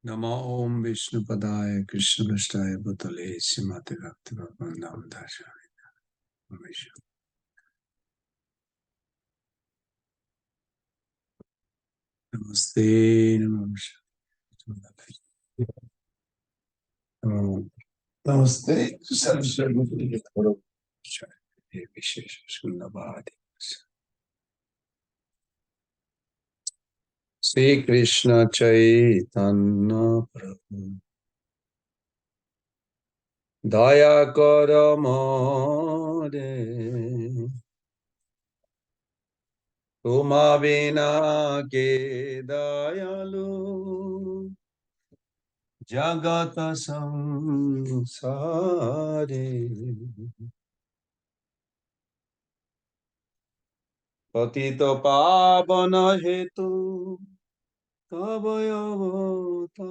नमो ओम विष्णुपदाय कृष्णपृष्ठाय भूतले श्रीमते भक्तिवेदांत नमस्ते नमस्ते विशेष सुंदरवाद श्री कृष्ण चैतन्य प्रभु दया कर मोरे तुमा बिना के दयालु जगत संसारे पतित पावन हेतु तव अवतार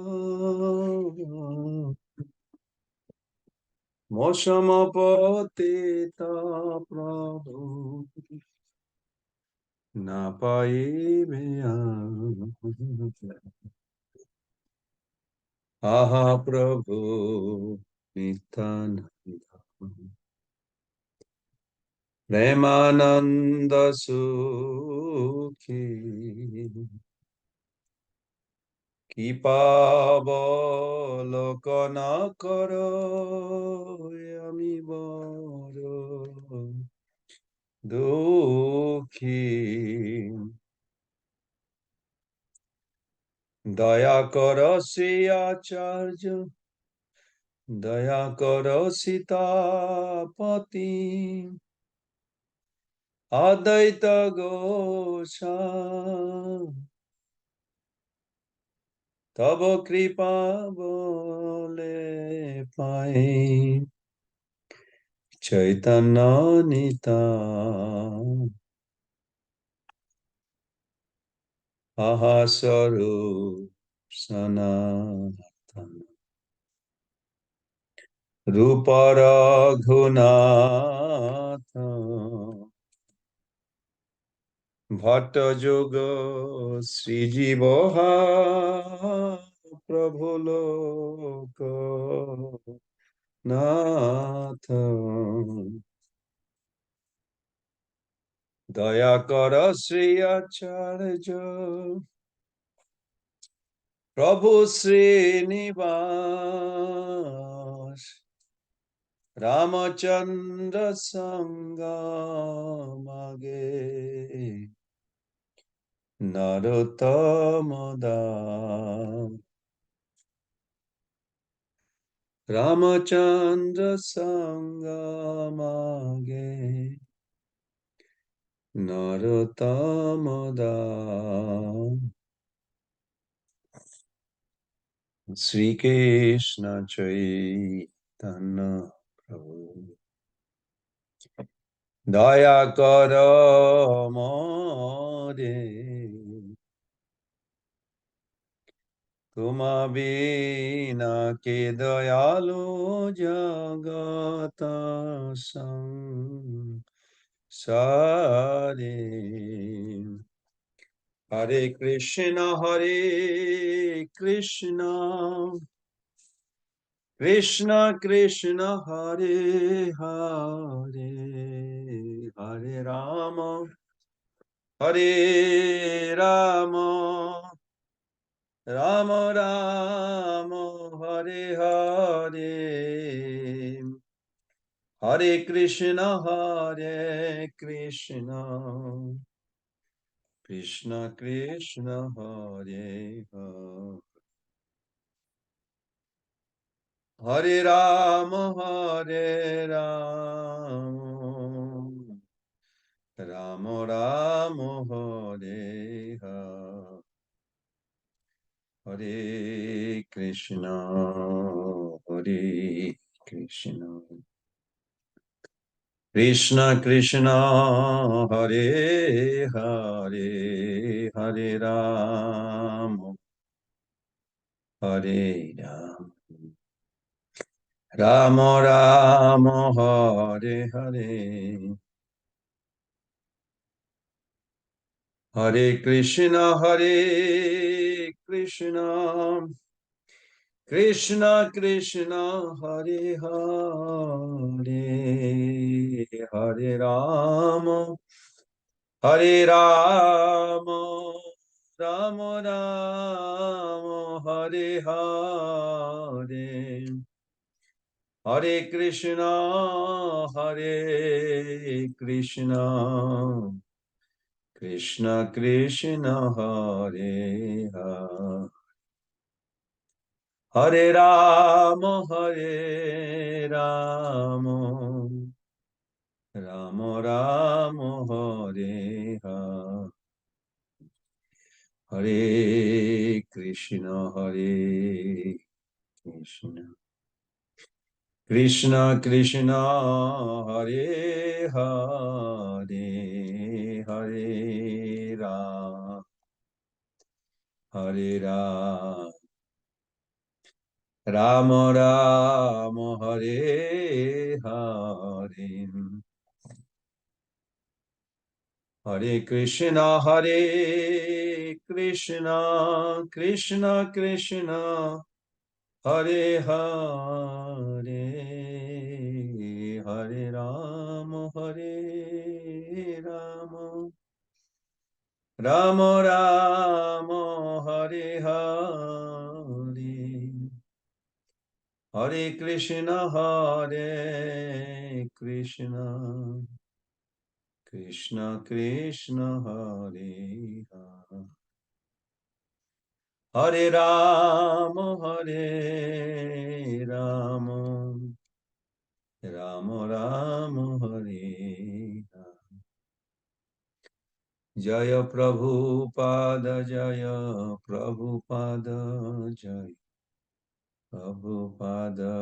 मौसम पतित प्रभु न पाइबे आहा प्रभु नित्यानंद प्रेमानंद सुखी কৃপাবলোকন কর আমি বড় দুঃখী দয়া কর শ্রী আচার্য দয়া কর সীতাপতি অদ্বৈত গোস্বামী তব কৃপা বলে পাই চৈতন্য নিতাই আহা স্বরূপ সনাতন রূপ রঘুনাথ ভট্ট যুগ শ্রীজীব প্রভু লোক নাথ দয়া কর শ্রী আচার্য প্রভু শ্রীনিবাস রামচন্দ্র সঙ্গ মাগে নরোত্তম দাস রামচন্দ্র সঙ্গ মাগে নরোত্তম দাস শ্রীকৃষ্ণ চৈতন্য প্রভু দয়া কর মোরে তুমা বিনা কে দয়ালু জগত সংসারে হরে Krishna Krishna Krishna Hare Hare Hare Ram Ram Ram Hare Hare Hare Krishna Krishna Krishna Hare Hare Hare Ram Ram Ram Hare Hare Hare Krishna Krishna Krishna Hare Hare Hare Ram Ram Ram Hare Hare Hare Krishna Krishna Krishna Hare Hare Hare Rama Hare Rama Rama Rama Hare Hare Hare Krishna Krishna Krishna Hare Hare Hare Rama Rama Rama Hare Hare Hare Krishna Krishna Krishna Hare Hare Hare Rama Rama Rama Hare Hare Hare Krishna Krishna Krishna Hare Hare Hare Rama Rama Rama Hare Hare Hare Krishna Krishna Krishna Hare Hare Hare Rama Rama Rama Hare Hare Jaya Prabhupada Jaya Prabhupada Jaya Prabhupada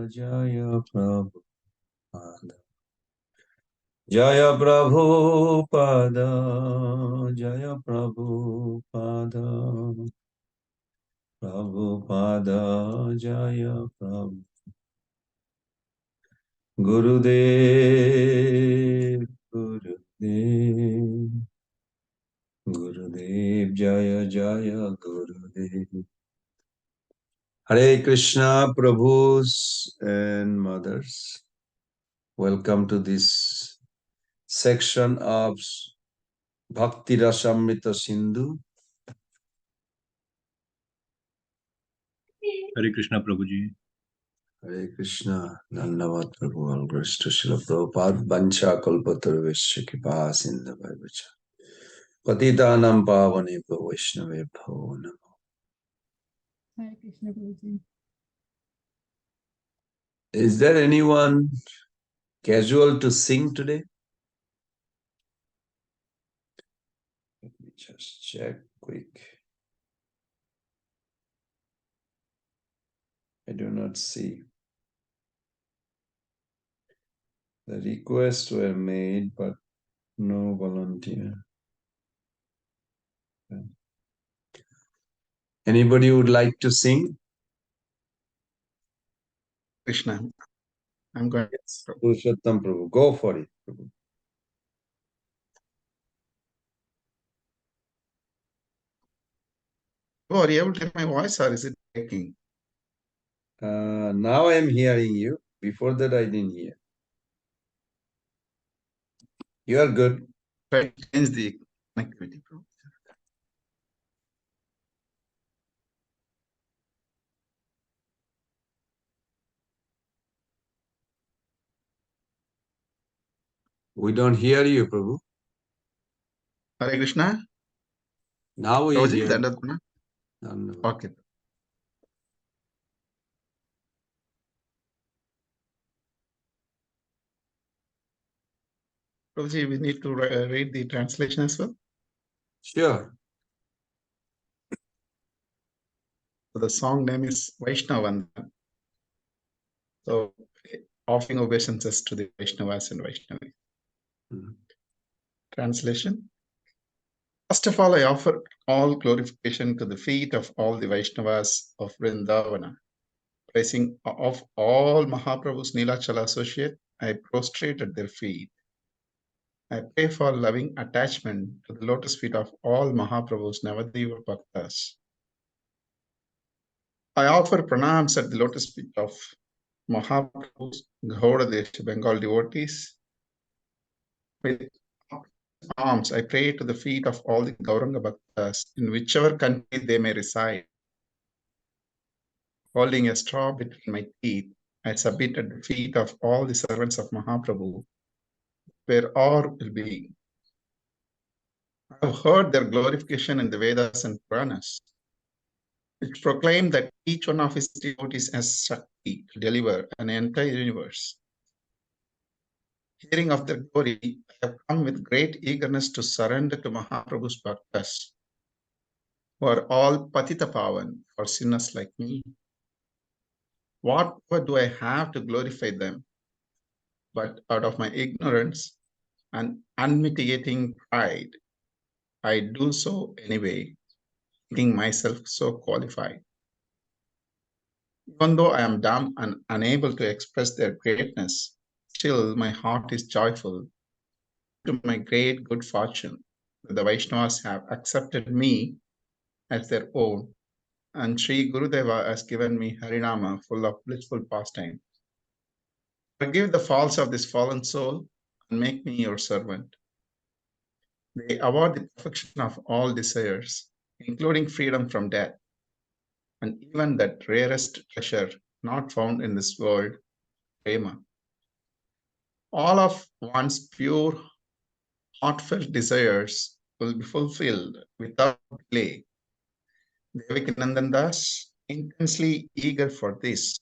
Jaya Prabhupada Jaya Prabhupada Jaya Prabhupada Prabhupada Jaya Prabhupada Gurudev Gurudev Gurudev Jaya Jaya Gurudev Hare Krishna Prabhus and Mothers. Welcome to this section of Bhakti Rasamrita Sindhu. Hare Krishna Prabhuji. Hare Krishna, Dhanyavad Prabhu, all grace to Srila Prabhupada, Vancha Kalpatarvesya Kripa Sindhavaivacha. Patitanam Pavanebhyo Vaishnavebhyo Namo. Hare Krishna Prabhuji. Is there anyone casual to sing today? Let me just check quick. I do not see. The requests were made, but no volunteer. Anybody would like to sing? Krishna, I'm going. Yes, Purushottam Prabhu, go for it, Prabhu. Oh, are you able to hear my voice or is it breaking? Now I am hearing you. Before that, I didn't hear. You are good. Try to change the connectivity. We don't hear you, Prabhu. Hare Krishna. Now we Prabhuji, hear. Dandapana. Okay. Prabhuji, we need to read the translation as well. Sure. So the song name is Vaishnavandana. So offering obeisances to the Vaishnavas and Vaishnavis. Translation. First of all, I offer all glorification to the feet of all the Vaishnavas of Vrindavana. Praising of all Mahaprabhu's Nilachala associate, I prostrate at their feet. I pray for loving attachment to the lotus feet of all Mahaprabhu's Navadeva Bhaktas. I offer pranams at the lotus feet of Mahaprabhu's Gaudadesh Bengal devotees. With arms, I pray to the feet of all the Gauranga Bhaktas in whichever country they may reside. Holding a straw between my teeth, I submit at the feet of all the servants of Mahaprabhu, where all will be. I have heard their glorification in the Vedas and Puranas, which proclaim that each one of his devotees has Shakti to deliver an entire universe. Hearing of their glory, I have come with great eagerness to surrender to Mahaprabhu's bhaktas, who are all patita pavan for sinners like me. What do I have to glorify them? But out of my ignorance and unmitigating pride, I do so anyway, thinking myself so qualified. Even though I am dumb and unable to express their greatness, still my heart is joyful to my great good fortune that the Vaishnavas have accepted me as their own, and Sri Gurudeva has given me Harinama full of blissful pastime. Forgive the faults of this fallen soul and make me your servant. They award the perfection of all desires, including freedom from death, and even that rarest treasure not found in this world, prema. All of one's pure, heartfelt desires will be fulfilled without delay. Devikanandan Das, intensely eager for this,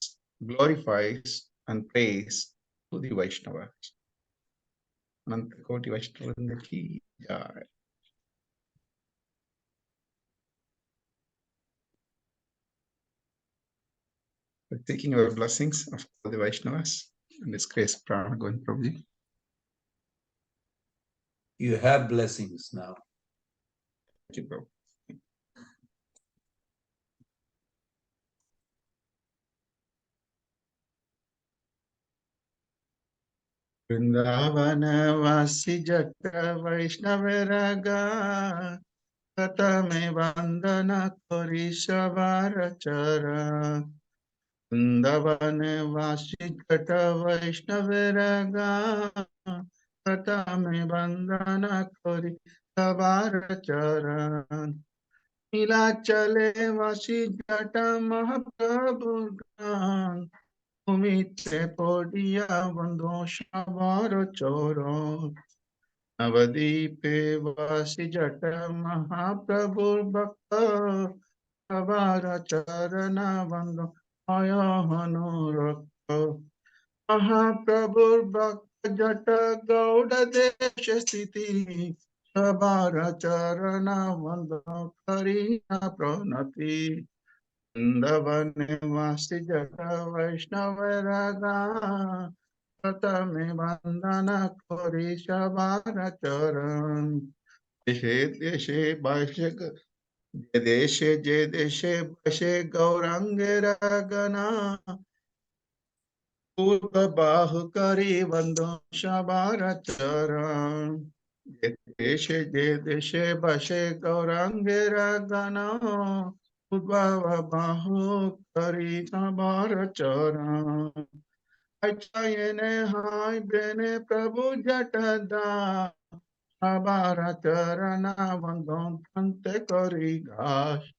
glorifies and prays to the Vaishnavas. Ananta Koti Vaishnavanda ki jai. We're taking our blessings of all the Vaishnavas and His grace Prana Govind Prabhuji. You have blessings now. Thank you, Prabhu. Vrindavan Vasi Jata Vaishnaviraga Katame Vandana Kori Shavarachara Vrindavan Vasi Jata Vaishnaviraga Katame Vandana Kori Shavarachara Nilachale Vasi Jata Mahaprabhu Umite Podia Vando Shavarachara Navadipe Vasi Jata Mahaprabhu Bhakta Avara Charana Vando Ayahano Rakta Mahaprabhu Bhakta Jata Gauda Desha Sthiti Avara Charana Vando Karina Pranati Vindavane Vasi Jata Vaishnava Raga Pratame Vandana Kori Shabara Charan Deshe Deshe Bashek Deshe Je Deshe Bashe Gaurange Ragana Purva Bahu Kari Vando Shabara Charan Deshe Je Deshe Bashe Gaurange Ragana Purva Bahu Kari Shabara Charan Achayene Hai Bene Prabhu Jatada Abara Charana Vandam Pante Kori Gash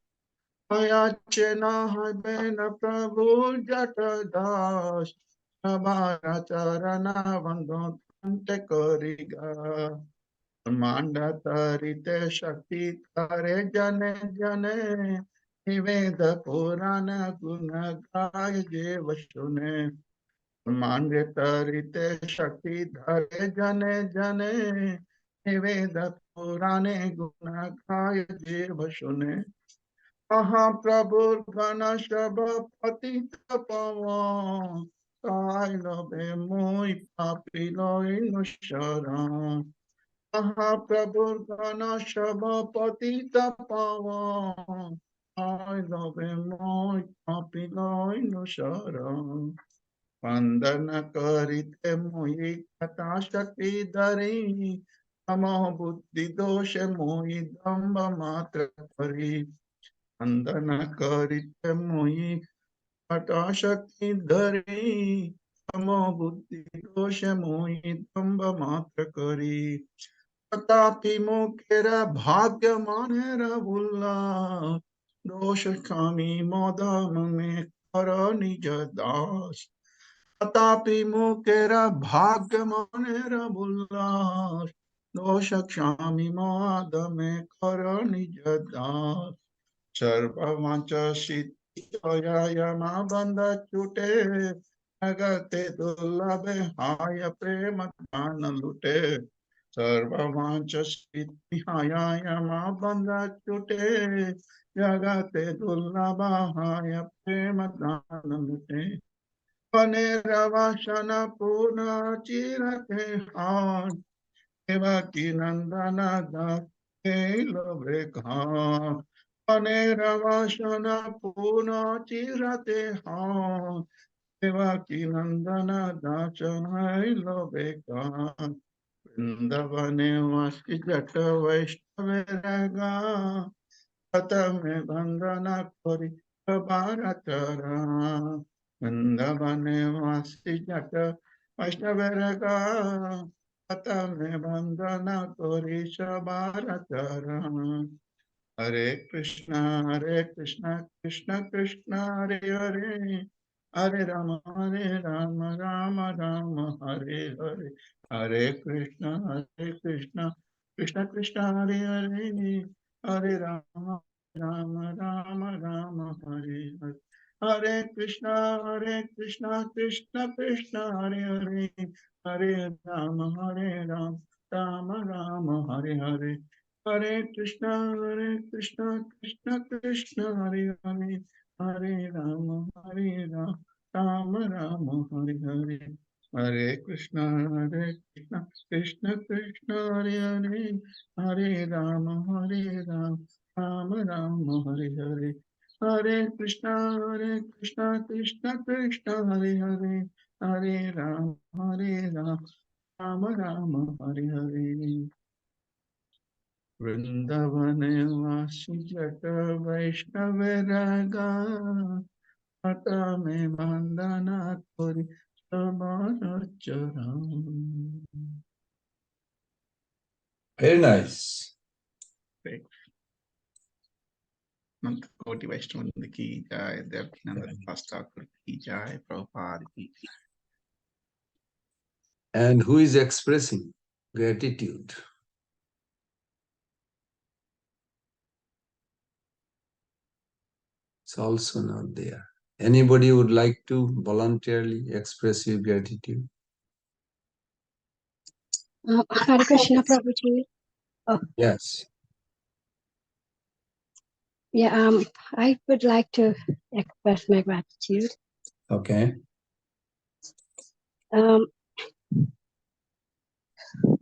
Ayachena Hai Bene Prabhu Jatadas Abara Charana Vandam Pante Kori Gash Manda Tarite Shakti Tare Jane Jane Niveda Purana Guna Gaya Jevashune Mande tarite Shakti dhare jane jane Niveda Purane Guna Kaya Jiva Shune Mahaprabhu Gana Shaba Patita Pavan Kailo Be Mui Papilo Inushara Mahaprabhu Gana Shaba Patita Pavan Kailo Be Mui Papilo Inushara Vandana karite mohi kata shakti dhari Tamo buddhi doshe mohi damba matra kari वंदन करिते मोहि हठा शक्ति धरी तमो बुद्धि दोष मोहि दंभ मात्र करी तथापि मुखेरा भाग्य मानेरा भूला दोष खामी मोदम में कर निज दास तथापि मुखेरा भाग्य मानेरा भूला दोष क्षामी मोद में कर निज दास सर्ववांच सिद्धिया मा बंध छूटे जगते दुर्लभे हाय प्रेम दान लुटे सर्ववांच सिद्धिया मा बंध छूटे जगते दुर्लभ हाय प्रेम दान लुटे वनेरवासन पूर्ण चिरते हान देवकी नंदन दास लोभे खान वनेरवासन पूर्ण चिरते हान देवकी नंदन दास लोभे खान वृंदावने वासी जट वैष्णवेरगा में बंदना करी भारतरा वृंदावने वासी जट वैष्णवेरगा में बंदना करी भारतरा हरे कृष्णा कृष्ण कृष्ण हरे हरे हरे राम राम राम हरे हरे हरे कृष्ण कृष्ण कृष्ण हरे हरे हरे राम राम राम हरे हरे हरे कृष्ण कृष्ण कृष्ण हरे हरे हरे राम राम राम हरे हरे हरे कृष्ण कृष्ण कृष्ण हरे हरे हरे राम राम राम हरे हरे हरे कृष्ण कृष्ण कृष्ण हरे हरे हरे राम राम राम हरे हरे हरे कृष्ण कृष्ण कृष्ण हरे हरे हरे राम राम राम हरे हरे वृंदावने वासी जट वैष्णव रागा हटा में बंदना करी समान चरण Very nice. अनंत कोटि वैष्णव की जय देवकीनंदन दास ठाकुर की जय प्रभुपाद की And who is expressing gratitude? It's also not there. Anybody would like to voluntarily express your gratitude? Hare Krishna, Prabhuji. Oh, Yes. yeah. I would like to express my gratitude. Okay. Well,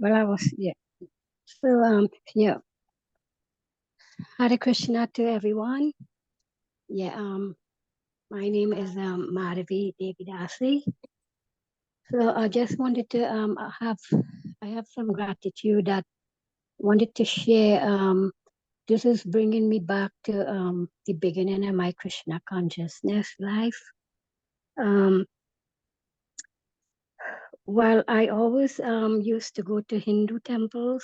I was So yeah. Hare Krishna to everyone. Yeah. My name is Madhavi Devidasi. So I just wanted to I have some gratitude that wanted to share. This is bringing me back to the beginning of my Krishna consciousness life. Well, I always used to go to Hindu temples,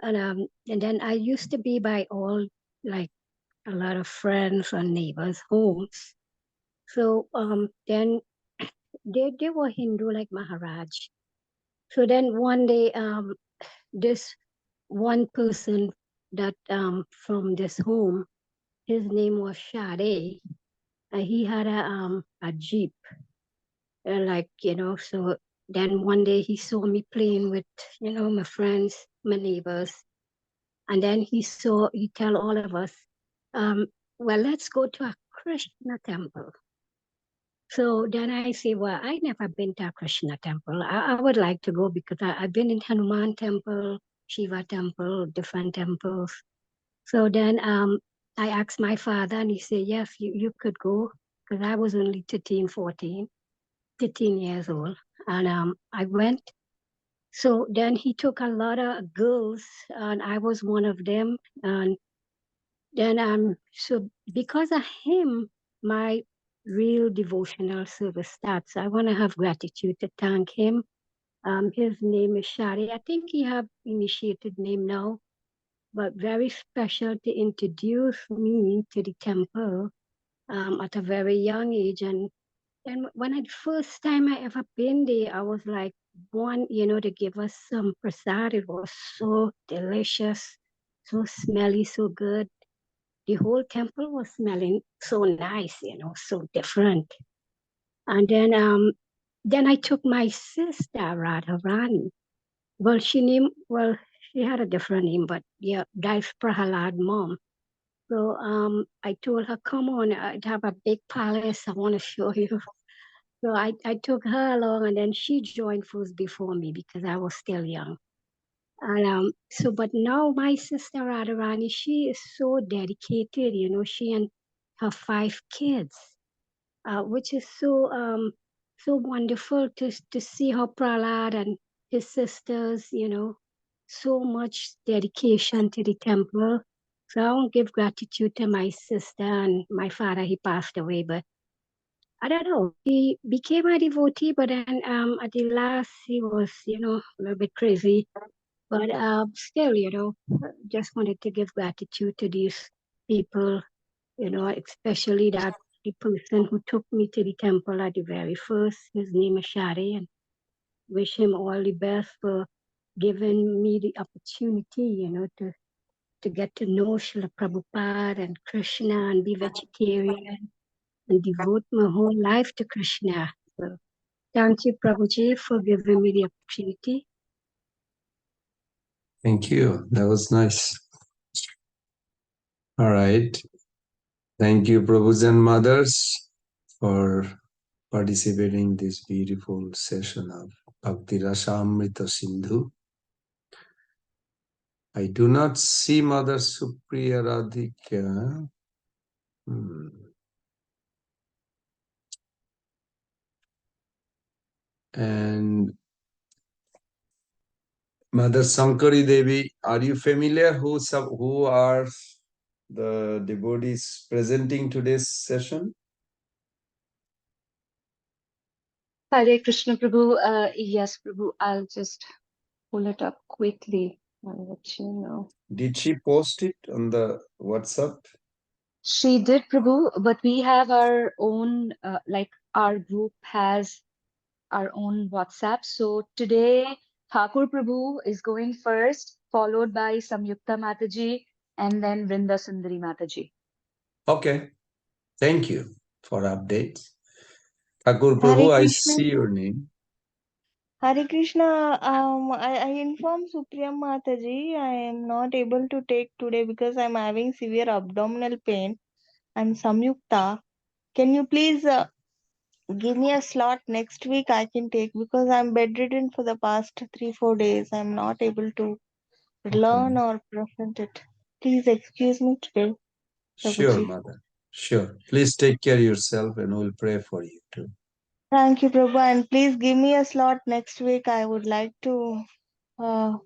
and then I used to be by all like a lot of friends and neighbors' homes. So then they were Hindu like Maharaj. So then one day this one person that from this home, his name was Shade, and he had a Jeep, like, so then one day he saw me playing with, my friends, my neighbors, and then he tell all of us, well, let's go to a Krishna temple. So then I say, well, I never been to a Krishna temple. I would like to go because I've been in Hanuman temple, Shiva temple, different temples. So then I asked my father, and he said, yes, you could go, because I was only 13 years old. And I went. So then he took a lot of girls, and I was one of them. And Then so because of him, my real devotional service starts. I want to have gratitude to thank him. His name is Shari. I think he have initiated name now, but very special to introduce me to the temple at a very young age. And when I first time I ever been there, I was like, one, to give us some prasad. It was so delicious, so smelly, so good. The whole temple was smelling so nice, so different. And then I took my sister Radharani. Well, she had a different name, but yeah, that's Prahalad mom. So I told her, come on, I have a big palace. I want to show you. So I took her along, and then she joined first before me because I was still young. And but now my sister Radharani, she is so dedicated, she and her 5 kids, which is so wonderful to see how Prahlad and his sisters, so much dedication to the temple. So I want to give gratitude to my sister and my father. He passed away, but I don't know. He became a devotee, but then at the last he was, a little bit crazy. But still, just wanted to give gratitude to these people, especially that the person who took me to the temple at the very first. His name is Shari, and wish him all the best for giving me the opportunity, to get to know Srila Prabhupada and Krishna and be vegetarian and devote my whole life to Krishna. So thank you, Prabhuji, for giving me the opportunity. Thank you. That was nice. All right. Thank you, Prabhus and Mothers, for participating in this beautiful session of Bhakti Rasamrita Sindhu. I do not see Mother Supriya Radhika. And Mother Sankari Devi, are you familiar who are the devotees presenting today's session? Hare Krishna Prabhu. Yes, Prabhu. I'll just pull it up quickly and let you know. Did she post it on the WhatsApp? She did, Prabhu, but we have our own, our group has our own WhatsApp. So today, Thakur Prabhu is going first, followed by Samyukta Mataji, and then Vrinda Sundari Mataji. Okay. Thank you for updates. Thakur Hare Prabhu, I Krishna. see your name. Hare Krishna. I informed Supriya Mataji I am not able to take today because I'm having severe abdominal pain. And Samyukta, can you please give me a slot next week? I can take because I'm bedridden for the past 3-4 days. I'm not able to learn or present it. Please excuse me today, Sure, Prabhuji. Mother. Sure. Please take care of yourself and we'll pray for you too. Thank you, Prabhu. And please give me a slot next week. I would like to uh,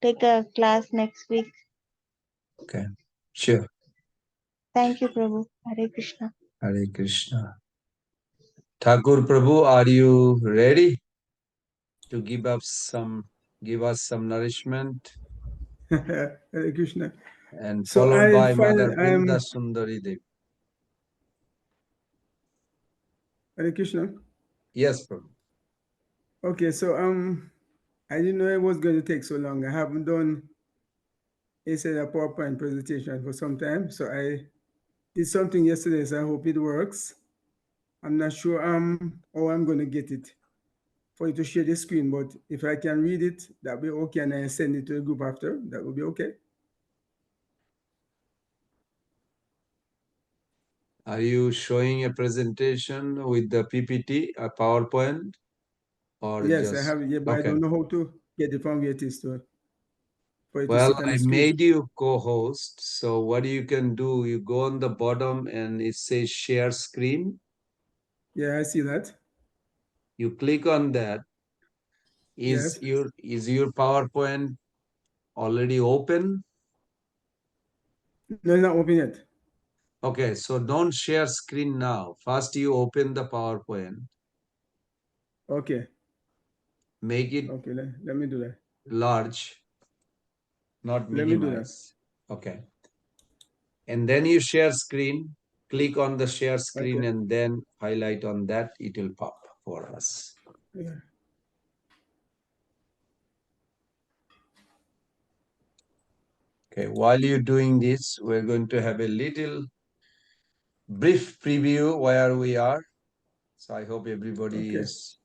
take a class next week. Okay. Sure. Thank you, Prabhu. Hare Krishna. Hare Krishna. Thakur Prabhu, are you ready to give us some nourishment? Hare Krishna. And So followed I by find Mother that Vrinda Sundari Devi. Hare Krishna. Yes, Prabhu. Okay, so I didn't know it was going to take so long. I haven't done a PowerPoint presentation for some time, so I did something yesterday, so I hope it works. I'm not sure how I'm going to get it for you to share the screen, but if I can read it, that'll be okay, and I send it to the group after. That will be okay. Are you showing a presentation with the PPT, a PowerPoint? Or Yes, just, I have it, yeah, but okay. I don't know how to get it from where it is for it to Well, sit on I the screen. made you co-host. So what you can do, you go on the bottom and it says share screen. Yeah, I see that. You click on that. Yes. Is your PowerPoint already open? No, it's not open yet. Okay, so don't share screen now. First, you open the PowerPoint. Okay. Make it Okay, let me do that. large, not Let me do that. minimize. Okay. And then you share screen. Click on the share screen Okay. and then highlight on that. It will pop for us. Yeah. Okay, while you're doing this, we're going to have a little brief preview where we are. So I hope everybody Okay. is,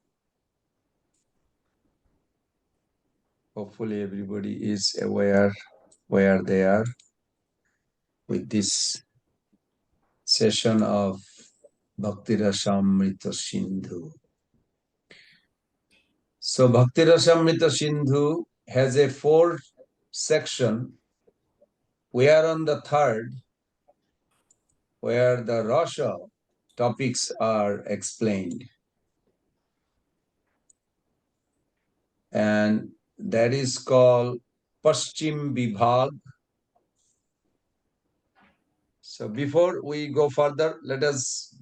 hopefully everybody is aware where they are with this session of Bhakti Rasamrita Sindhu. So Bhakti Rasamrita Sindhu has a 4 section. We are on the 3rd, where the Rasa topics are explained. And that is called Paschim Vibhag. So before we go further, let us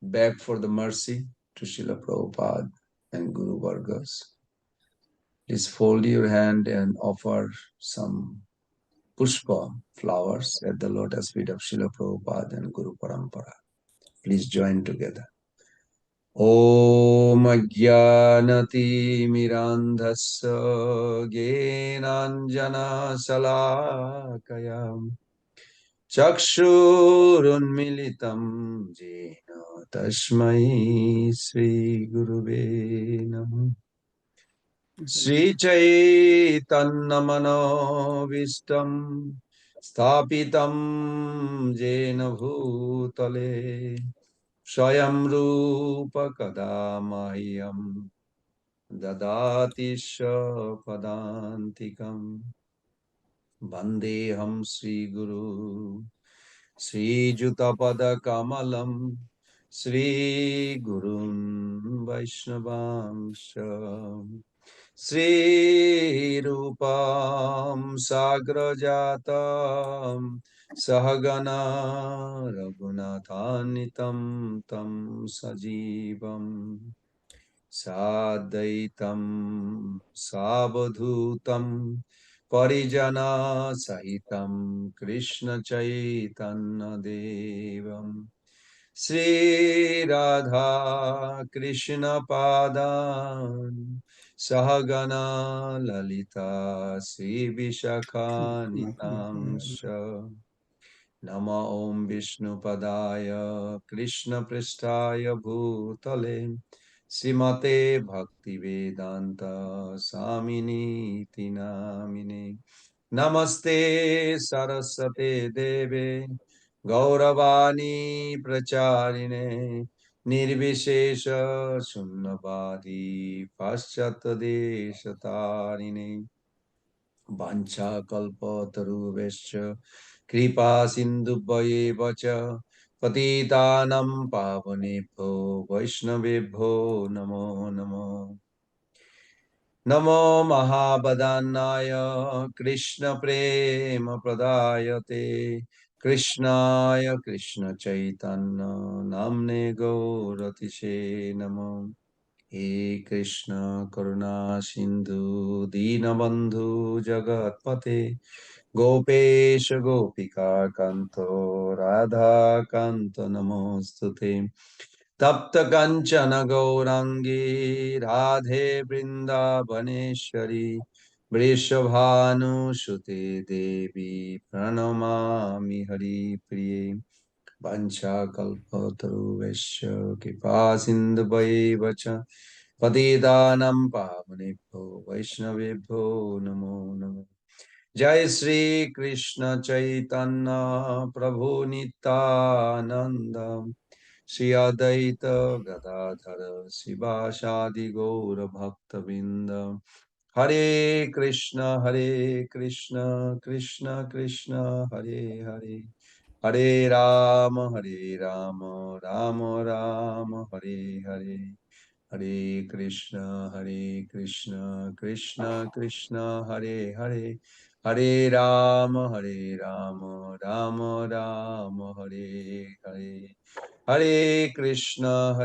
beg for the mercy to Srila Prabhupada and Guru Vargas. Please fold your hand and offer some pushpa, flowers, at the lotus feet of Srila Prabhupada and Guru Parampara. Please join together. Om Ajnanati Mirandhasya Gyenanjana Salakayam Chakshurunmilitam Jena Tasmai Sri Guruve Namah. Sri Chaitanyamanovistam Sthapitam Jena Bhutale Swayam Rupa Kadamahyam Dadati Padantikam Vandeham Sri Guru Sri Jutapada Kamalam Sri Gurun Vaishnavamsha Sri Rupam Sagrajatam Sahagana Raghunatanitam Tam Sajivam Sadaitam Savadhutam Parijana Sahitam Krishna Chaitanya Devam Sri Radha Krishna Padan Sahagana Lalita Sri Vishakanitamsha Nama Om Vishnu Padaya Krishna Pristaya Bhutale Srimate Bhakti Vedanta Samini Tinamine Namaste Saraswate Deve Gauravani Pracharine Nirvishesha Sunnavadi Paschatadeshatarine Vancha kalpataruvescha kripa sindhubhayeva cha patitanam pavanebhyo vaishnavebhyo namo namo Namo Mahabadhanaya Krishna Prema Pradayate Krishnaya Krishna Chaitanya Namne Gauratishe Namo He Krishna Karuna Sindhu Dinabandhu Jagatpate Gopesha Gopika Kanto Radha Kanto Namostute Tapta Kanchana Gaurangi Radhe Vrindavaneshwari Vrishabhanu Shute Devi Pranamami Hari Priye Vancha Kalpataruvesha Kripa Sindhuvaivacha Patidanam Pavanebhyo Vaishnavebhyo Namo Namo Jai Sri Krishna Chaitanya Prabhu Nityananda Shri Adaita Gadadhara Sivasadi Gaura Bhakta Binda Hare Krishna Krishna Krishna Hare Hare Hare Rama Rama Rama Hare Hare Hare Krishna Krishna Krishna Hare Hare Hare Rama, Rama Rama, Hare Hare. Hare Krishna,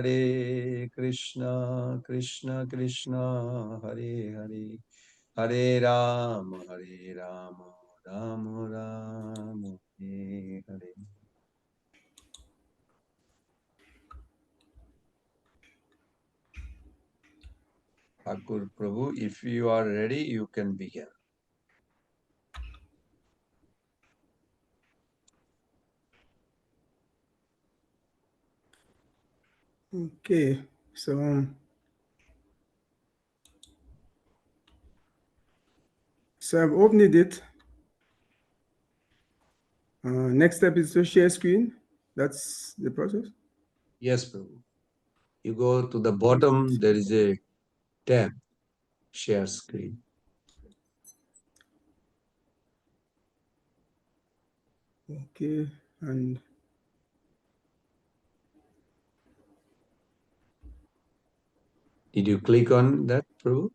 Krishna Krishna, Hare Hare. Hare Rama, Rama Rama, Hare Hare. Thakur Prabhu, if you are ready, you can begin. Okay, so I've opened it. Next step is to share screen. That's the process. Yes, Prabhu. You go to the bottom, there is a tab, share screen. Okay, and did you click on that, Prabhu?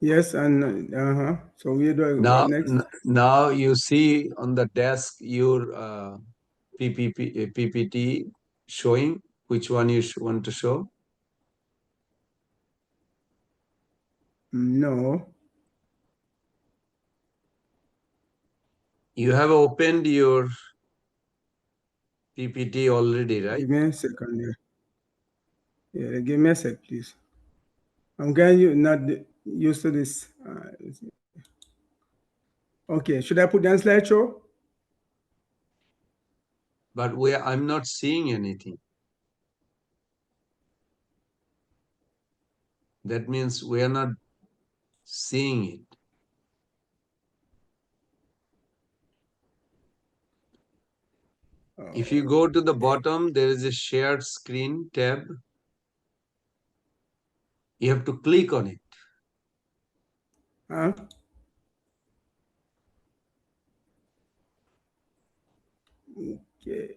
yes, and so we do Now, what next? now you see on the desk your PPT showing which one you want to show. No. You have opened your PPT already, right? Give me a second. Yeah, give me a sec, please. I'm getting not used to this. Okay, should I put down slideshow? But I'm not seeing anything. That means we are not seeing it. If you go to the bottom, there is a shared screen tab. You have to click on it. Huh? Okay.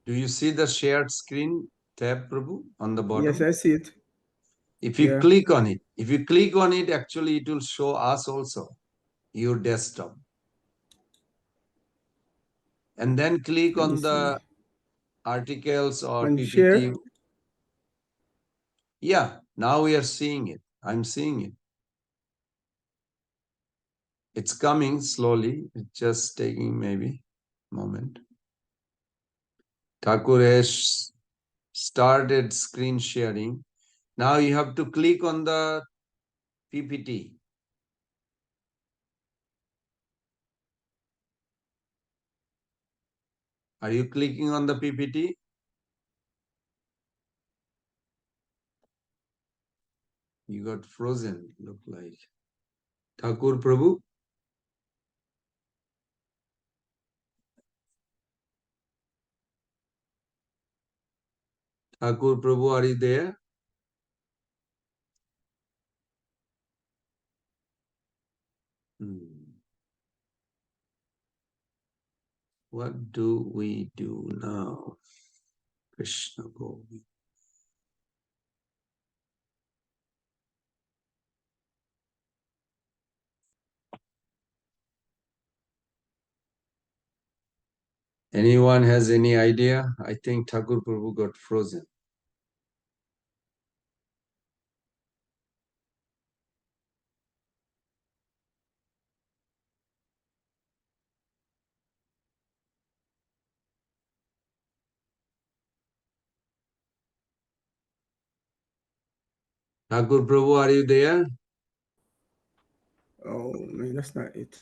Do you see the shared screen tab, Prabhu, on the bottom? Yes, I see it. If you click on it, actually it will show us also your desktop. And then click on the articles or on PPT. share. Yeah, now we are seeing it. I'm seeing it. It's coming slowly. It's just taking maybe a moment. Thakur has started screen sharing. Now you have to click on the PPT. Are you clicking on the PPT? You got frozen, look like. Thakur Prabhu? Thakur Prabhu, are you there? What do we do now? Krishna Govind. Anyone has any idea? I think Thakur Prabhu got frozen. Thakur Prabhu, are you there? Oh, man, that's not it.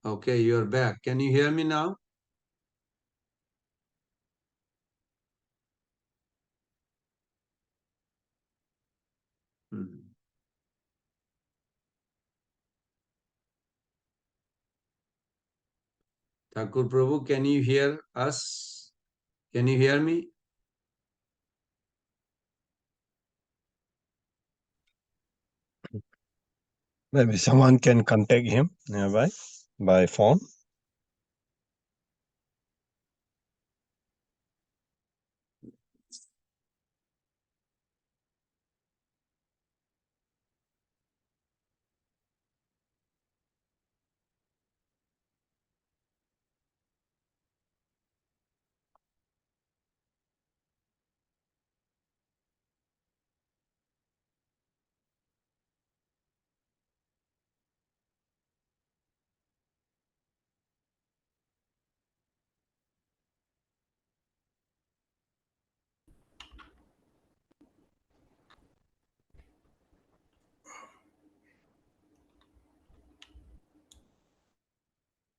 Okay, you're back. Can you hear me now? Thakur Prabhu, can you hear us? Can you hear me? Maybe someone can contact him nearby by phone.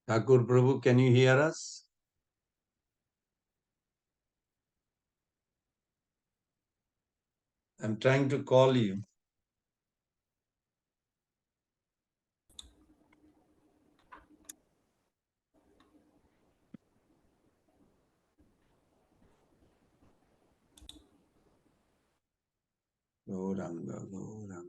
Thakur Prabhu, can you hear us? I'm trying to call you. Gauranga, Gauranga.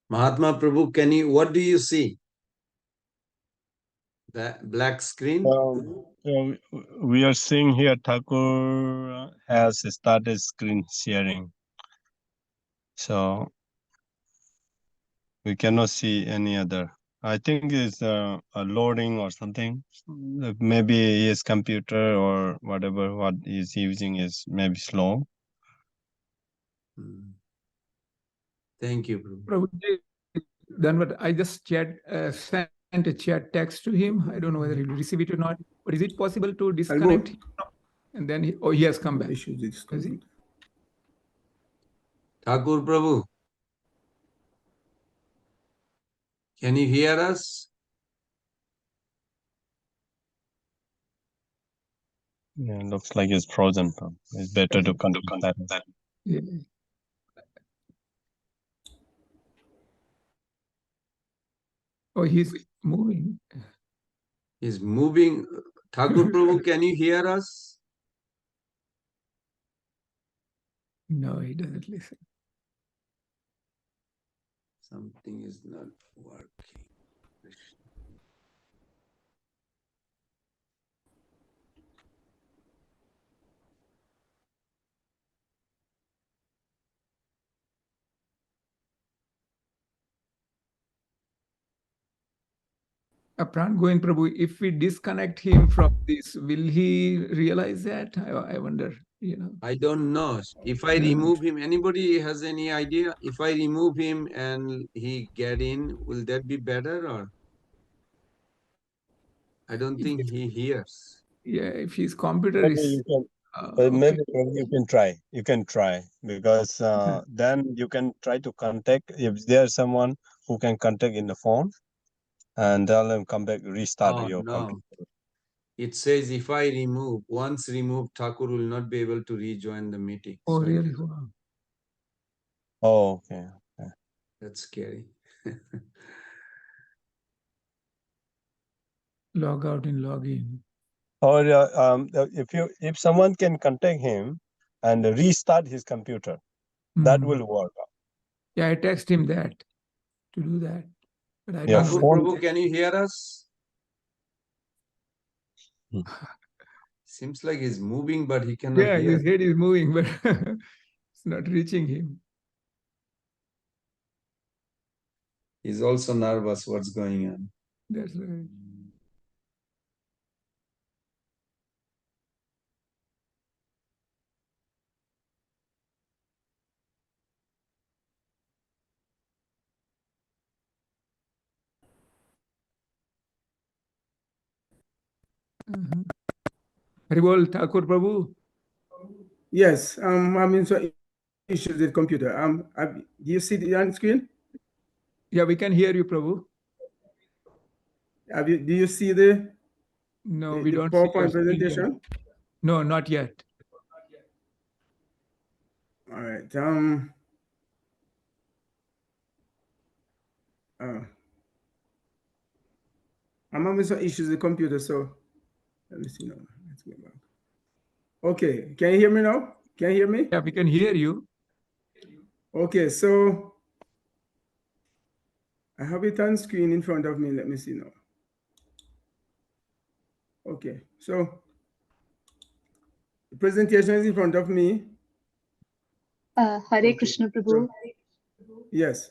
Mahatma Prabhu, what do you see? The black screen? So we are seeing here Thakur has started screen sharing. So we cannot see any other. I think it's a loading or something. Maybe his computer or whatever what he's using is maybe slow. Thank you, Prabhu. Prabhuji, then what I just sent a chat text to him. I don't know whether he'll receive it or not. But is it possible to disconnect him? And then he has come back. Issues with this computer. Thakur Prabhu, can you hear us? Yeah, looks like it's frozen. It's better to connect that. Yeah. Oh, he's moving. He's moving. Thakur Prabhu, can you hear us? No, he doesn't listen. Something is not working. Pran Govind Prabhu, if we disconnect him from this, will he realize that? I wonder, I don't know. If I remove him, anybody has any idea? If I remove him and he get in, will that be better or? I don't think he hears. Yeah, if his computer Maybe is... you can, okay. maybe you can try. You can try because then you can try to contact if there's someone who can contact in the phone and tell them come back, restart Oh, your no. computer. It says if I remove, once removed, Thakur will not be able to rejoin the meeting. Oh, So really? Wow. Oh, okay. that's scary. Log out and log in. Or if someone can contact him and restart his computer, that will work. Yeah, I text him that to do that. But I Yeah, don't know. Thakur Prabhu, can you hear us? Seems like he's moving, but he cannot Yeah, hear. his head is moving, but it's not reaching him. He's also nervous what's going on. That's right. Haribol, Thakur Prabhu. Yes, I'm having some issues with computer. do you see the on screen? Yeah, we can hear you, Prabhu. Do you see the No, the, we the don't see your PowerPoint screen yet. presentation? No, not yet. All right. I'm having some issues with the computer, so let me see now. Let's go back. Okay, can you hear me now? Can you hear me? Yeah, we can hear you. Okay, so I have it on screen in front of me. Let me see now. Okay, so the presentation is in front of me. Hare Okay. Krishna Prabhu. Yes.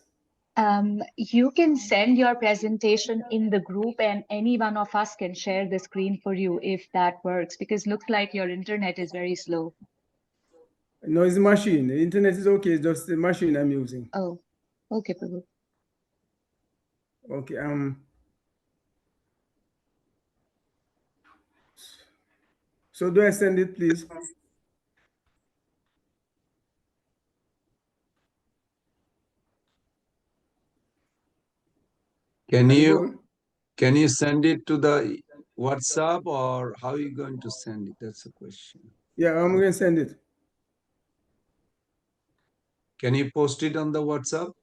You can send your presentation in the group and any one of us can share the screen for you if that works, because looks like your internet is very slow. No, it's the machine. The internet is okay, it's just the machine I'm using. Oh, okay, Prabhu. Okay, so do I send it, please? Can you Hello? can you send it to the WhatsApp, or how are you going to send it? That's the question. Yeah, I'm going to send it. Can you post it on the WhatsApp?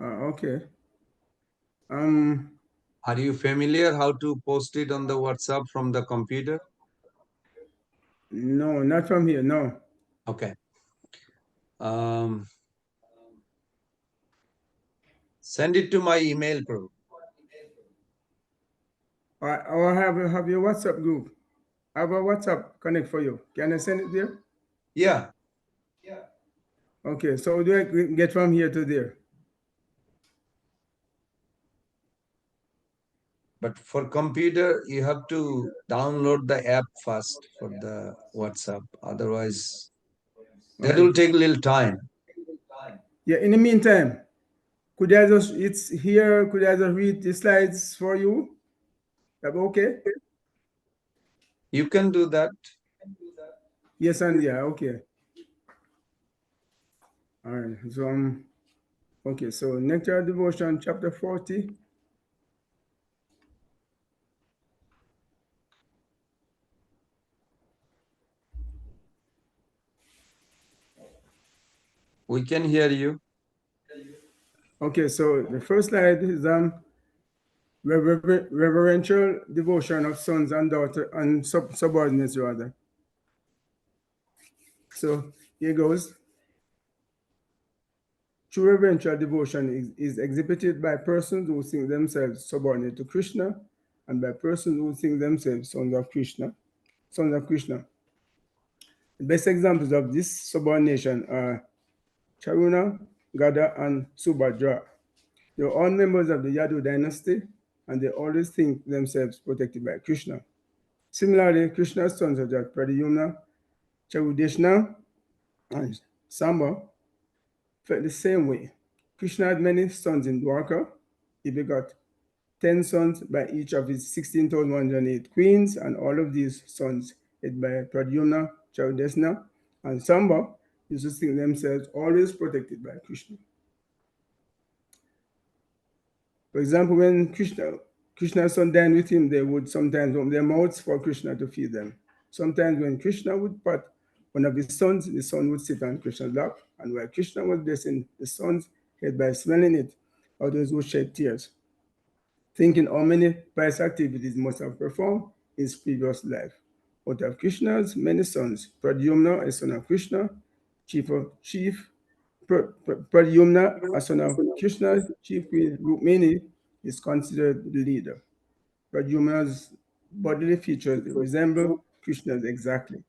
Okay. Are you familiar how to post it on the WhatsApp from the computer? No, not from here, no. Okay. Send it to my email, Prabhu. I have your WhatsApp group. I have a WhatsApp connect for you. Can I send it there? Yeah, Okay, so do I get from here to there? but for computer, you have to download the app first for the WhatsApp. Otherwise, that Okay. will take a little time. Yeah, in the meantime, could I just, it's here, could I just read the slides for you? That okay? You can do that. Yes, and yeah, okay. All right, so okay, so Nectar Devotion, chapter 40. We can hear you. Okay, so the first slide is reverential devotion of sons and daughters and subordinates rather. So here goes. True reverential devotion is exhibited by persons who think themselves subordinate to Krishna and by persons who think themselves sons of Krishna. Sons of Krishna. The best examples of this subordination are Charuna, Gada, and Subhadra. They are all members of the Yadu dynasty and they always think themselves protected by Krishna. Similarly, Krishna's sons such as Pradyumna, Charudeshna, and Samba felt the same way. Krishna had many sons in Dwarka. He begot 10 sons by each of his 16,108 queens, and all of these sons, headed by Pradyumna, Charudeshna, and Samba, used to think themselves always protected by Krishna. For example, when Krishna's son dined with him, they would sometimes open their mouths for Krishna to feed them. Sometimes when Krishna would pat one of his sons, the son would sit on Krishna's lap, and while Krishna was blessing the son's head by smelling it, others would shed tears, thinking how many pious activities must have performed in his previous life. Out of Krishna's many sons, Pradyumna, a son of Krishna, Pradyumna, a son of Krishna, chief queen Rukmini, is considered the leader. Pradyumna's bodily features resemble Krishna's exactly.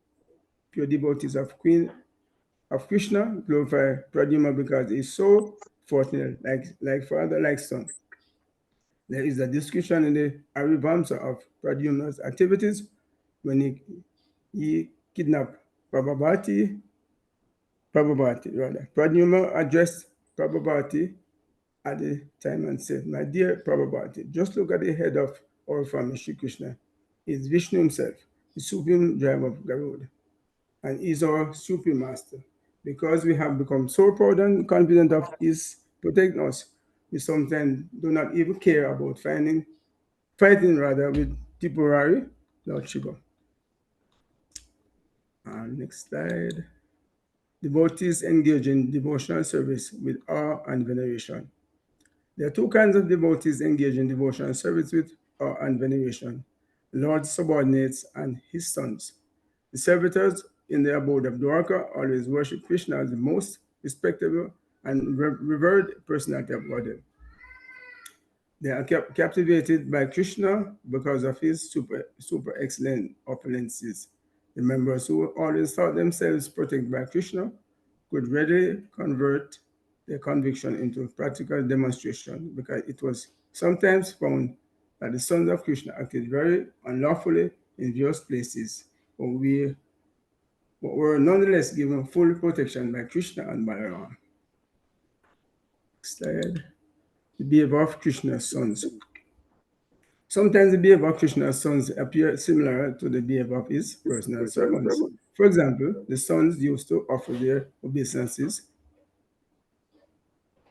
Pure devotees of Krishna glorify Pradyumna because he is so fortunate, like father, like son. There is a description in the Arivamsa of Pradyumna's activities when he kidnapped Prabhavati rather. Pradyumna addressed Prabhavati at the time and said, "My dear Prabhavati, just look at the head of our family, Sri Krishna. He's Vishnu himself, the supreme driver of Garuda, and he's our supreme master. Because we have become so proud and confident of his protecting us, we sometimes do not even care about fighting with Tipurari, Lord Shiva." Next slide. Devotees engage in devotional service with awe and veneration. There are two kinds of devotees engaged in devotional service with awe and veneration: Lord's subordinates and his sons. The servitors in the abode of Dwarka always worship Krishna as the most respectable and revered personality of Godhead. They are captivated by Krishna because of his super excellent opulences. The members who always thought themselves protected by Krishna could readily convert their conviction into practical demonstration because it was sometimes found that the sons of Krishna acted very unlawfully in various places, but were nonetheless given full protection by Krishna and Balaram. Next slide. The behavior of Krishna's sons. Sometimes the behavior of Krishna's sons appear similar to the behavior of his personal servants. For example, the sons used to offer their obeisances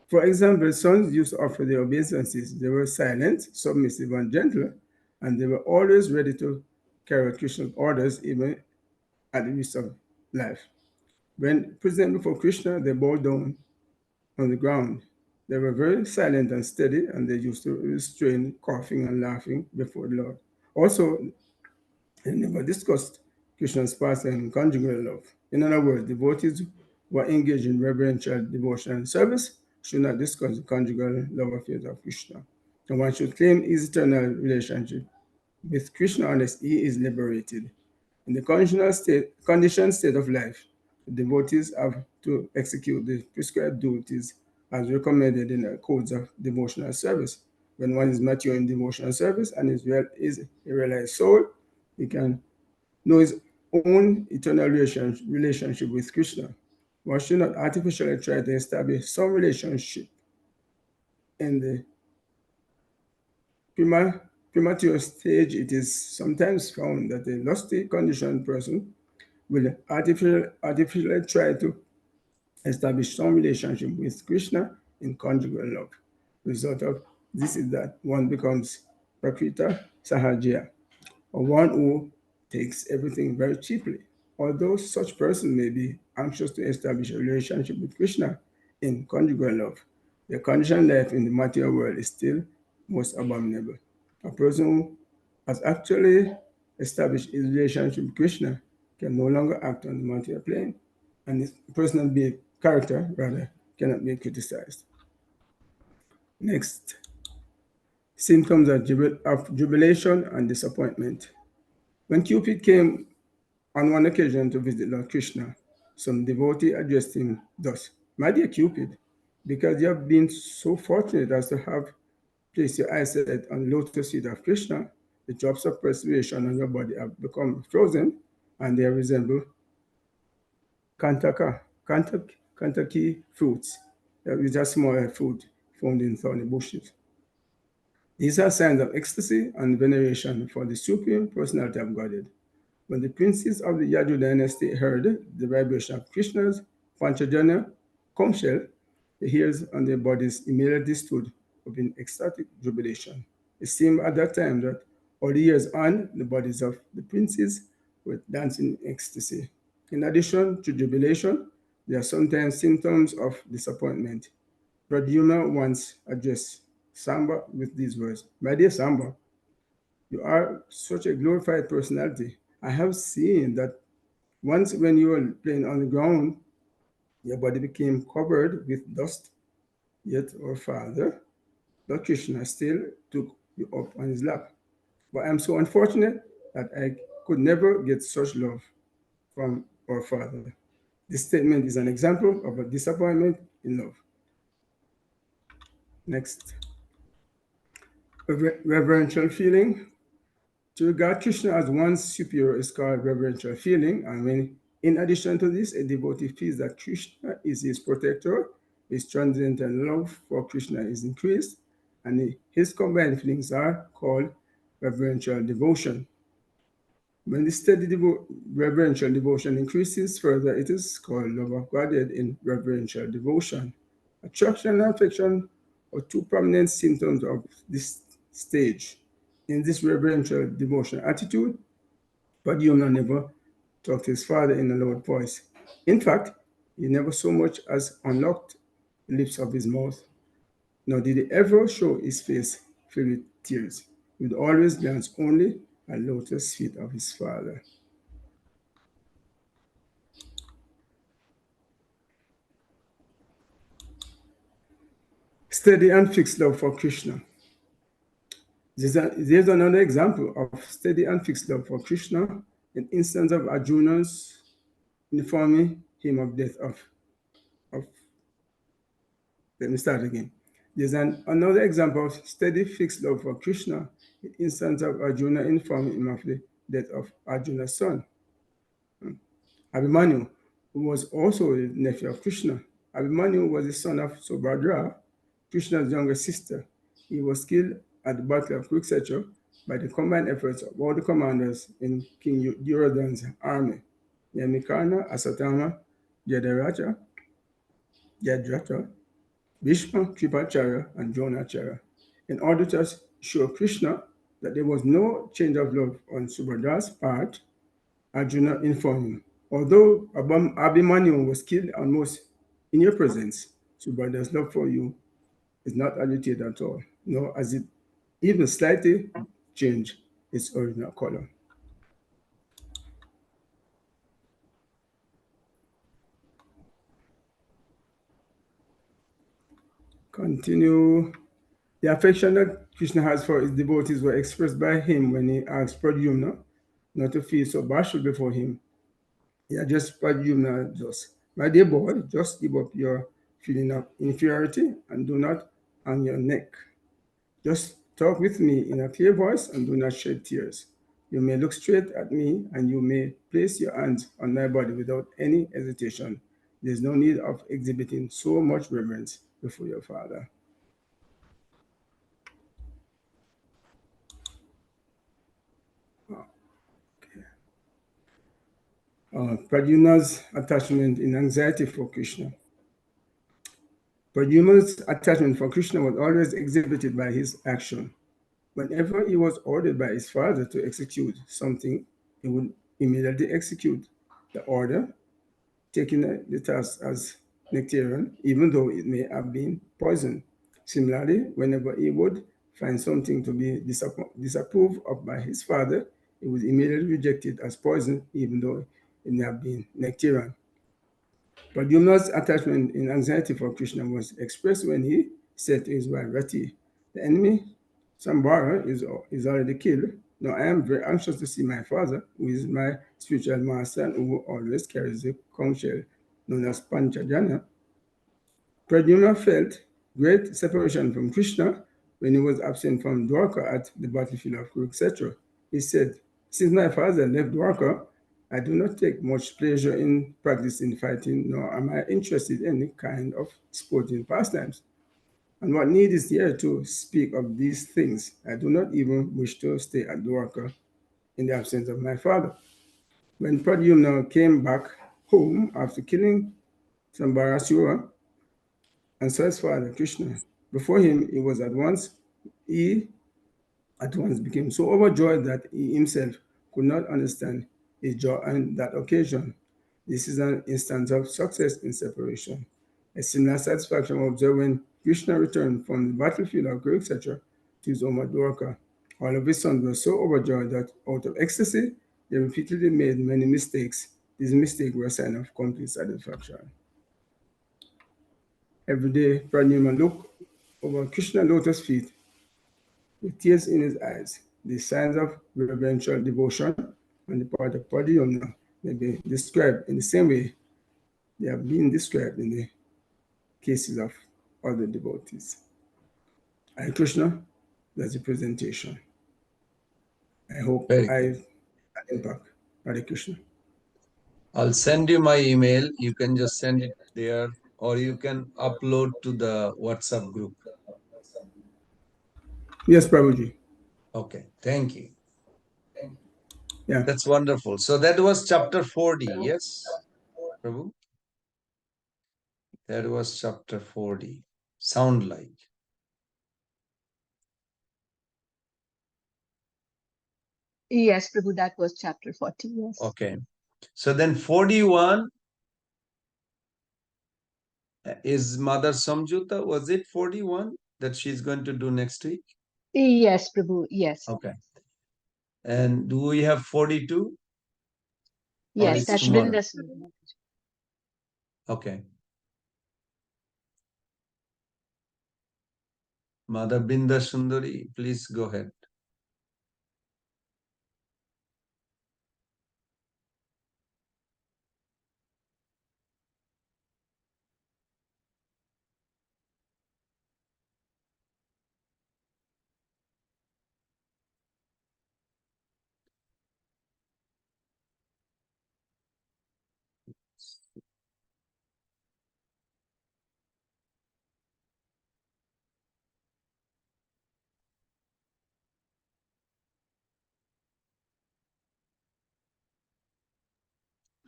For example, sons used to offer their obeisances. They were silent, submissive, and gentle, and they were always ready to carry out Krishna's orders even at the risk of life. When presented before Krishna, they bowed down on the ground. They were very silent and steady, and they used to restrain coughing and laughing before the Lord. Also, they never discussed Krishna's past and conjugal love. In other words, devotees who are engaged in reverential devotion and service should not discuss the conjugal love affairs of Krishna. And one should claim his eternal relationship with Krishna unless he is liberated. In the conditioned state of life, the devotees have to execute the prescribed duties as recommended in the codes of devotional service. When one is mature in devotional service and is a realized soul, he can know his own eternal relationship with Krishna. One should not artificially try to establish some relationship in the premature stage. It is sometimes found that a lusty conditioned person will artificially try to establish some relationship with Krishna in conjugal love. The result of this is that one becomes Prakrita Sahajya, or one who takes everything very cheaply. Although such person may be anxious to establish a relationship with Krishna in conjugal love, the conditioned life in the material world is still most abominable. A person who has actually established his relationship with Krishna can no longer act on the material plane, and his personal character, rather, cannot be criticized. Next, symptoms of jubilation and disappointment. When Cupid came on one occasion to visit Lord Krishna, some devotee addressed him thus: "My dear Cupid, because you have been so fortunate as to have placed your eyesight on the lotus feet of Krishna, the drops of perspiration on your body have become frozen, and they resemble Kantaki fruits, which are small fruit found in thorny bushes. These are signs of ecstasy and veneration for the Supreme Personality of Godhead. When the princes of the Yadu dynasty heard the vibration of Krishna's Panchajana conch shell, the hairs on their bodies immediately stood up in ecstatic jubilation. It seemed at that time that all the years on, the bodies of the princes were dancing in ecstasy. In addition to jubilation, there are sometimes symptoms of disappointment. Pradyumna once addressed Samba with these words: "My dear Samba, you are such a glorified personality. I have seen that once when you were playing on the ground, your body became covered with dust. Yet our father, Lord Krishna, still took you up on his lap. But I'm so unfortunate that I could never get such love from our father." This statement is an example of a disappointment in love. Next, reverential feeling. To regard Krishna as one's superior is called reverential feeling, and when, in addition to this, a devotee feels that Krishna is his protector, his transcendental love for Krishna is increased, and his combined feelings are called reverential devotion. When the steady reverential devotion increases further, it is called love of Godhead in reverential devotion. Attraction and affection are two prominent symptoms of this stage. In this reverential devotion attitude, Pradyumna never talked to his father in a loud voice. In fact, he never so much as unlocked the lips of his mouth, nor did he ever show his face filled with tears. He would always glance only at lotus feet of his father. Steady and fixed love for Krishna. There's another example of steady and fixed love for Krishna, an instance of Arjuna's informing him of death of let me start again. There's another example of steady fixed love for Krishna, an instance of Arjuna informing him of the death of Arjuna's son, Abhimanyu, who was also a nephew of Krishna. Abhimanyu was the son of Subhadra, Krishna's younger sister. He was killed at the Battle of Kurukshetra by the combined efforts of all the commanders in King Duryodhana's army: Yamikarna, Asatama, Jadratha, Bhishma, Kripacharya, and Dronacharya, in order to show Krishna that there was no change of love on Subhadra's part. Arjuna informed him, although Abhimanyu was killed almost in your presence, Subhadra's love for you is not agitated at all, nor has it even slightly changed its original color. Continue. The affection that Krishna has for his devotees were expressed by him when he asked Pradyumna not to feel so bashful before him. He addressed Pradyumna just, my dear boy, just give up your feeling of inferiority and do not hang your neck. Just talk with me in a clear voice and do not shed tears. You may look straight at me and you may place your hands on my body without any hesitation. There's no need of exhibiting so much reverence before your father. Pradyumna's attachment in anxiety for Krishna. Pradyumna's attachment for Krishna was always exhibited by his action. Whenever he was ordered by his father to execute something, he would immediately execute the order, taking the task as nectarian, even though it may have been poison. Similarly, whenever he would find something to be disapproved of by his father, he would immediately reject it as poison, even though it may have been nectarian. Pradyumna's attachment in anxiety for Krishna was expressed when he said to his wife Rati, the enemy Sambara is already killed. Now I am very anxious to see my father, who is my spiritual master and who always carries the conch shell known as Panchajana. Pradyumna felt great separation from Krishna when he was absent from Dwarka at the battlefield of Kurukshetra. He said, since my father left Dwarka, I do not take much pleasure in practicing fighting, nor am I interested in any kind of sporting pastimes. And what need is here to speak of these things? I do not even wish to stay at Dwarka in the absence of my father. When Pradyumna came back home after killing Sambarasura and saw his father Krishna before him, he at once became so overjoyed that he himself could not understand his joy on that occasion. This is an instance of success in separation. A similar satisfaction was observed when Krishna returned from the battlefield of Kurukshetra to his home at Dwarka. All of his sons were so overjoyed that out of ecstasy, they repeatedly made many mistakes. These mistakes were a sign of complete satisfaction. Every day, Pradyumna looked over Krishna's lotus feet with tears in his eyes. These signs of reverential devotion on the part of Pradyumna may be described in the same way they have been described in the cases of other devotees. Hare Krishna, that's the presentation. I hope Very I good. had impact. Hare Krishna. I'll send you my email. You can just send it there, or you can upload to the WhatsApp group. Yes, Prabhuji. Okay, thank you. Yeah. That's wonderful. So that was chapter 40, yes, Prabhu? That was chapter 40. Sound like. Yes, Prabhu, that was chapter 40. Yes. Okay. So then 41 is Mother Samjuta. Was it 41 that she's going to do next week? Yes, Prabhu. Yes. Okay. And do we have 42? Or Yes, it's that's tomorrow? Brinda's. Okay. Mother Brinda Sundari, please go ahead.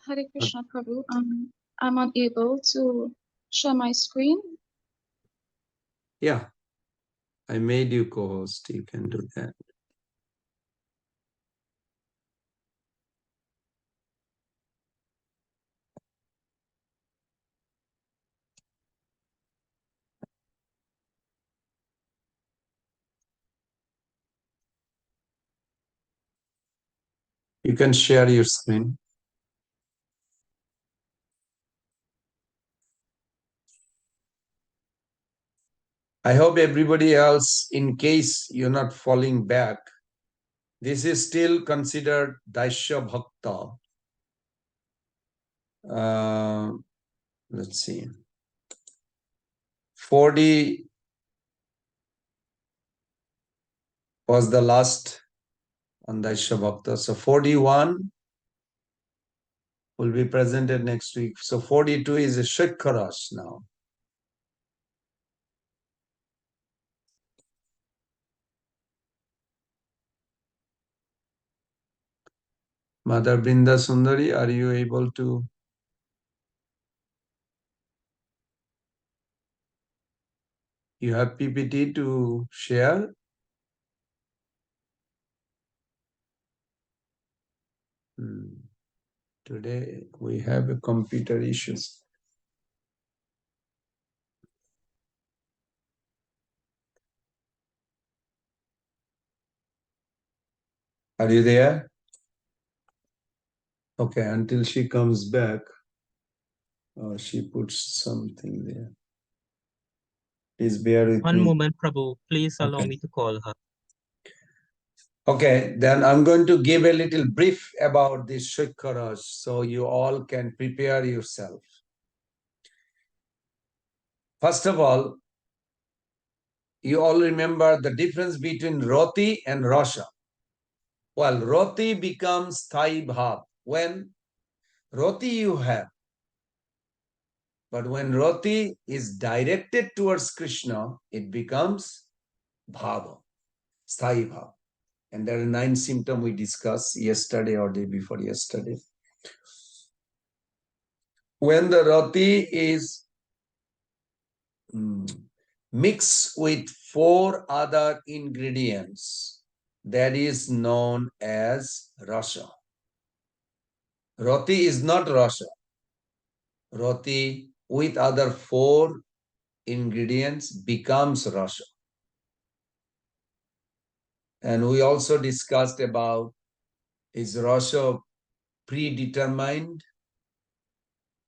Hare Krishna Prabhu. I'm unable to share my screen. Yeah, I made you co-host. You can do that. You can share your screen. I hope everybody else, in case you're not falling back, this is still considered Daisya Bhakta. Let's see. 40 was the last on Daisya Bhakta. So 41 will be presented next week. So 42 is a Shikharash now. Mother Brinda Sundari, are you able to? You have PPT to share? Today we have a computer issues. Are you there? Okay, until she comes back, she puts something there. Please bear with One me. moment, Prabhu. Please allow Okay. me to call her. Okay, then I'm going to give a little brief about this Shikharaj so you all can prepare yourself. First of all, you all remember the difference between Roti and Rasha. Well, Roti becomes Thai Bhav when Roti you have. But when Roti is directed towards Krishna, it becomes Bhava, Sthai Bhav. And there are 9 symptoms we discussed yesterday or day before yesterday. When the Roti is mixed with 4 other ingredients, that is known as Rasa. Roti is not Rasa. Roti with other 4 ingredients becomes Rasa. And we also discussed about, is Rasa predetermined?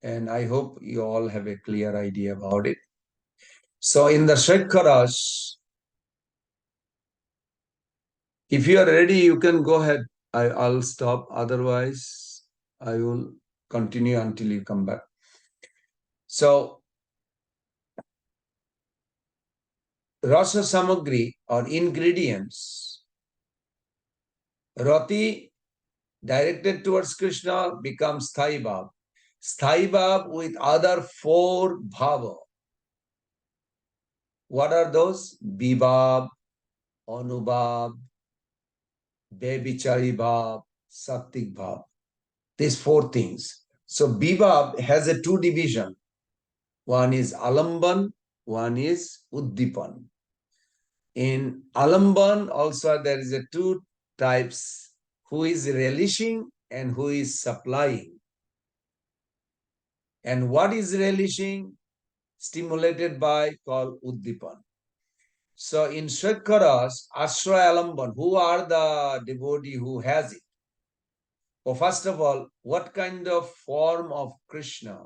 And I hope you all have a clear idea about it. So in the Shekharas, if you are ready, you can go ahead. I'll stop. Otherwise, I will continue until you come back. So, Rasa Samagri or ingredients. Rati directed towards Krishna becomes Sthai Bhav. Sthai Bhav with other 4 bhava. What are those? Vibhav, Anubhav, Bebichari Bhav, Saktik Bhav. These 4 things. So Vibhav has a 2 division. One is Alamban, one is Uddipan. In Alamban also there is a 2 types, who is relishing and who is supplying. And what is relishing? Stimulated by called Uddipan. So in Shekharas, Ashray Alamban, who are the devotee who has it? Well, first of all, what kind of form of Krishna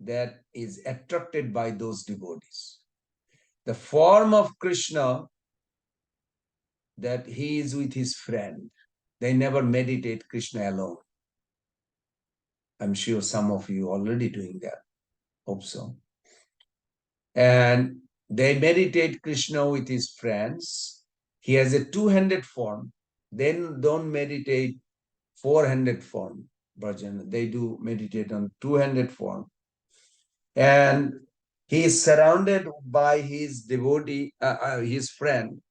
that is attracted by those devotees? The form of Krishna that he is with his friend. They never meditate Krishna alone. I'm sure some of you already doing that. Hope so. And they meditate Krishna with his friends. He has a 2-handed form. Then don't meditate 4-handed form. Bhajan. They do meditate on 2-handed form. And he is surrounded by his devotee, his friend.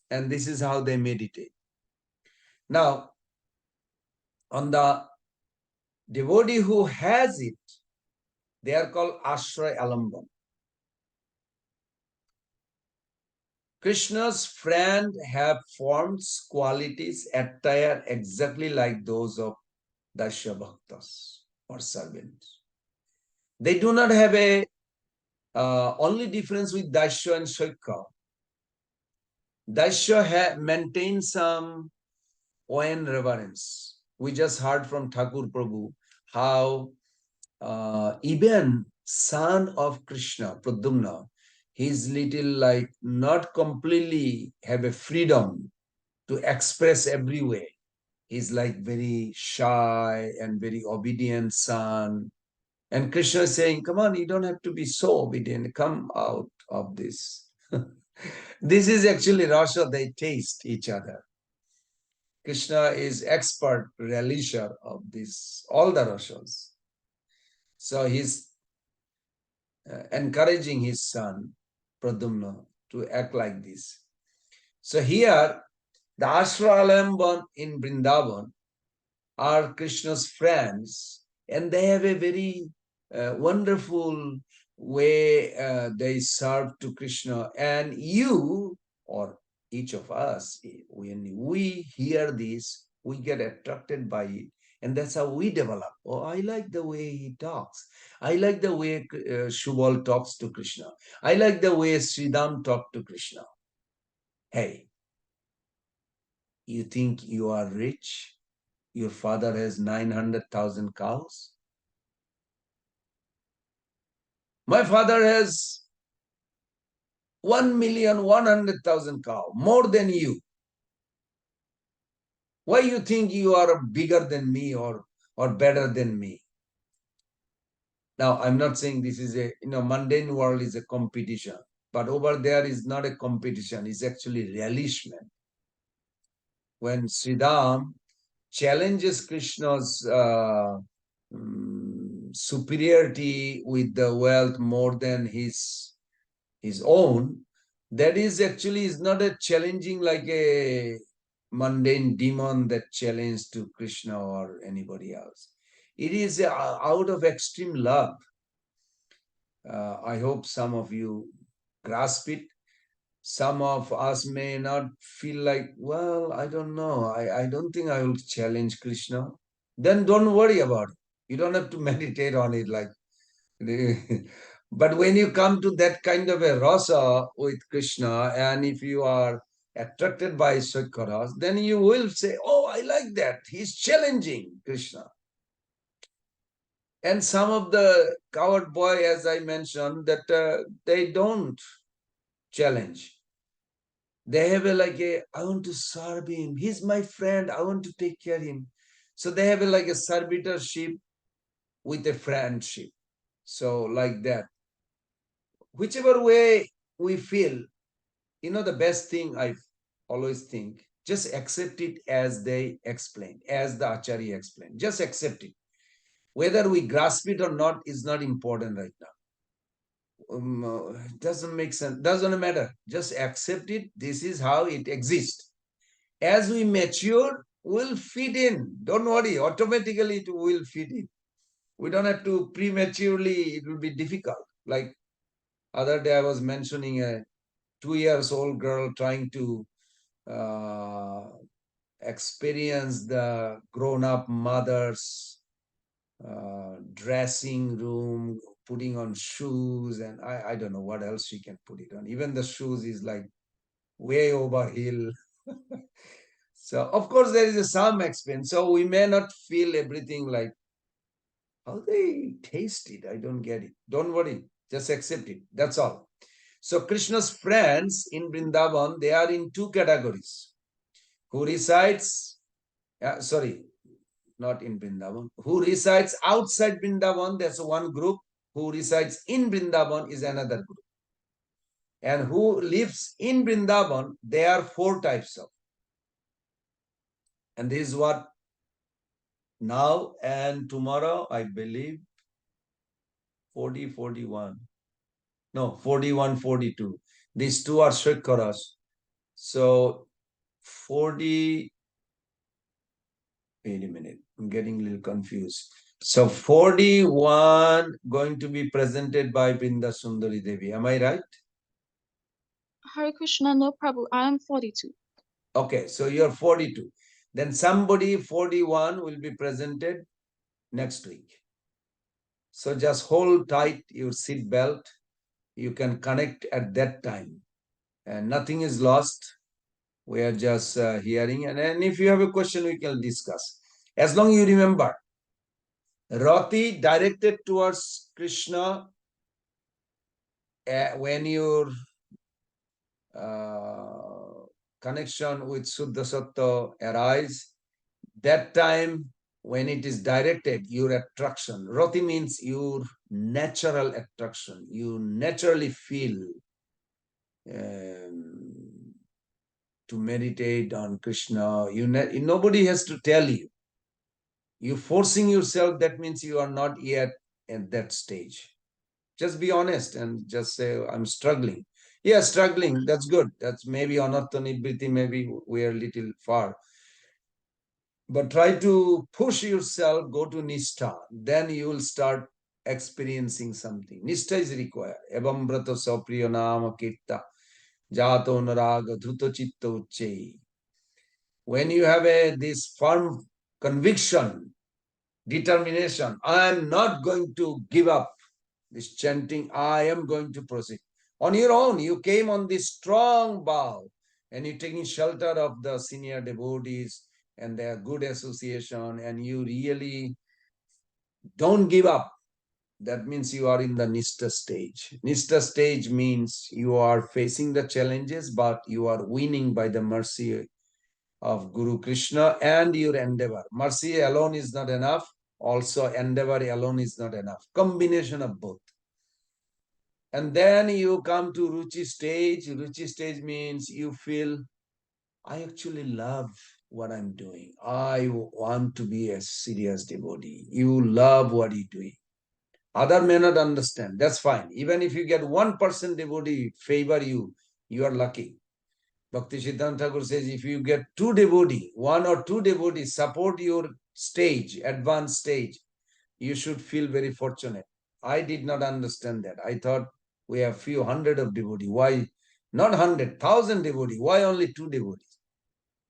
And this is how they meditate. Now, on the devotee who has it, they are called Ashray Alamban. Krishna's friend have forms, qualities, attire exactly like those of Dasya Bhaktas or servants. They do not have a only difference with Dasya and Shaikha. Dasya maintains some awe and reverence. We just heard from Thakur Prabhu how even son of Krishna, Pradyumna, he's little like not completely have a freedom to express every way. He's like very shy and very obedient son. And Krishna is saying, come on, you don't have to be so obedient. Come out of this. This is actually Rasa, they taste each other. Krishna is expert relisher of this, all the Rasas. So he's encouraging his son, Pradyumna, to act like this. So here, the Ashralamban in Vrindavan are Krishna's friends, and they have a very wonderful way they serve to Krishna. And you, or each of us, when we hear this, we get attracted by it. And that's how we develop. Oh, I like the way he talks. I like the way Shubal talks to Krishna. I like the way Sridham talked to Krishna. Hey, you think you are rich? Your father has 900,000 cows. My father has 1,100,000 cows, more than you. Why you think you are bigger than me or better than me? Now, I'm not saying this is a, mundane world is a competition, but over there is not a competition, it's actually relishment. When Sridham challenges Krishna's superiority with the wealth more than his own, that is actually is not a challenging like a mundane demon that challenged to Krishna or anybody else. It is out of extreme love. I hope some of you grasp it. Some of us may not feel like, well, I don't know. I don't think I will challenge Krishna. Then don't worry about it. You don't have to meditate on it like. But when you come to that kind of a rasa with Krishna, and if you are attracted by Shakharas, then you will say, oh, I like that. He's challenging Krishna. And some of the coward boy, as I mentioned, that they don't challenge. They have I want to serve him. He's my friend. I want to take care of him. So they have like a servitorship with a friendship. So like that. Whichever way we feel, the best thing I always think, just accept it as they explain, as the Acharya explained. Just accept it. Whether we grasp it or not is not important right now. Doesn't make sense, doesn't matter. Just accept it. This is how it exists. As we mature, we'll fit in. Don't worry, automatically it will fit in. We don't have to prematurely, it will be difficult. Like other day I was mentioning a 2 years old girl trying to experience the grown-up mother's dressing room, putting on shoes, and I don't know what else she can put it on. Even the shoes is like way over hill. So of course there is some expense. So we may not feel everything like how they taste it. I don't get it. Don't worry, just accept it. That's all. So Krishna's friends in Vrindavan, they are in two categories. Who resides, not in Vrindavan. Who resides outside Vrindavan, that's one group. Who resides in Vrindavan is another group. And who lives in Vrindavan, there are 4 types of. And this is what now and tomorrow, I believe, 40, 41. No, 41, 42. These 2 are Shekharas. So 40, wait a minute, I'm getting a little confused. So 41 going to be presented by Brinda Sundari Devi. Am I right? Hare Krishna, no Prabhu. I am 42. Okay, so you're 42. Then somebody 41 will be presented next week. So just hold tight your seat belt. You can connect at that time. And nothing is lost. We are just hearing. And if you have a question, we can discuss. As long you remember, Rati directed towards Krishna when your connection with Suddha Sattva arise, that time when it is directed, your attraction. Rati means your natural attraction. You naturally feel to meditate on Krishna. Nobody has to tell you. You forcing yourself, that means you are not yet at that stage. Just be honest and just say, I'm struggling. Yeah, struggling, that's good. That's maybe anartha nibriti, maybe we are a little far. But try to push yourself, go to Nishtha. Then you will start experiencing something. Nishtha is required. Evam brata sapriya nama kirta jato naraga dhruta chitta ucchai. When you have this firm conviction, determination, I am not going to give up this chanting, I am going to proceed. On your own, you came on this strong vow and you're taking shelter of the senior devotees and their good association, and you really don't give up. That means you are in the Nishtha stage. Nishtha stage means you are facing the challenges, but you are winning by the mercy of Guru Krishna and your endeavor. Mercy alone is not enough. Also, endeavor alone is not enough. Combination of both. And then you come to Ruchi stage. Ruchi stage means you feel, I actually love what I'm doing. I want to be a serious devotee. You love what you're doing. Other may not understand. That's fine. Even if you get 1% devotee favor you, you are lucky. Bhakti Siddhanta Thakur says, if you get 2 devotee, 1 or 2 devotees support your stage, advanced stage, you should feel very fortunate. I did not understand that. I thought we have few hundred of devotees. Why not 100, 1,000 devotees? Why only 2 devotees?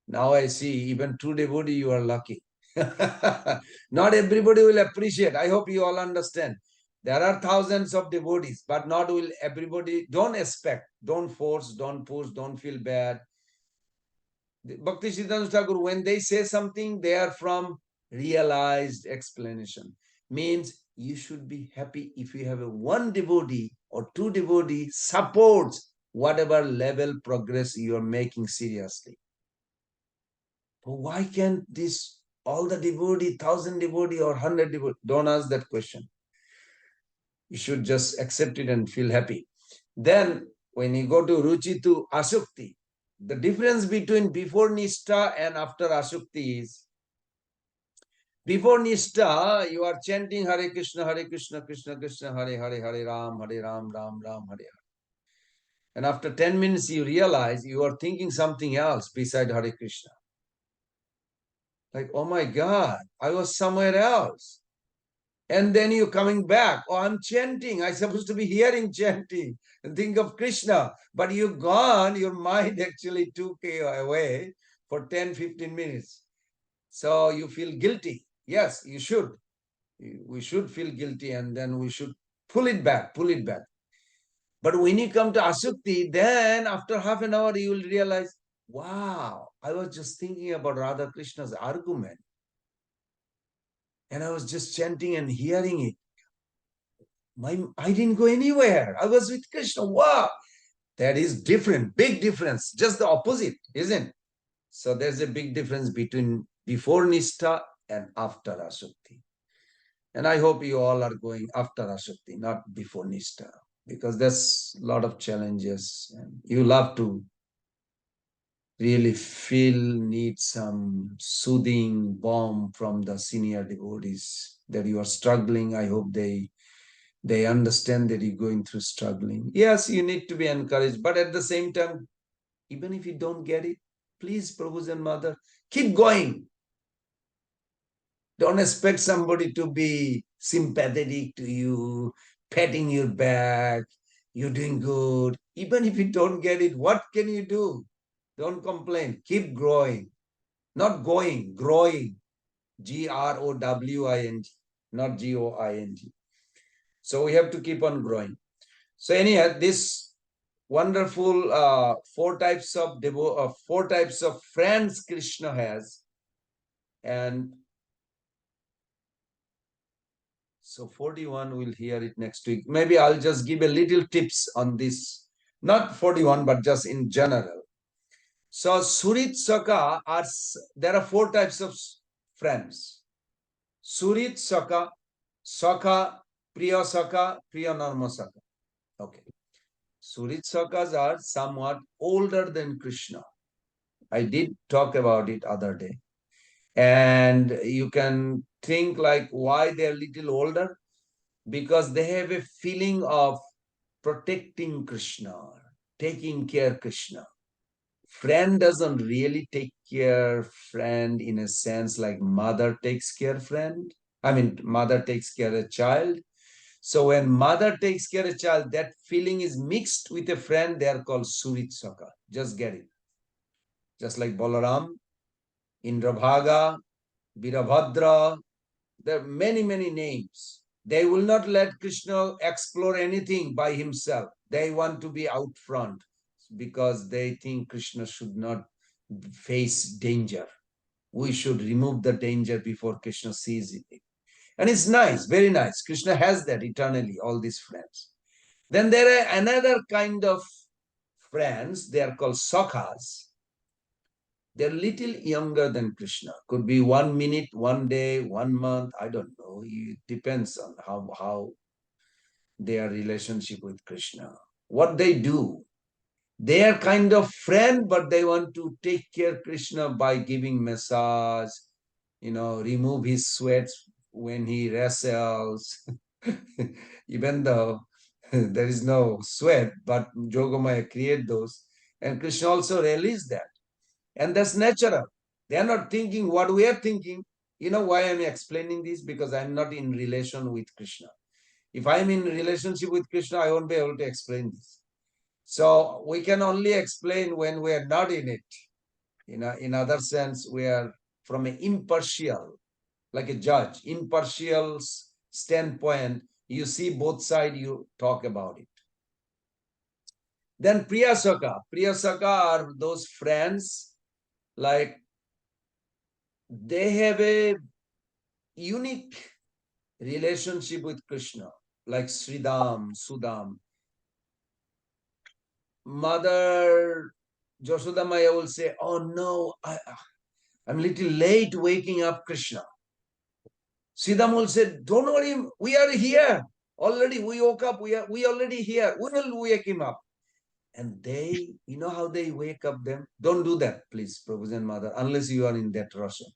Now I see even 2 devotees, you are lucky. Not everybody will appreciate. I hope you all understand. There are thousands of devotees, but not will everybody. Don't expect, don't force, don't push, don't feel bad. Bhakti Siddhanta Thakur, when they say something, they are from realized explanation. Means you should be happy if you have a 1 devotee or 2 devotee supports whatever level progress you are making seriously. But why can't this all the devotee, 1,000 devotee or 100 devotee? Don't ask that question. You should just accept it and feel happy. Then when you go to Ruchi to Asukti, the difference between before Nishtha and after Asukti is, before Nishtha, you are chanting Hare Krishna, Krishna Krishna, Hare Hare, Hare Ram, Ram Ram, Hare Hare. And after 10 minutes, you realize you are thinking something else beside Hare Krishna. Like, oh my God, I was somewhere else. And then you're coming back. Oh, I'm chanting. I'm supposed to be hearing chanting and think of Krishna. But you're gone. Your mind actually took you away for 10, 15 minutes. So you feel guilty. Yes, you should. We should feel guilty and then we should pull it back, pull it back. But when you come to Asukti, then after half an hour, you will realize, wow, I was just thinking about Radha Krishna's argument. And I was just chanting and hearing it. I didn't go anywhere. I was with Krishna. Wow. That is different, big difference. Just the opposite, isn't it? So there's a big difference between before Nishtha and after Asukti. And I hope you all are going after Asukti, not before Nishtha, because there's a lot of challenges. And you love to really need some soothing balm from the senior devotees that you are struggling. I hope they understand that you're going through struggling. Yes, you need to be encouraged, but at the same time, even if you don't get it, please, Prabhu's and Mother, keep going. Don't expect somebody to be sympathetic to you, patting your back, you're doing good. Even if you don't get it, what can you do? Don't complain. Keep growing. Not going, growing. Growing, not Going. So we have to keep on growing. So anyhow, this wonderful four types of friends Krishna has, and so 41 we'll hear it next week. Maybe I'll just give a little tips on this, not 41, but just in general. So Surit Saka there are four types of friends. Surit Saka, Saka, Priya Saka, Priya Narma Saka. Okay. Surit Sakas are somewhat older than Krishna. I did talk about it other day. And you can think like why they're little older? Because they have a feeling of protecting Krishna, taking care of Krishna. Friend doesn't really take care friend in a sense like mother takes care friend. I mean, mother takes care of a child. So when mother takes care of a child, that feeling is mixed with a friend. They are called Surit Saka. Just get it. Just like Balaram, Indrabhaga, Virabhadra, there are many, many names. They will not let Krishna explore anything by himself. They want to be out front because they think Krishna should not face danger. We should remove the danger before Krishna sees it. And it's nice, very nice. Krishna has that eternally, all these friends. Then there are another kind of friends, they are called Sakhas. They're little younger than Krishna. Could be 1 minute, 1 day, 1 month. I don't know. It depends on how their relationship with Krishna. What they do. They are kind of friend, but they want to take care of Krishna by giving massage, remove his sweats when he wrestles. Even though there is no sweat, but Yogamaya create those. And Krishna also released that. And that's natural. They are not thinking what we are thinking. You know why I'm explaining this? Because I'm not in relation with Krishna. If I'm in relationship with Krishna, I won't be able to explain this. So we can only explain when we are not in it. In other sense, we are from an impartial, like a judge, impartial standpoint. You see both sides, you talk about it. Then Priya Saka. Priya Saka are those friends, like they have a unique relationship with Krishna, like Sridham, Sudam. Mother Joshoda Maya will say, oh no, I'm a little late waking up Krishna. Sridham will say, don't worry, we are here. Already we woke up, we already here. We will wake him up. And they, you know how they wake up them? Don't do that, please, Prabhuji and Mother, unless you are in that Russia.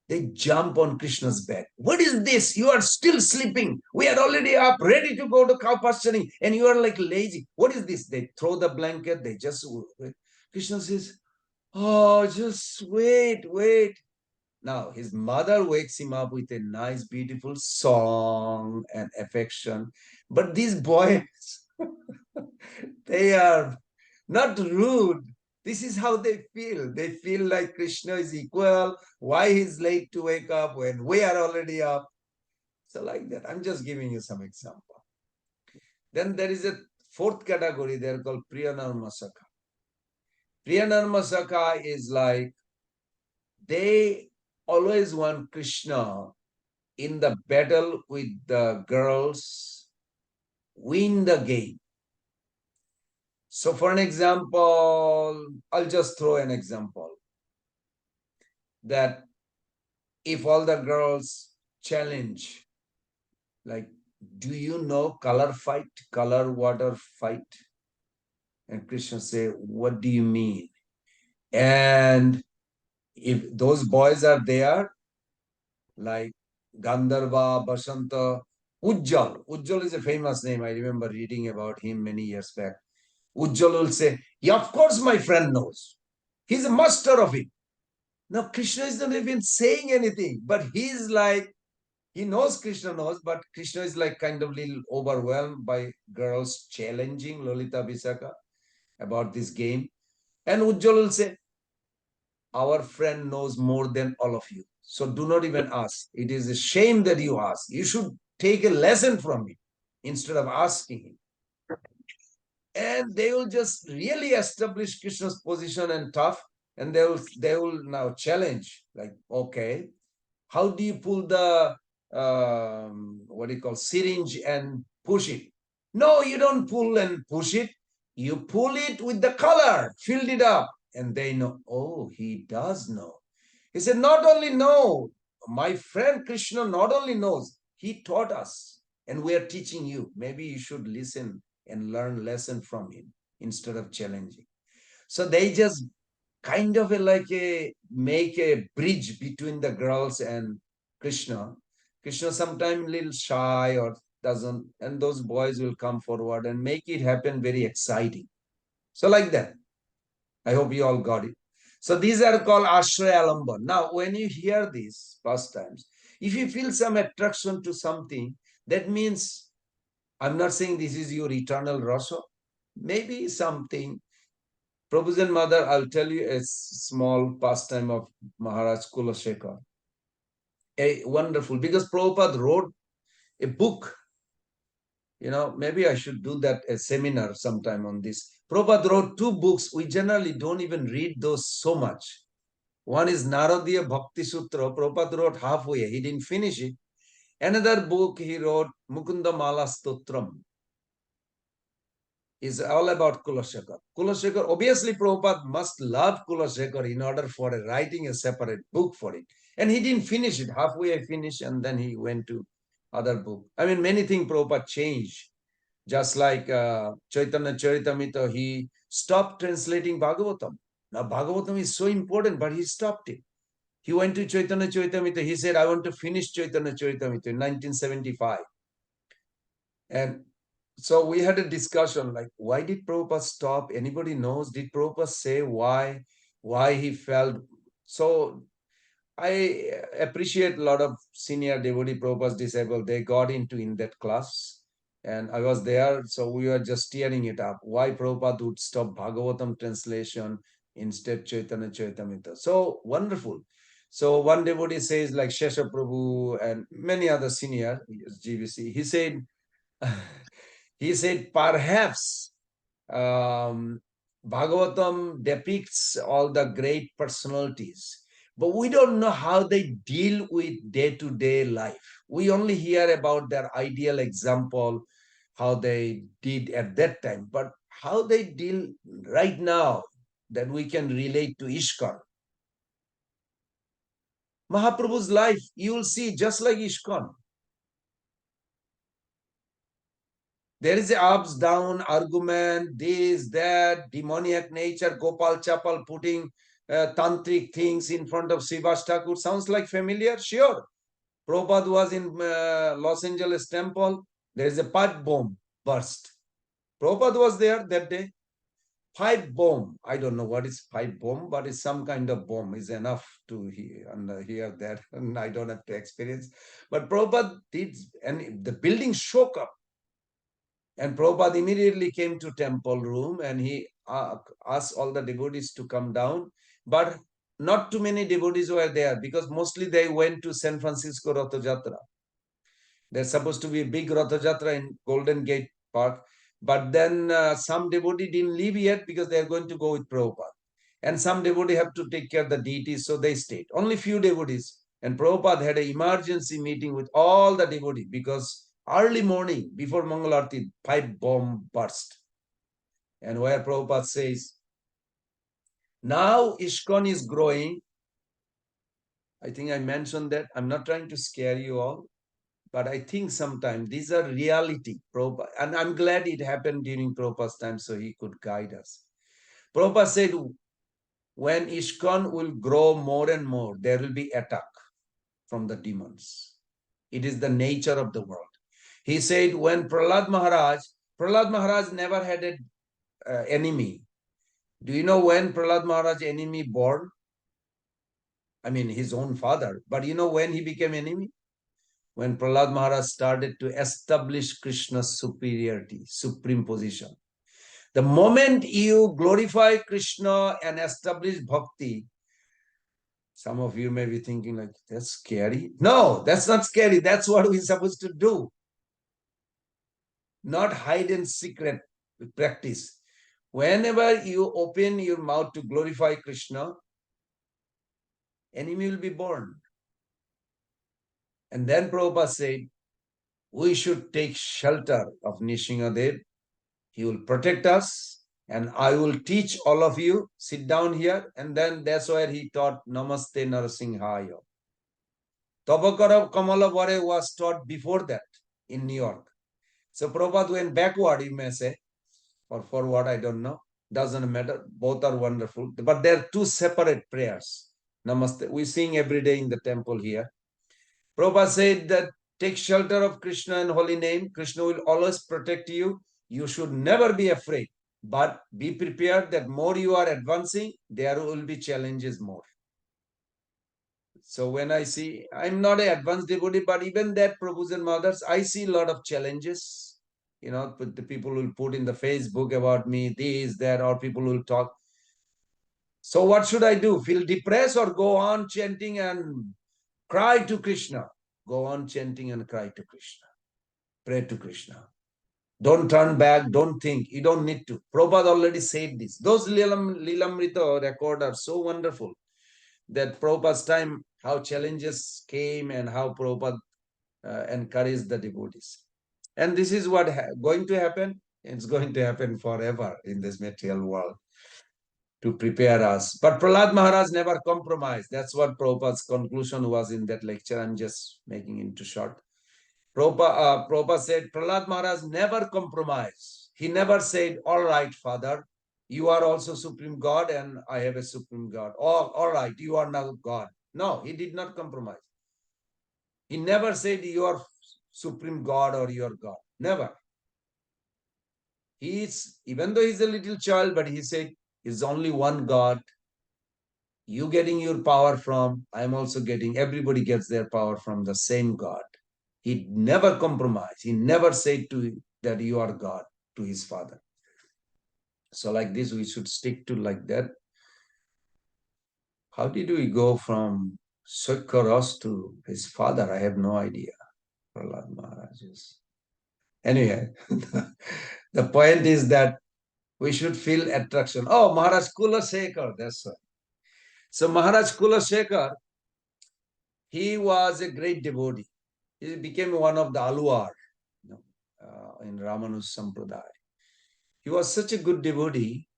They jump on Krishna's back. What is this? You are still sleeping. We are already up, ready to go to cow pasturing, and you are like lazy. What is this? They throw the blanket. They just wait. Krishna says, oh, just wait. Now, his mother wakes him up with a nice, beautiful song and affection. But these boys, they are not rude. This is how they feel. They feel like Krishna is equal. Why he's late to wake up when we are already up? So like that. I'm just giving you some example. Then there is a fourth category. They're called Priyanarma Saka. Priyanarma Saka is like they always want Krishna in the battle with the girls, win the game. So for an example, I'll just throw an example that if all the girls challenge, like, do you know color fight, color water fight? And Krishna say, what do you mean? And if those boys are there, like Gandharva, Basanta, Ujjal is a famous name. I remember reading about him many years back. Ujjal will say, yeah, of course my friend knows. He's a master of it. Now Krishna is not even saying anything, but he's like, He knows Krishna knows, but Krishna is like kind of little overwhelmed by girls challenging Lolita Visakha about this game. And Ujjwal will say, our friend knows more than all of you. So do not even ask. It is a shame that you ask. You should take a lesson from him instead of asking him. And they will just really establish Krishna's position and tough, and they will now challenge, like, okay, how do you pull the what do you call syringe and push it? No, you don't pull and push it. You pull it with the color, filled it up, and they know, oh, he does know. He said, not only know, my friend Krishna not only knows, he taught us, and we are teaching you. Maybe you should listen and learn lesson from him instead of challenging. So they just kind of make a bridge between the girls and Krishna. Krishna sometimes a little shy or doesn't, and those boys will come forward and make it happen very exciting. So like that. I hope you all got it. So these are called Ashraya Alamba. Now, when you hear these pastimes, if you feel some attraction to something, that means, I'm not saying this is your eternal rasa. Maybe something. Prabhu's and mother, I'll tell you a small pastime of Maharaj Kulashekar. A wonderful, because Prabhupada wrote a book. You know, maybe I should do that, a seminar sometime on this. Prabhupada wrote 2 books. We generally don't even read those so much. One is Naradiya Bhakti Sutra. Prabhupada wrote halfway. He didn't finish it. Another book he wrote, Mukunda Mala Stotram, is all about Kulashekar. Kulashekar, obviously Prabhupada must love Kulashekar in order for writing a separate book for it. And he didn't finish it. Halfway I finished, and then he went to other book. I mean, many things Prabhupada changed. Just like Chaitanya Charitamrita, he stopped translating Bhagavatam. Now Bhagavatam is so important, but he stopped it. He went to Chaitanya Charitamrita. He said, I want to finish Chaitanya Charitamrita in 1975. And so we had a discussion like, why did Prabhupada stop? Anybody knows? Did Prabhupada say why he felt? So I appreciate a lot of senior devotee Prabhupada's disciples. They got into in that class, and I was there. So we were just tearing it up. Why Prabhupada would stop Bhagavatam translation, instead Chaitanya Charitamrita. So wonderful. So one devotee says, like Shesha Prabhu and many other senior GVC, he said, perhaps Bhagavatam depicts all the great personalities, but we don't know how they deal with day-to-day life. We only hear about their ideal example, how they did at that time, but how they deal right now, that we can relate to ISKCON. Mahaprabhu's life, you will see just like ISKCON. There is a ups, down, argument, this, that, demoniac nature, Gopal Chapal putting tantric things in front of Srivas Thakur. Sounds like familiar? Sure. Prabhupada was in Los Angeles temple. There is a pipe bomb burst. Prabhupada was there that day. Pipe bomb. I don't know what is pipe bomb, but it's some kind of bomb. Is enough to hear that. And I don't have to experience. But Prabhupada did, and the building shook up. And Prabhupada immediately came to temple room, and he asked all the devotees to come down. But not too many devotees were there, because mostly they went to San Francisco Ratha Jatra. There's supposed to be a big Ratha Jatra in Golden Gate Park. But then some devotee didn't leave yet, because they're going to go with Prabhupada. And some devotee have to take care of the deities, so they stayed. Only few devotees. And Prabhupada had an emergency meeting with all the devotees, because early morning before Mangalarti, pipe bomb burst. And where Prabhupada says, now ISKCON is growing. I think I mentioned that. I'm not trying to scare you all, but I think sometimes these are reality. Prabhupada, and I'm glad it happened during Prabhupada's time, so he could guide us. Prabhupada said, when ISKCON will grow more and more, there will be attack from the demons. It is the nature of the world. He said, when Prahlad Maharaj never had an enemy. Do you know when Prahlad Maharaj enemy born? I mean, his own father. But you know when he became enemy? when Prahlad Maharaj started to establish Krishna's superiority, supreme position. The moment you glorify Krishna and establish bhakti, some of you may be thinking like, that's scary. No, that's not scary. That's what we're supposed to do. Not hide in secret practice. Whenever you open your mouth to glorify Krishna, enemy will be born. And then Prabhupada said, we should take shelter of Nishingadev. He will protect us, and I will teach all of you. Sit down here. And then that's where he taught Namaste Narasimhaya. Tabakara Kamala Vare was taught before that in New York. So Prabhupada went backward, you may say, or forward, I don't know. Doesn't matter. Both are wonderful. But they're two separate prayers. Namaste. We sing every day in the temple here. Prabhupada said that take shelter of Krishna and holy name. Krishna will always protect you. You should never be afraid. But be prepared that more you are advancing, there will be challenges more. So when I see, I'm not an advanced devotee, but even that Prabhus and mothers, I see a lot of challenges. You know, the people will put in the Facebook about me, this, that, or people will talk. So what should I do? Feel depressed or go on chanting and cry to Krishna? Go on chanting and cry to Krishna. Pray to Krishna. Don't turn back. Don't think. You don't need to. Prabhupada already said this. Those Lilamrita records are so wonderful that Prabhupada's time, how challenges came and how Prabhupada encouraged the devotees. And this is what going to happen. It's going to happen forever in this material world to prepare us. But Prahlad Maharaj never compromised. That's what Prabhupada's conclusion was in that lecture. I'm just making it too short. Prabhupada said, Prahlad Maharaj never compromised. He never said, all right, Father, you are also Supreme God and I have a Supreme God. Oh, all right, you are now God. No, he did not compromise. He never said you are Supreme God or you are God. Never. He is, even though he's a little child, but he said, is only one God. You getting your power from, I'm also getting, everybody gets their power from the same God. He never compromised. He never said to that you are God to his father. So like this, we should stick to like that. How did we go from Sakharas to his father? I have no idea. Prahlad Maharaj is. Anyway, the point is that we should feel attraction. Oh, Maharaj Kula Shekhar, that's right. So Maharaj Kula Shekhar, he was a great devotee. He became one of the Alwar, in Ramanuja Sampradaya. He was such a good devotee.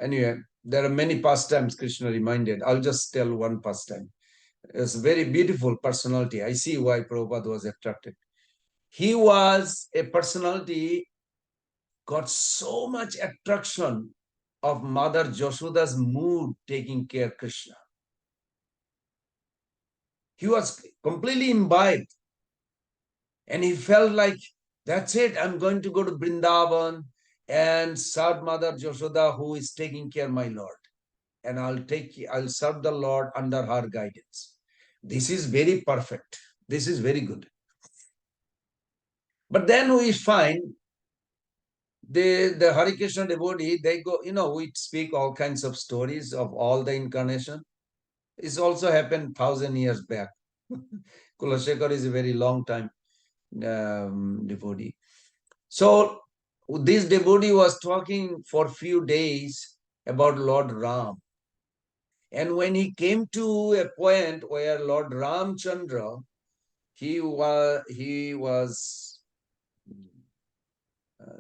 Anyway, there are many pastimes Krishna reminded. I'll just tell one pastime. It's a very beautiful personality. I see why Prabhupada was attracted. He was a personality, got so much attraction of Mother Joshoda's mood taking care of Krishna. He was completely imbibed. And he felt like, that's it, I'm going to go to Vrindavan and serve Mother Joshoda, who is taking care of my Lord. And I'll serve the Lord under her guidance. This is very perfect. This is very good. But then we find the Hare Krishna devotee, they go, we speak all kinds of stories of all the incarnation. It's also happened 1,000 years back. Kulashekar is a very long time devotee. So this devotee was talking for a few days about Lord Ram. And when he came to a point where Lord Ramchandra, he was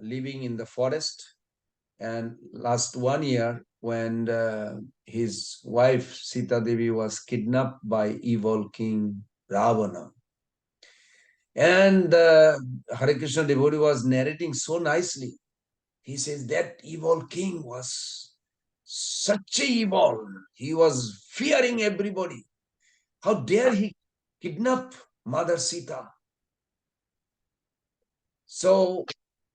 living in the forest, and last 1 year when his wife Sita Devi was kidnapped by evil king Ravana. And Hare Krishna devotee was narrating so nicely. He says that evil king was such a evil. He was fearing everybody. How dare he kidnap Mother Sita? So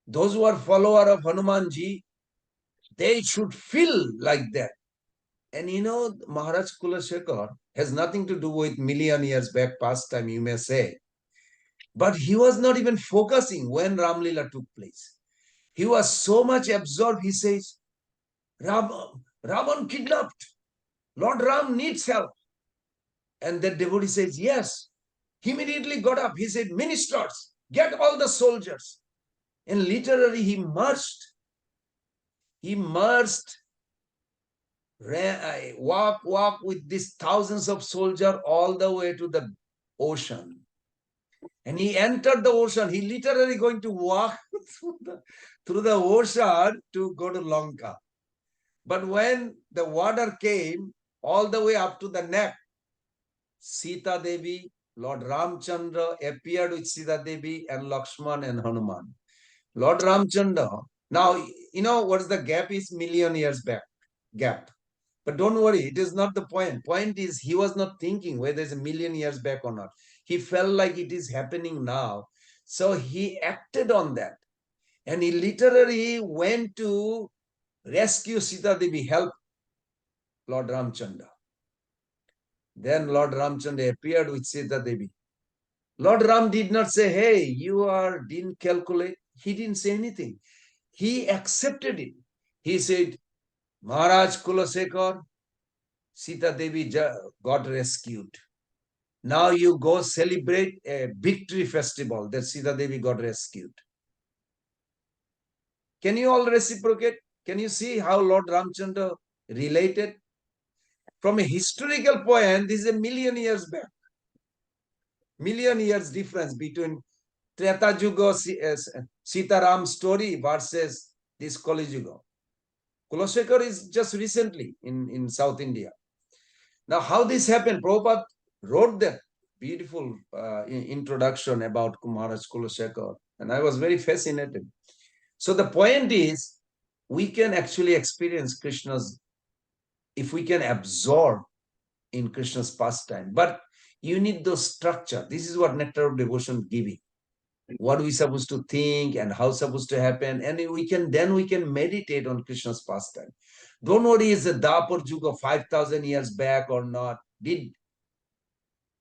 those who are follower of Hanumanji, they should feel like that. And you know, Maharaj Kulashekar has nothing to do with million years back past time, you may say. But he was not even focusing when Ramlila took place. He was so much absorbed, he says, Ravan kidnapped. Lord Ram needs help. And the devotee says, yes. He immediately got up. He said, ministers, get all the soldiers. And literally he marched. He marched, walk with these thousands of soldiers all the way to the ocean. And he entered the ocean. He literally going to walk through the ocean to go to Lanka. But when the water came all the way up to the neck, Sita Devi, Lord Ramchandra appeared with Sita Devi and Lakshman and Hanuman. Lord Ramchandra, now, you know what is the gap is million years back, gap. But don't worry, it is not the point. Point is he was not thinking whether it's a million years back or not. He felt like it is happening now. So he acted on that. And he literally went to rescue Sita Devi, help Lord Ramchandra. Then Lord Ramchandra appeared with Sita Devi. Lord Ram did not say, hey, didn't calculate. He didn't say anything. He accepted it. He said, Maharaj Kulasekar, Sita Devi got rescued. Now you go celebrate a victory festival that Sita Devi got rescued. Can you all reciprocate? Can you see how Lord Ramchandra related? From a historical point, this is a million years back. Million years difference between Treta Yuga Sitaram story versus this Kali Yuga. Kulashekar is just recently in South India. Now, how this happened? Prabhupada wrote that beautiful introduction about Maharaj Kulashekar, and I was very fascinated. So the point is, we can actually experience Krishna's, if we can absorb in Krishna's pastime, but you need those structure. This is what Nectar of Devotion giving. What we supposed to think and how supposed to happen, and we can meditate on Krishna's pastime. Don't worry, is the Dapur Yuga 5,000 years back or not? Did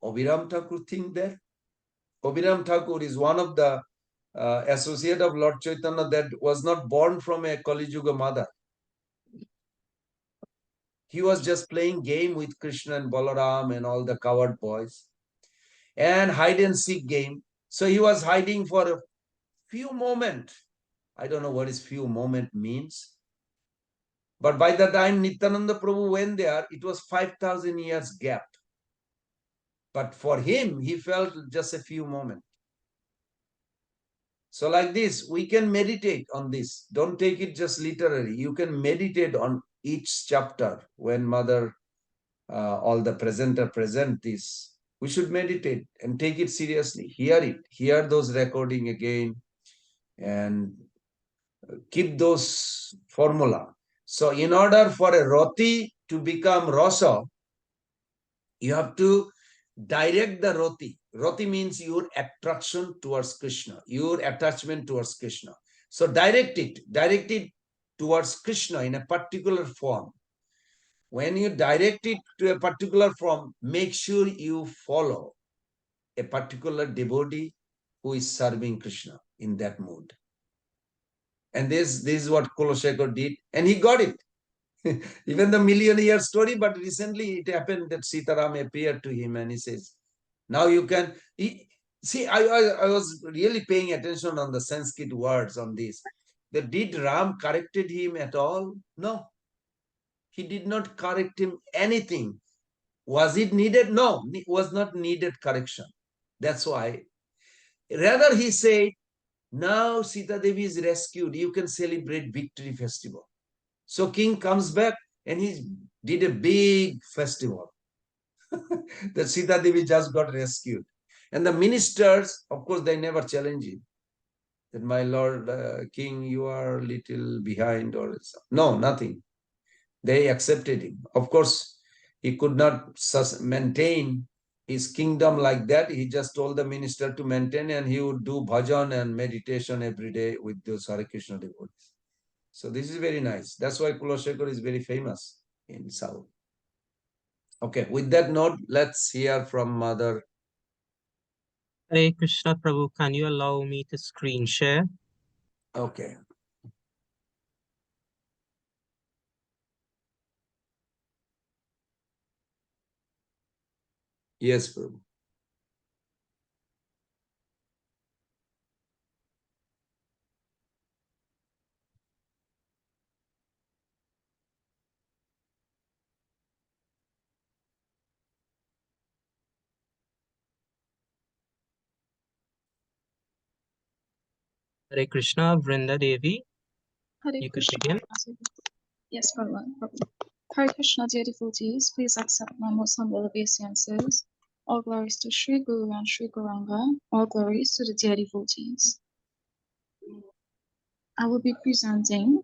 Abhiram Thakur think that? Abhiram Thakur is one of the associate of Lord Chaitanya that was not born from a Kali Yuga mother. He was just playing game with Krishna and Balaram and all the coward boys and hide and seek game. So he was hiding for a few moments. I don't know what is few moment means. But by the time Nityananda Prabhu went there, it was 5,000 years gap. But for him, he felt just a few moments. So like this, we can meditate on this. Don't take it just literally. You can meditate on each chapter when Mother, all the presenter present this. We should meditate and take it seriously. Hear it. Hear those recording again and keep those formula. So in order for a roti to become rasa, you have to direct the roti. Roti means your attraction towards Krishna, your attachment towards Krishna. So direct it towards Krishna in a particular form. When you direct it to a particular form, make sure you follow a particular devotee who is serving Krishna in that mood. And this is what Kulashekar did, and he got it. Even the million-year story, but recently it happened that Sitaram appeared to him and he says, now you can... See, I was really paying attention on the Sanskrit words on this. Did Ram corrected him at all? No. He did not correct him anything. Was it needed? No, it was not needed correction. That's why. Rather, he said, now Sita Devi is rescued. You can celebrate victory festival. So king comes back and he did a big festival. That Sita Devi just got rescued. And the ministers, of course, they never challenge him. That my lord king, you are a little behind or something. No, nothing. They accepted him. Of course, he could not maintain his kingdom like that. He just told the minister to maintain, and he would do bhajan and meditation every day with those Hare Krishna devotees. So this is very nice. That's why Kulashekar is very famous in South. Okay, with that note, let's hear from Mother. Hare Krishna Prabhu, can you allow me to screen share? Okay. Yes, Prabhu. Hare Krishna, Vrinda Devi, Hare you could Krishna. begin. Yes, Prabhu. Hare Krishna, dear devotees, please accept my most humble obeisances. All glories to Sri Guru and Sri Gauranga. All glories to the dear devotees. I will be presenting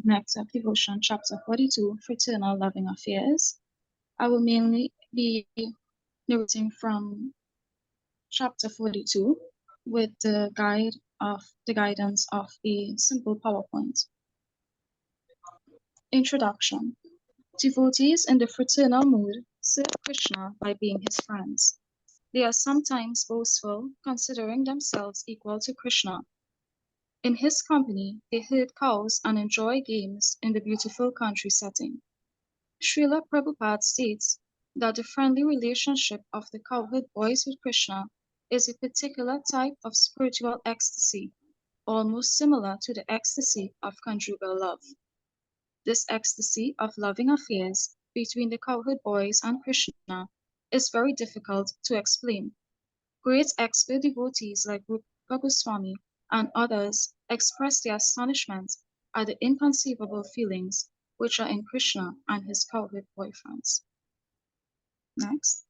next up devotion chapter 42, Fraternal Loving Affairs. I will mainly be narrating from chapter 42 with the guidance of a simple PowerPoint. Introduction. Devotees in the fraternal mood serve Krishna by being his friends. They are sometimes boastful, considering themselves equal to Krishna. In his company, they herd cows and enjoy games in the beautiful country setting. Srila Prabhupada states that the friendly relationship of the cowherd boys with Krishna is a particular type of spiritual ecstasy, almost similar to the ecstasy of conjugal love. This ecstasy of loving affairs between the cowherd boys and Krishna is very difficult to explain. Great expert devotees like Rupa Goswami and others express their astonishment at the inconceivable feelings which are in Krishna and his cowherd boyfriends. Next.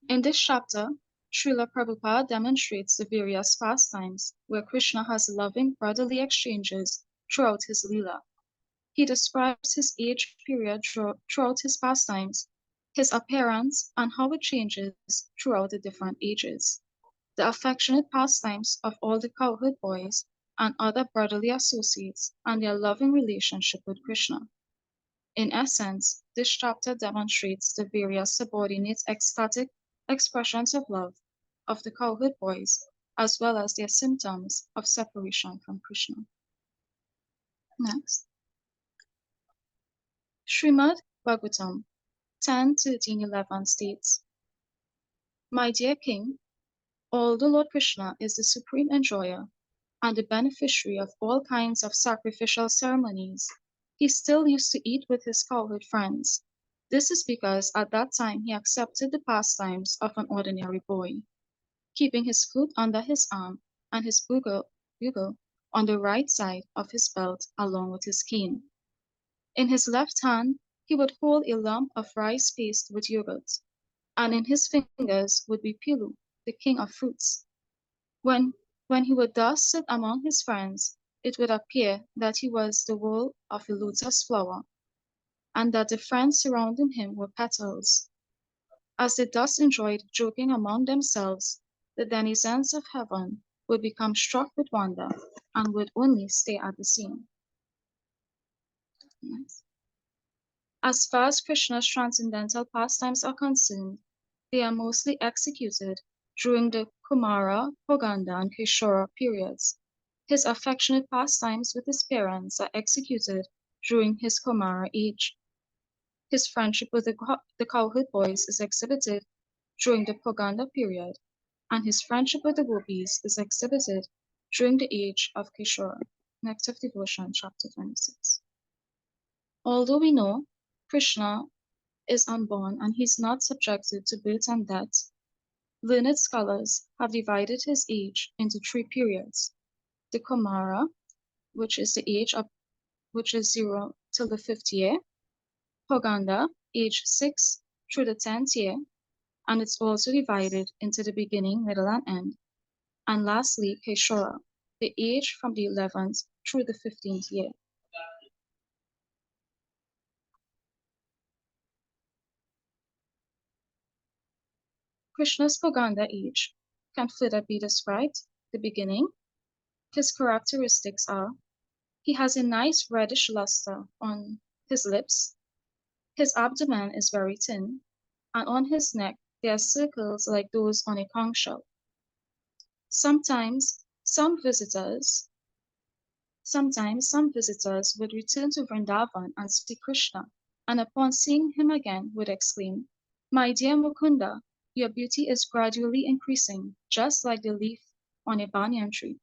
In this chapter, Srila Prabhupada demonstrates the various pastimes where Krishna has loving brotherly exchanges throughout his Leela. He describes his age period throughout his pastimes, his appearance, and how it changes throughout the different ages. The affectionate pastimes of all the cowherd boys and other brotherly associates, and their loving relationship with Krishna. In essence, this chapter demonstrates the various subordinate ecstatic expressions of love of the cowherd boys, as well as their symptoms of separation from Krishna. Next. Srimad Bhagavatam 10:13-11 states, My dear king, although Lord Krishna is the supreme enjoyer and the beneficiary of all kinds of sacrificial ceremonies, he still used to eat with his cowherd friends. This is because at that time he accepted the pastimes of an ordinary boy, keeping his foot under his arm and his bugle on the right side of his belt along with his cane. In his left hand, he would hold a lump of rice paste with yogurt, and in his fingers would be Pilu, the king of fruits. When he would thus sit among his friends, it would appear that he was the whole of a lotus flower, and that the friends surrounding him were petals. As they thus enjoyed joking among themselves, the denizens of heaven would become struck with wonder and would only stay at the scene. Yes. As far as Krishna's transcendental pastimes are concerned, they are mostly executed during the Kumara, Poganda, and Kishora periods. His affectionate pastimes with his parents are executed during his Kumara age. His friendship with the cowherd boys is exhibited during the Poganda period, and his friendship with the gopis is exhibited during the age of Kishora. Next of Devotion, chapter 26. Although we know Krishna is unborn and he's not subjected to birth and death, learned scholars have divided his age into three periods. The Kumara, which is 0 till the 5th year, Poganda, age 6 through the 10th year, and it's also divided into the beginning, middle, and end. And lastly, Keshora, the age from the 11th through the 15th year. Krishna's Poganda age can further be described. The beginning. His characteristics are: he has a nice reddish luster on his lips, His abdomen is very thin, and on his neck there are circles like those on a conch shell. Sometimes some visitors would return to Vrindavan and see Krishna, and upon seeing him again would exclaim, "My dear Mukunda, your beauty is gradually increasing, just like the leaf on a banyan tree.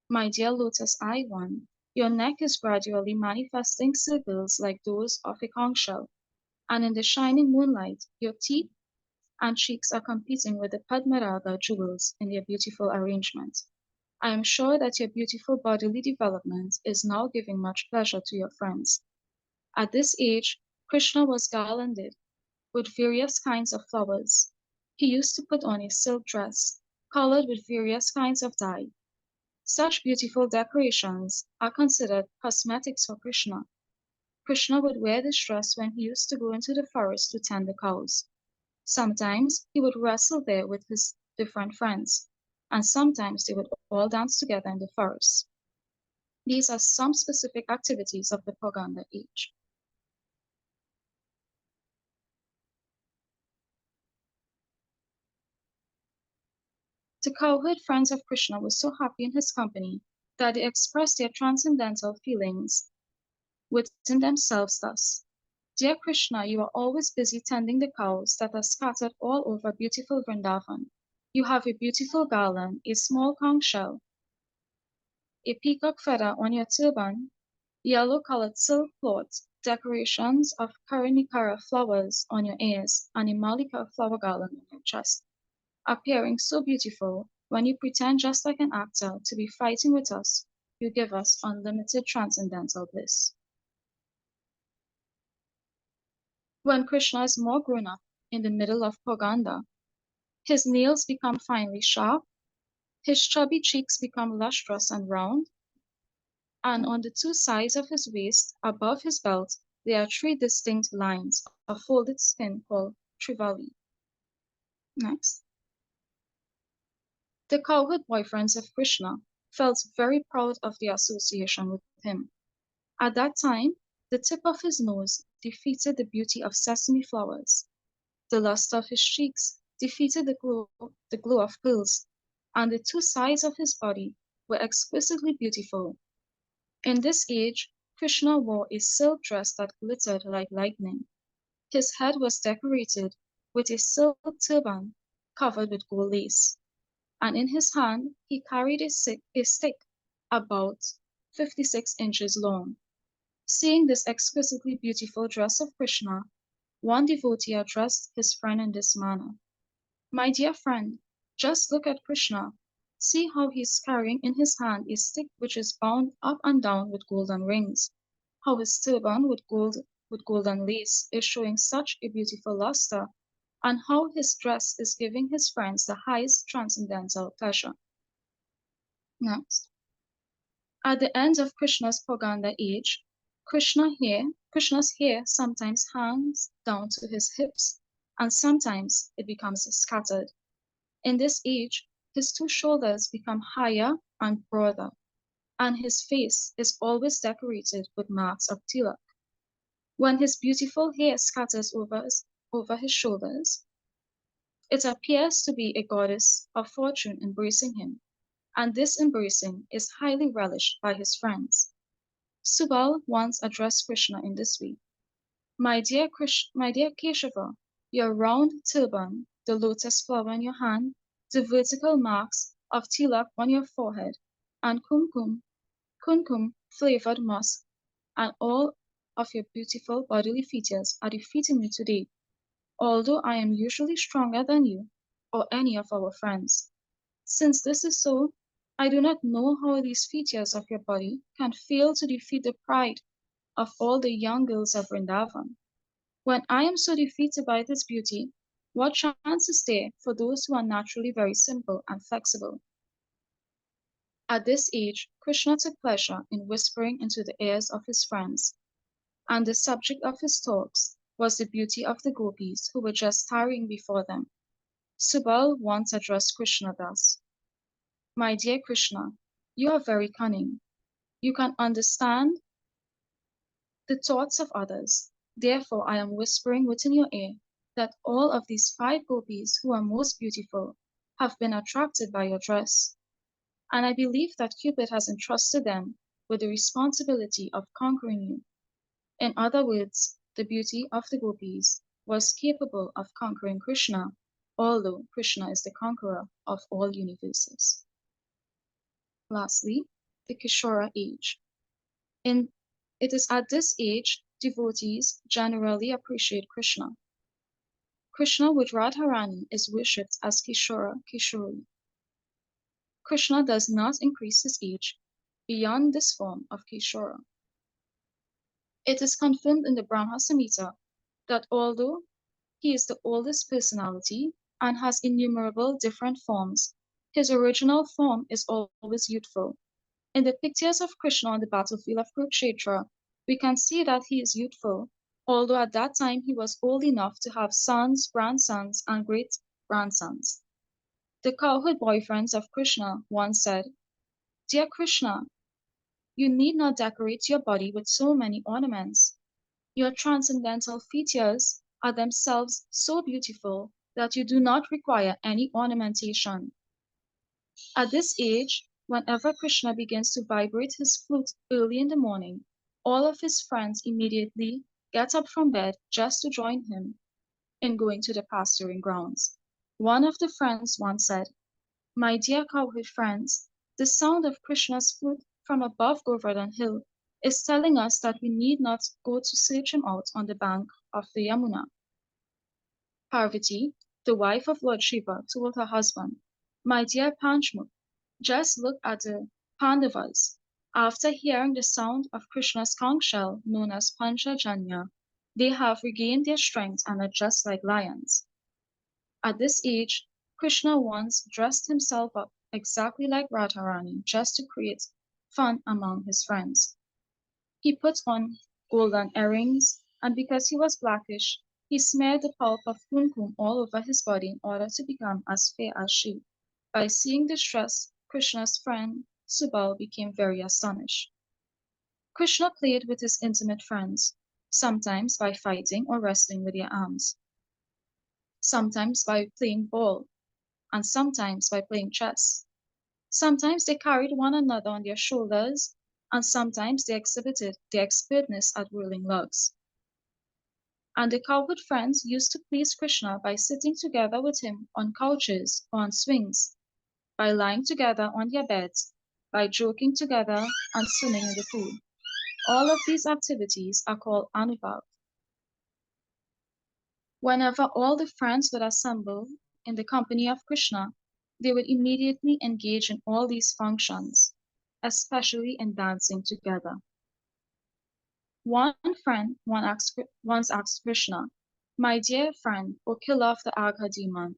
My dear lotus-eyed one, your neck is gradually manifesting circles like those of a conch shell, and in the shining moonlight, your teeth and cheeks are competing with the Padmaraga jewels in their beautiful arrangement. I am sure that your beautiful bodily development is now giving much pleasure to your friends." At this age, Krishna was garlanded with various kinds of flowers. He used to put on a silk dress, colored with various kinds of dye. Such beautiful decorations are considered cosmetics for Krishna. Krishna would wear this dress when he used to go into the forest to tend the cows. Sometimes he would wrestle there with his different friends, and sometimes they would all dance together in the forest. These are some specific activities of the Poganda age. The cowherd friends of Krishna were so happy in his company that they expressed their transcendental feelings within themselves thus: "Dear Krishna, you are always busy tending the cows that are scattered all over beautiful Vrindavan. You have a beautiful garland, a small conch shell, a peacock feather on your turban, yellow-colored silk cloth, decorations of Karanikara flowers on your ears, and a Malika flower garland on your chest. Appearing so beautiful, when you pretend just like an actor to be fighting with us, you give us unlimited transcendental bliss." When Krishna is more grown up, in the middle of Poganda, his nails become finely sharp, his chubby cheeks become lustrous and round, and on the two sides of his waist, above his belt, there are three distinct lines of folded skin called trivali. Next. The cowherd boyfriends of Krishna felt very proud of their association with him. At that time, the tip of his nose defeated the beauty of sesame flowers. The luster of his cheeks defeated the glow of pearls, and the two sides of his body were exquisitely beautiful. In this age, Krishna wore a silk dress that glittered like lightning. His head was decorated with a silk turban covered with gold lace, and in his hand he carried a stick about 56 inches long. Seeing this exquisitely beautiful dress of Krishna, one devotee addressed his friend in this manner: "My dear friend, just look at Krishna. See how he is carrying in his hand a stick which is bound up and down with golden rings, how his turban with golden lace is showing such a beautiful luster, and how his dress is giving his friends the highest transcendental pleasure." Next. At the end of Krishna's Poganda age, Krishna's hair sometimes hangs down to his hips, and sometimes it becomes scattered. In this age, his two shoulders become higher and broader, and his face is always decorated with marks of tilak. When his beautiful hair scatters over his shoulders, it appears to be a goddess of fortune embracing him, and this embracing is highly relished by his friends. Subal once addressed Krishna in this way: my dear Keshava, your round turban, the lotus flower in your hand, the vertical marks of tilak on your forehead, and kumkum flavored musk, and all of your beautiful bodily features are defeating me today, although I am usually stronger than you or any of our friends. Since this is so, I do not know how these features of your body can fail to defeat the pride of all the young girls of Vrindavan. When I am so defeated by this beauty, what chance is there for those who are naturally very simple and flexible? At this age, Krishna took pleasure in whispering into the ears of his friends, and the subject of his talks was the beauty of the gopis who were just tarrying before them. Subal once addressed Krishna thus: my dear Krishna, you are very cunning. You can understand the thoughts of others, Therefore, I am whispering within your ear that all of these 5 gopis who are most beautiful have been attracted by your dress, and I believe that Cupid has entrusted them with the responsibility of conquering you. In other words, the beauty of the gopis was capable of conquering Krishna, although Krishna is the conqueror of all universes. Lastly, the Kishora age. It is at this age devotees generally appreciate Krishna. Krishna with Radharani is worshipped as Kishora Kishori. Krishna does not increase his age beyond this form of Kishora. It is confirmed in the Brahma Samhita that although he is the oldest personality and has innumerable different forms, his original form is always youthful. In the pictures of Krishna on the battlefield of Kurukshetra, we can see that he is youthful, although at that time he was old enough to have sons, grandsons, and great-grandsons. The cowherd boyfriends of Krishna once said, "Dear Krishna, you need not decorate your body with so many ornaments. Your transcendental features are themselves so beautiful that you do not require any ornamentation." At this age, whenever Krishna begins to vibrate his flute early in the morning, all of his friends immediately get up from bed just to join him in going to the pasturing grounds. One of the friends once said, "My dear cowherd friends, the sound of Krishna's flute from above Govardhan Hill is telling us that we need not go to search him out on the bank of the Yamuna." Parvati, the wife of Lord Shiva, told her husband, "My dear Panchmukh, just look at the Pandavas. After hearing the sound of Krishna's conch shell, known as Panchajanya, they have regained their strength and are just like lions." At this age, Krishna once dressed himself up exactly like Radharani just to create fun among his friends. He put on golden earrings, and because he was blackish, he smeared the pulp of kumkum all over his body in order to become as fair as she. By seeing this dress, Krishna's friend Subal became very astonished. Krishna played with his intimate friends, sometimes by fighting or wrestling with their arms, sometimes by playing ball, and sometimes by playing chess. Sometimes they carried one another on their shoulders, and sometimes they exhibited their expertness at whirling lugs. And the cowherd friends used to please Krishna by sitting together with him on couches or on swings, by lying together on their beds, by joking together and swimming in the pool. All of these activities are called anubhav. Whenever all the friends would assemble in the company of Krishna, they would immediately engage in all these functions, especially in dancing together. One friend once asked Krishna, "My dear friend, O killer of the Agha demon,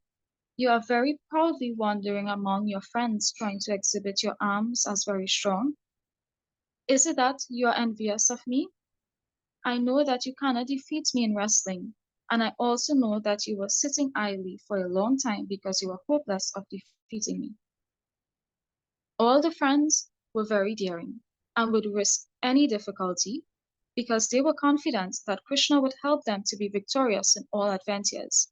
you are very proudly wandering among your friends trying to exhibit your arms as very strong. Is it that you are envious of me? I know that you cannot defeat me in wrestling, and I also know that you were sitting idly for a long time because you were hopeless of defeating me." All the friends were very daring and would risk any difficulty because they were confident that Krishna would help them to be victorious in all adventures.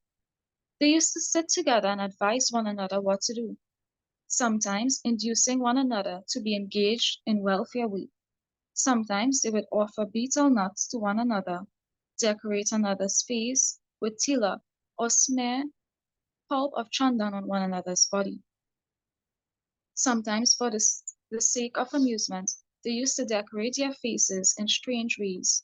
They used to sit together and advise one another what to do, sometimes inducing one another to be engaged in welfare work. Sometimes they would offer betel nuts to one another, decorate another's face with tilak, or smear pulp of chandan on one another's body. Sometimes, for the sake of amusement, they used to decorate their faces in strange ways.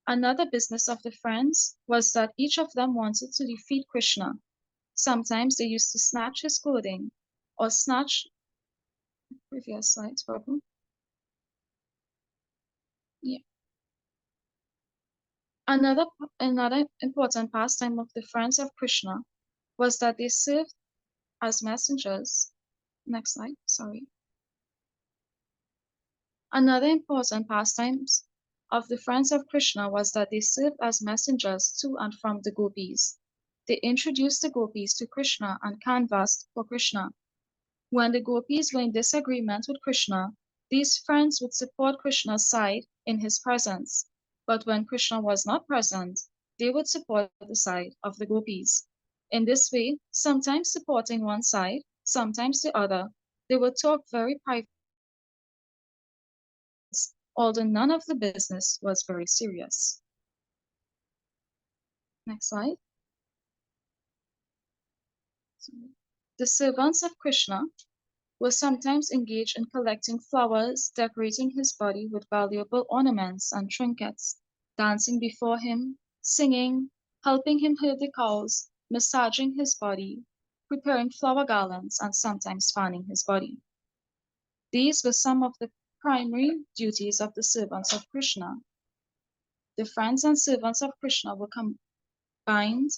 Another business of the friends was that each of them wanted to defeat Krishna. Sometimes they used to snatch his clothing or snatch previous slides, Prabhu. Yeah. Another important pastime of the friends of Krishna was that they served as messengers. Next slide, sorry. Another important pastime of the friends of Krishna was that they served as messengers to and from the gopis. They introduced the gopis to Krishna and canvassed for Krishna. When the gopis were in disagreement with Krishna, these friends would support Krishna's side in his presence. But when Krishna was not present, they would support the side of the gopis. In this way, sometimes supporting one side, sometimes the other, they would talk very privately, although none of the business was very serious. Next slide. The servants of Krishna were sometimes engaged in collecting flowers, decorating his body with valuable ornaments and trinkets, dancing before him, singing, helping him herd the cows, massaging his body, preparing flower garlands, and sometimes fanning his body. These were some of the primary duties of the servants of Krishna. The friends and servants of Krishna were combined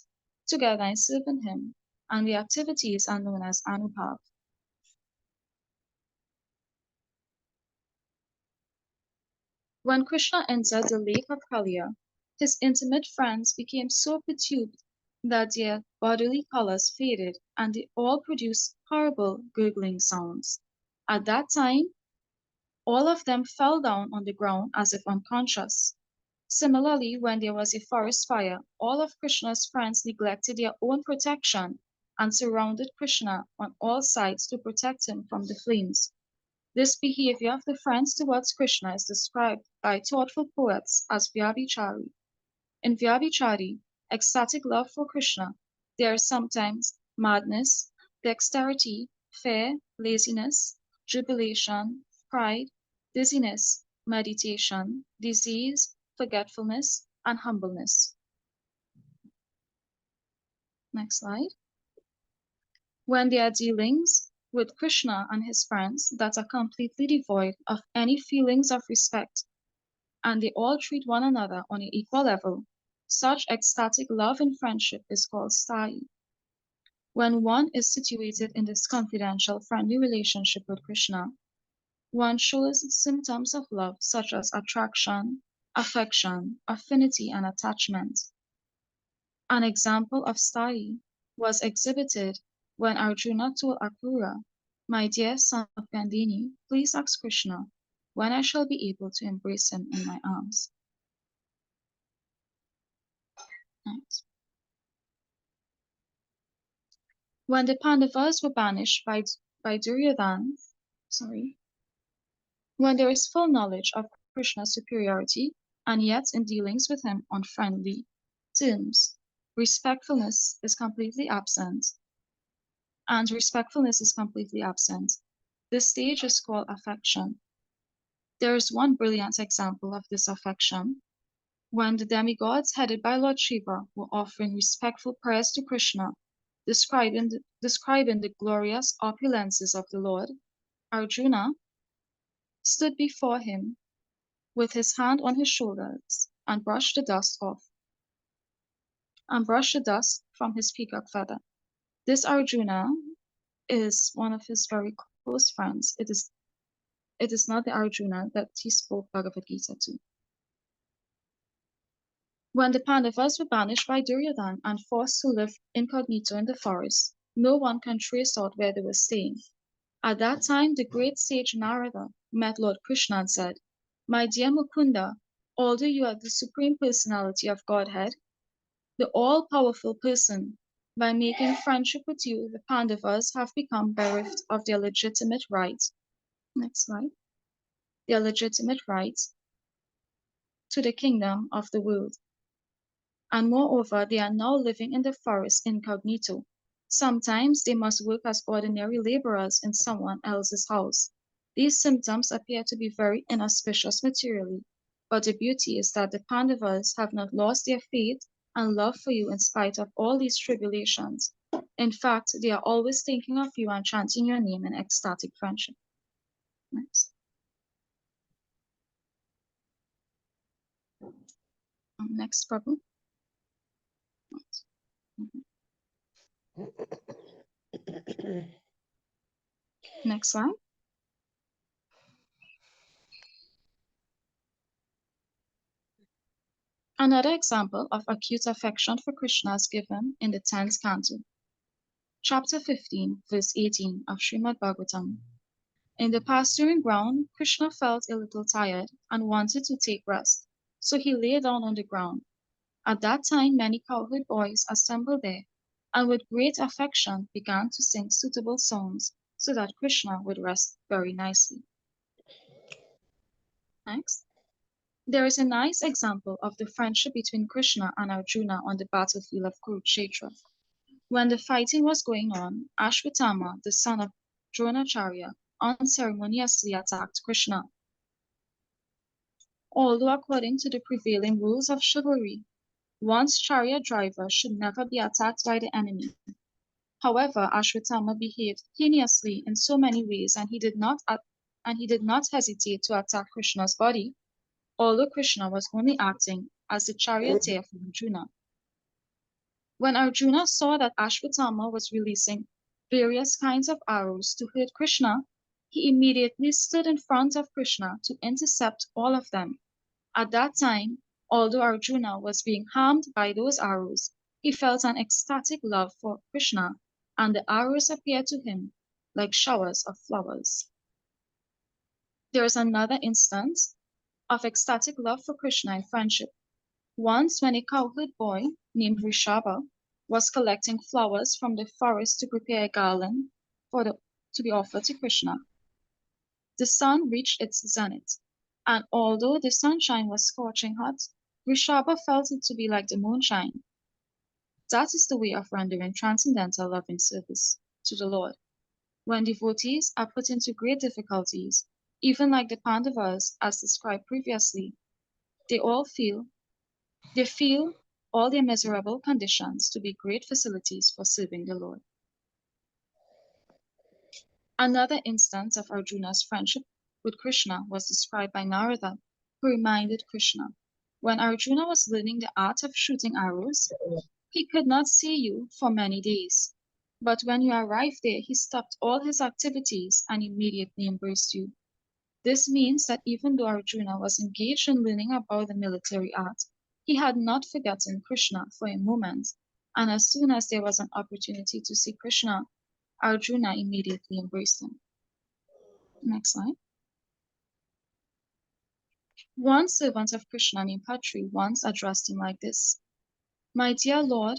together in serving him, and the activities are known as Anubhav. When Krishna entered the lake of Kaliya, his intimate friends became so perturbed that their bodily colors faded and they all produced horrible gurgling sounds. At that time, all of them fell down on the ground as if unconscious. Similarly, when there was a forest fire, all of Krishna's friends neglected their own protection and surrounded Krishna on all sides to protect him from the flames. This behavior of the friends towards Krishna is described by thoughtful poets as Vyabhichari. In Vyabhichari, ecstatic love for Krishna, there is sometimes madness, dexterity, fear, laziness, jubilation, pride, dizziness, meditation, disease, forgetfulness, and humbleness. Next slide. When there are dealings with Krishna and his friends that are completely devoid of any feelings of respect, and they all treat one another on an equal level, such ecstatic love and friendship is called sthai. When one is situated in this confidential, friendly relationship with Krishna, one shows symptoms of love such as attraction, affection, affinity, and attachment. An example of sthai was exhibited when Arjuna told Akrura, "My dear son of Gandhini, please ask Krishna when I shall be able to embrace him in my arms." Next. When the Pandavas were banished by Duryodhana, when there is full knowledge of Krishna's superiority, and yet in dealings with him on friendly terms, respectfulness is completely absent, This stage is called affection. There is one brilliant example of this affection. When the demigods headed by Lord Shiva were offering respectful prayers to Krishna, describing the glorious opulences of the Lord, Arjuna stood before him with his hand on his shoulders and brushed the dust from his peacock feather. This Arjuna is one of his very close friends. It is not the Arjuna that he spoke Bhagavad Gita to. When the Pandavas were banished by Duryodhana and forced to live incognito in the forest, no one can trace out where they were staying. At that time, the great sage Narada met Lord Krishna and said, "My dear Mukunda, although you are the Supreme Personality of Godhead, the all-powerful person, by making friendship with you, the Pandavas have become bereft of their legitimate right." Next slide. Their legitimate right to the kingdom of the world. And moreover, they are now living in the forest incognito. Sometimes they must work as ordinary laborers in someone else's house. These symptoms appear to be very inauspicious materially, but the beauty is that the Pandavas have not lost their faith and love for you in spite of all these tribulations. In fact, they are always thinking of you and chanting your name in ecstatic friendship. Next. Next, Prabhu. Next slide. Another example of acute affection for Krishna is given in the 10th canto, chapter 15, verse 18 of Srimad Bhagavatam. In the pasturing ground, Krishna felt a little tired and wanted to take rest. So he lay down on the ground. At that time many cowherd boys assembled there, and with great affection began to sing suitable songs so that Krishna would rest very nicely. Next. There is a nice example of the friendship between Krishna and Arjuna on the battlefield of Kurukshetra. When the fighting was going on, Ashwatthama, the son of Dronacharya, unceremoniously attacked Krishna. Although according to the prevailing rules of chivalry, one's chariot driver should never be attacked by the enemy. However, Ashwatthama behaved heinously in so many ways, and he did not hesitate to attack Krishna's body, although Krishna was only acting as the charioteer for Arjuna. When Arjuna saw that Ashwatthama was releasing various kinds of arrows to hurt Krishna, he immediately stood in front of Krishna to intercept all of them. At that time, although Arjuna was being harmed by those arrows, he felt an ecstatic love for Krishna, and the arrows appeared to him like showers of flowers. There is another instance of ecstatic love for Krishna and friendship. Once, when a cowherd boy named Rishabha was collecting flowers from the forest to prepare a garland to be offered to Krishna, the sun reached its zenith, and although the sunshine was scorching hot, Rishabha felt it to be like the moonshine. That is the way of rendering transcendental loving service to the Lord. When devotees are put into great difficulties, even like the Pandavas as described previously, they feel all their miserable conditions to be great facilities for serving the Lord. Another instance of Arjuna's friendship with Krishna was described by Narada, who reminded Krishna, when Arjuna was learning the art of shooting arrows, he could not see you for many days. But when you arrived there, he stopped all his activities and immediately embraced you. This means that even though Arjuna was engaged in learning about the military art, he had not forgotten Krishna for a moment, and as soon as there was an opportunity to see Krishna, Arjuna immediately embraced him. Next slide. One servant of Krishna named Patri once addressed him like this: "My dear Lord,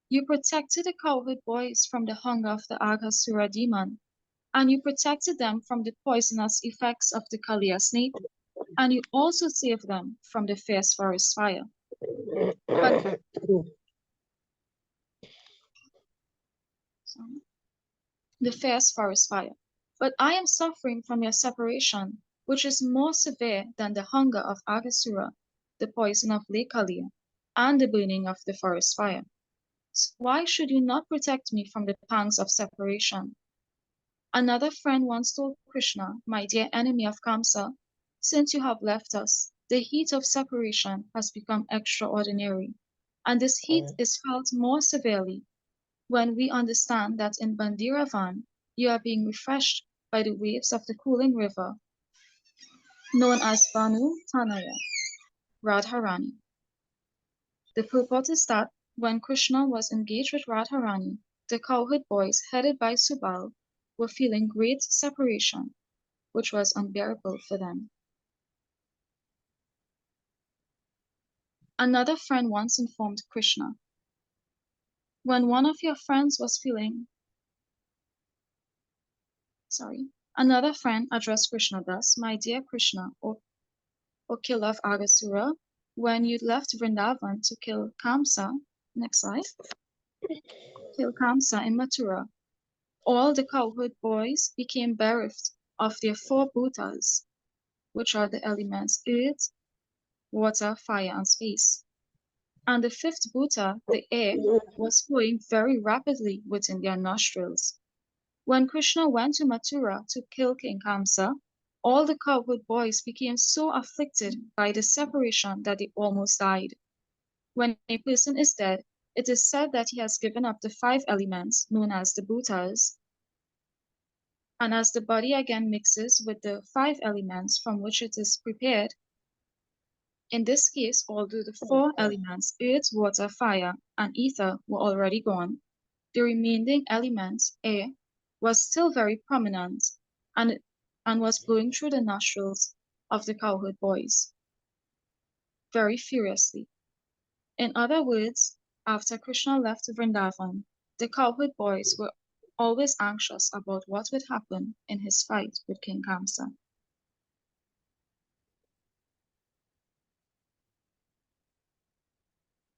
you protected the cowherd boys from the hunger of the Aghasura demon, and you protected them from the poisonous effects of the Kaliya snake, and you also saved them from the fierce forest fire. But the fierce forest fire. But I am suffering from your separation, which is more severe than the hunger of Aghasura, the poison of Lake Kaliya, and the burning of the forest fire. So why should you not protect me from the pangs of separation?" Another friend once told Krishna, "My dear enemy of Kamsa, since you have left us, the heat of separation has become extraordinary, and this heat is felt more severely when we understand that in Bandiravan you are being refreshed by the waves of the cooling river known as Banu Tanaya, Radharani." The purport is that when Krishna was engaged with Radharani, the cowherd boys headed by Subal were feeling great separation, which was unbearable for them. Another friend once informed Krishna, when one of your friends was feeling... Another friend addressed Krishna thus: "My dear Krishna, O killer of Aghasura, when you left Vrindavan to kill Kamsa," next slide, "kill Kamsa in Mathura, all the cowherd boys became bereft of their 4 bhutas, which are the elements earth, water, fire, and space. And the 5th bhuta, the air, was flowing very rapidly within their nostrils. When Krishna went to Mathura to kill King Kamsa, all the cowherd boys became so afflicted by the separation that they almost died. When a person is dead, it is said that he has given up the 5 elements known as the bhutas, and as the body again mixes with the 5 elements from which it is prepared, in this case, although the 4 elements, earth, water, fire, and ether, were already gone, the remaining element, air, was still very prominent and was blowing through the nostrils of the cowherd boys. very furiously. In other words, after Krishna left Vrindavan, the cowherd boys were always anxious about what would happen in his fight with King Kamsa.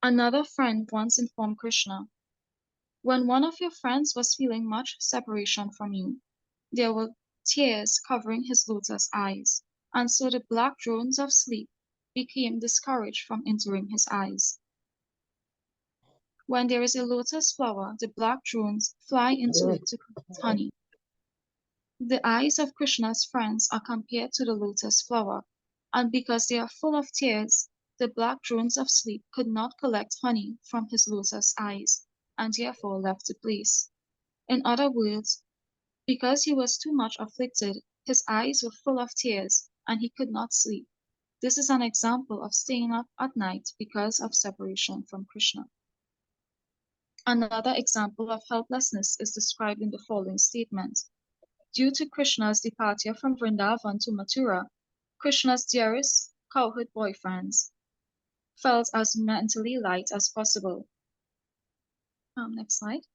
Another friend once informed Krishna, when one of your friends was feeling much separation from you, there were tears covering his lotus eyes, and so the black drones of sleep became discouraged from entering his eyes. When there is a lotus flower, the black drones fly into it to collect honey. The eyes of Krishna's friends are compared to the lotus flower, and because they are full of tears, the black drones of sleep could not collect honey from his lotus eyes, and therefore left the place. In other words, because he was too much afflicted, his eyes were full of tears, and he could not sleep. This is an example of staying up at night because of separation from Krishna. Another example of helplessness is described in the following statement. Due to Krishna's departure from Vrindavan to Mathura, Krishna's dearest cowherd boyfriends felt as mentally light as possible. Next slide.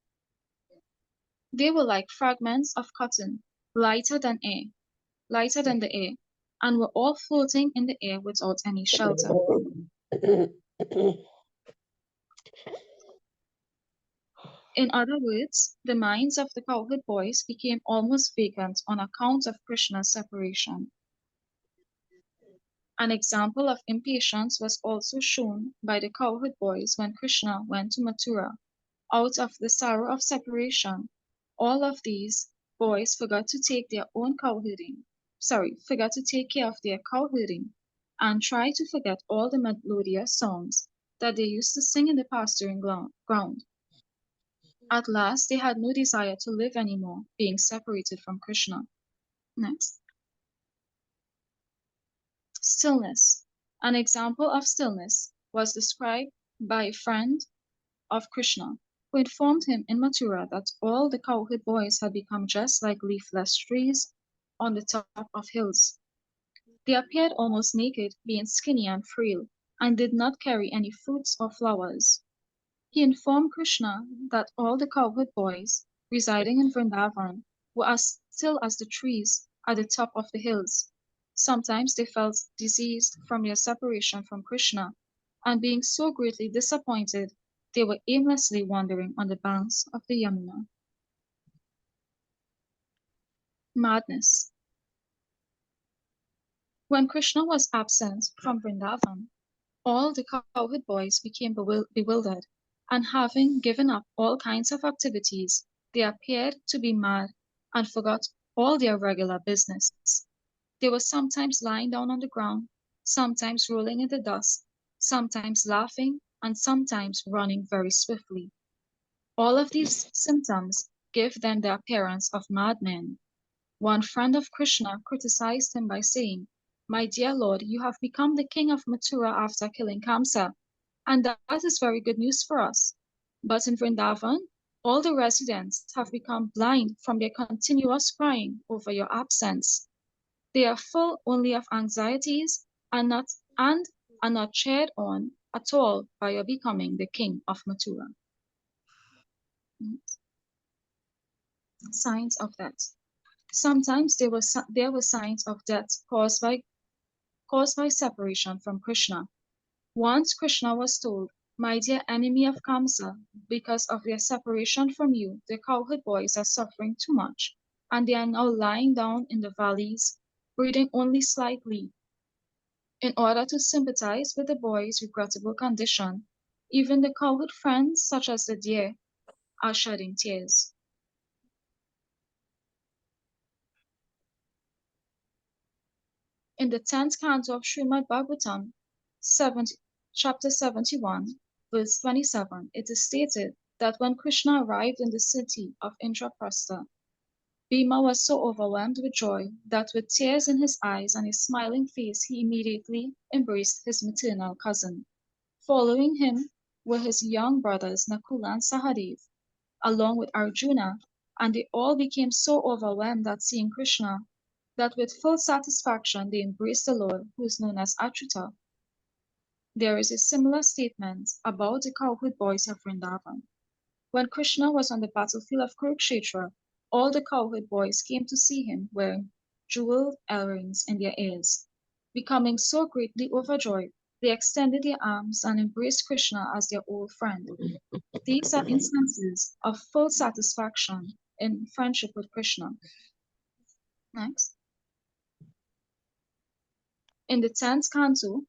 They were like fragments of cotton, lighter than the air, and were all floating in the air without any shelter. In other words, the minds of the cowherd boys became almost vacant on account of Krishna's separation. An example of impatience was also shown by the cowherd boys when Krishna went to Mathura. Out of the sorrow of separation, all of these boys forgot to take care of their cow herding, and tried to forget all the melodious songs that they used to sing in the pasturing ground. At last, they had no desire to live anymore, being separated from Krishna. Next. Stillness. An example of stillness was described by a friend of Krishna, who informed him in Mathura that all the cowherd boys had become just like leafless trees on the top of hills. They appeared almost naked, being skinny and frail, and did not carry any fruits or flowers. He informed Krishna that all the cowherd boys residing in Vrindavan were as still as the trees at the top of the hills. Sometimes they felt diseased from their separation from Krishna, and being so greatly disappointed, they were aimlessly wandering on the banks of the Yamuna. Madness. When Krishna was absent from Vrindavan, all the cowherd boys became bewildered, and having given up all kinds of activities, they appeared to be mad and forgot all their regular business. They were sometimes lying down on the ground, sometimes rolling in the dust, sometimes laughing, and sometimes running very swiftly. All of these symptoms give them the appearance of madmen. One friend of Krishna criticized him by saying, "My dear Lord, you have become the king of Mathura after killing Kamsa, and that is very good news for us. But in Vrindavan, all the residents have become blind from their continuous crying over your absence. They are full only of anxieties and are not cheered on at all by your becoming the king of Mathura." Signs of death. Sometimes there were signs of death caused by separation from Krishna. Once Krishna was told, "My dear enemy of Kamsa, because of their separation from you, the cowherd boys are suffering too much, and they are now lying down in the valleys, breathing only slightly." In order to sympathize with the boys' regrettable condition, even the cowherd friends, such as the deer, are shedding tears. In the 10th canto of Srimad Bhagavatam, chapter 71, verse 27, it is stated that when Krishna arrived in the city of Indraprastha, Bhima was so overwhelmed with joy that with tears in his eyes and a smiling face, he immediately embraced his maternal cousin. Following him were his young brothers Nakula and Sahadev, along with Arjuna, and they all became so overwhelmed at seeing Krishna that with full satisfaction they embraced the Lord, who is known as Achyuta. There is a similar statement about the cowherd boys of Vrindavan. When Krishna was on the battlefield of Kurukshetra, all the cowherd boys came to see him wearing jeweled earrings in their ears. Becoming so greatly overjoyed, they extended their arms and embraced Krishna as their old friend. These are instances of full satisfaction in friendship with Krishna. Next. In the 10th canto,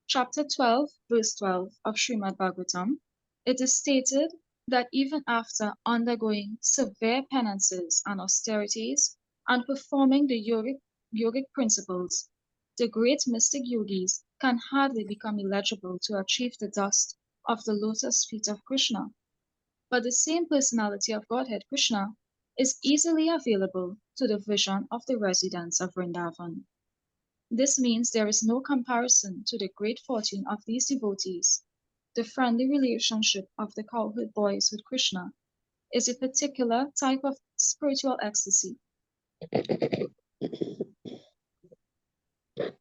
chapter 12, verse 12 of Srimad Bhagavatam, it is stated that even after undergoing severe penances and austerities and performing the yogic principles, the great mystic yogis can hardly become eligible to achieve the dust of the lotus feet of Krishna. But the same personality of Godhead Krishna is easily available to the vision of the residents of Vrindavan. This means there is no comparison to the great fortune of these devotees. The friendly relationship of the cowherd boys with Krishna is a particular type of spiritual ecstasy.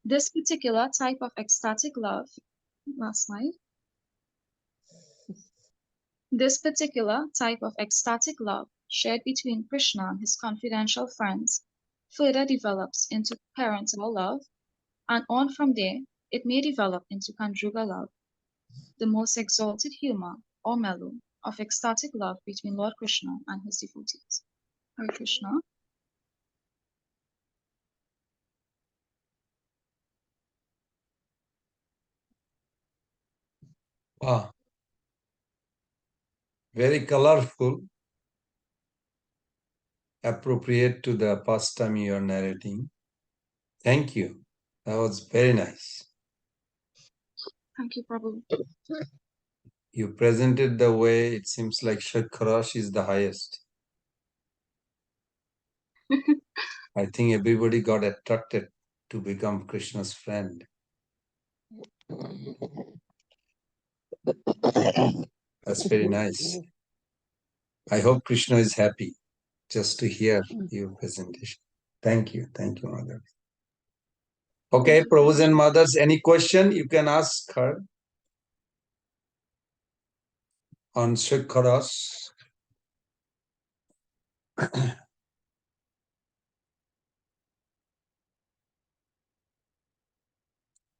This particular type of ecstatic love, last slide. This particular type of ecstatic love shared between Krishna and his confidential friends further develops into parental love, and on from there, it may develop into conjugal love, the most exalted humor or mellow of ecstatic love between Lord Krishna and his devotees. Hare Krishna. Wow, very colorful, appropriate to the pastime you are narrating. Thank you. That was very nice. Thank you, Prabhu. You presented the way it seems like Shankarash is the highest. I think everybody got attracted to become Krishna's friend. That's very nice. I hope Krishna is happy just to hear your presentation. Thank you, Mother. Okay, Prabhus and Mothers, any question you can ask her on Shankarash.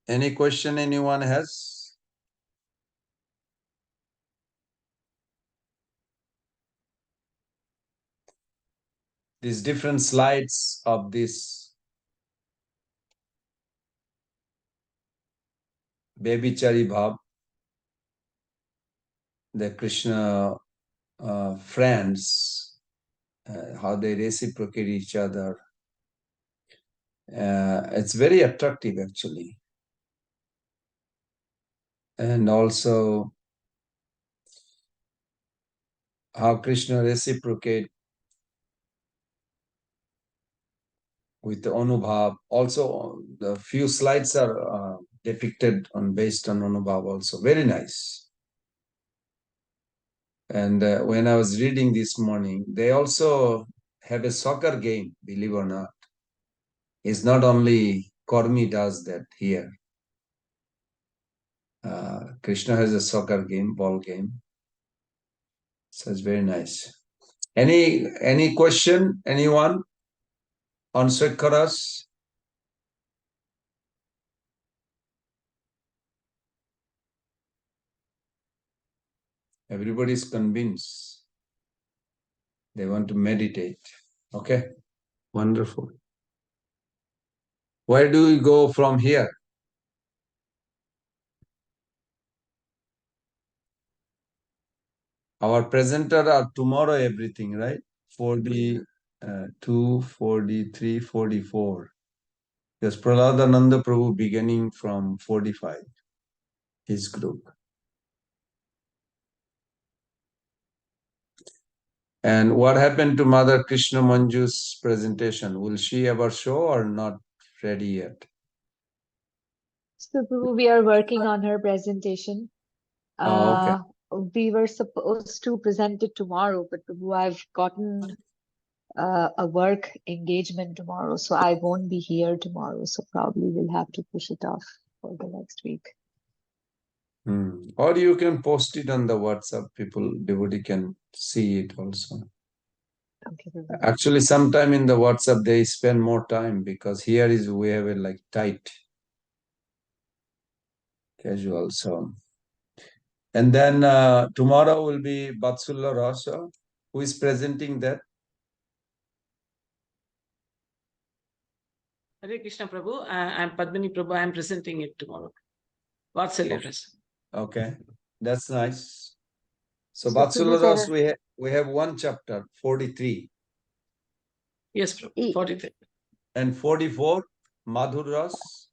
Any question anyone has? These different slides of this baby Chari Bhav, the Krishna friends, how they reciprocate each other. It's very attractive actually. And also how Krishna reciprocate with the Anubhav. Also, the few slides are depicted based on Anubhav also. Very nice. And when I was reading this morning, they also have a soccer game, believe or not. It's not only Kormi does that here. Krishna has a soccer game, ball game. So it's very nice. Any question, anyone on Shekharas? Everybody is convinced. They want to meditate. Okay, wonderful. Where do we go from here? Our presenter are tomorrow everything, right? 42, 43, 44. Yes, Prahladananda Prabhu beginning from 45, his group. And what happened to Mother Krishna Manju's presentation? Will she ever show or not ready yet? So Prabhu, we are working on her presentation. Oh, okay. We were supposed to present it tomorrow, but Prabhu, I've gotten a work engagement tomorrow, so I won't be here tomorrow. So probably we'll have to push it off for the next week. Or you can post it on the WhatsApp. Devotee can see it also. Okay, Prabhu. Actually, sometime in the WhatsApp, they spend more time because here we have a like tight casual. So, and then tomorrow will be Batsulla Rasa. Who is presenting that? Hare Krishna Prabhu, I'm Padmini Prabhu. I'm presenting it tomorrow. Vatsalya Rasa. Okay, that's nice. So, So, Batsulla Prabhu, Rasa, we have one chapter, 43. Yes, Prabhu, 43. And 44, Madhur Ras.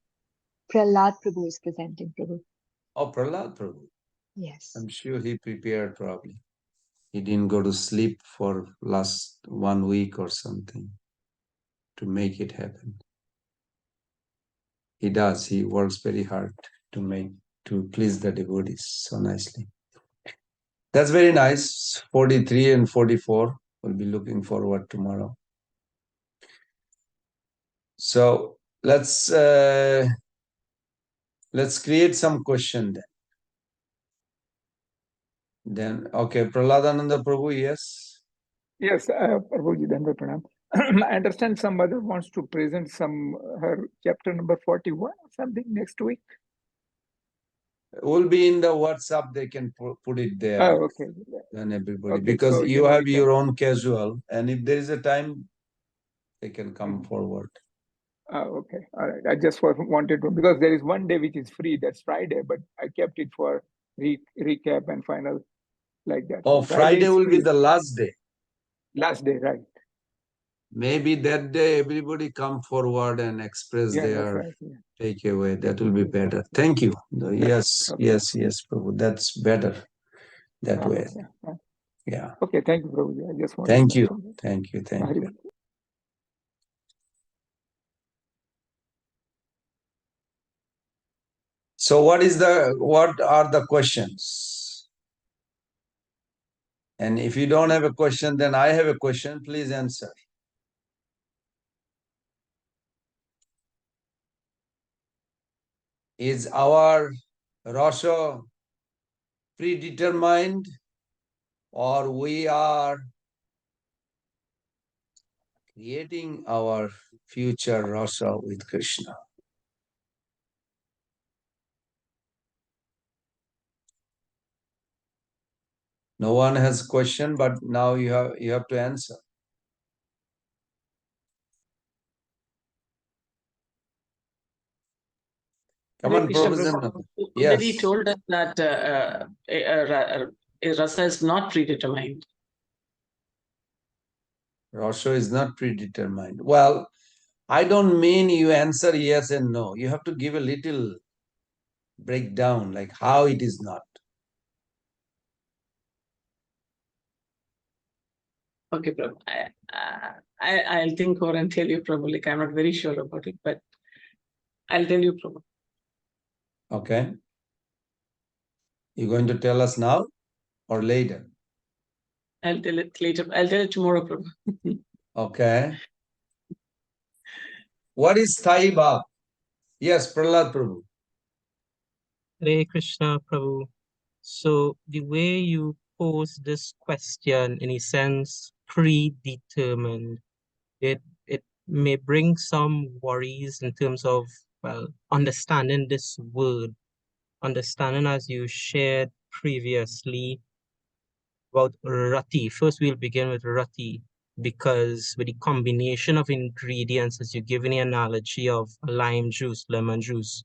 Prahlad Prabhu is presenting, Prabhu. Oh, Prahlad Prabhu. Yes. I'm sure he prepared probably. He didn't go to sleep for last 1 week or something to make it happen. He does. He works very hard to please the devotees so nicely. That's very nice. 43 and 44. We'll be looking forward tomorrow. So let's create some question then. Then okay, Prahladananda Prabhu, yes. Yes, Prabhuji, Dandava Pranam. I understand some mother wants to present her chapter number 41 or something next week. Will be in the WhatsApp. They can put it there. Oh, okay. Then everybody, Okay, because so, you have we your can- own casual, and if there is a time, they can come forward. Okay, all right. I just wanted to, because there is one day which is free, that's Friday, but I kept it for recap and final like that. Oh, So Friday is will be free. the last day. Last day, right? Maybe that day everybody come forward and express Yeah, that's their right. Yeah. takeaway. That will be better. Thank you. Yes, Okay. yes, yes, Prabhu. That's better that way. Okay. Yeah. Okay, thank you, Prabhuji. I just wanted Thank to you. mention that. Thank you. Thank you. So what are the questions? And if you don't have a question, then I have a question. Please answer. Is our Rasha predetermined, or we are creating our future Rasa with Krishna? No one has question, but now you have to answer. Come Hare on, Krishna Professor. Prabhu. Yes. Already told us that Rasa is not predetermined. Rasa is not predetermined. Well, I don't mean you answer yes and no. You have to give a little breakdown, like how it is not. Okay, Prabhu. I'll think over and tell you, Prabhu. Like, I'm not very sure about it, but I'll tell you, Prabhu. Okay. You're going to tell us now or later? I'll tell it later. I'll tell it tomorrow, Prabhu. Okay. What is Thai Bhav? Yes, Prahlad Prabhu. Hare Krishna, Prabhu. So the way you pose this question, in a sense, predetermined, it may bring some worries in terms of, well, understanding this word, understanding as you shared previously about rati. First, we'll begin with rati, because with the combination of ingredients, as you give an analogy of lime juice, lemon juice,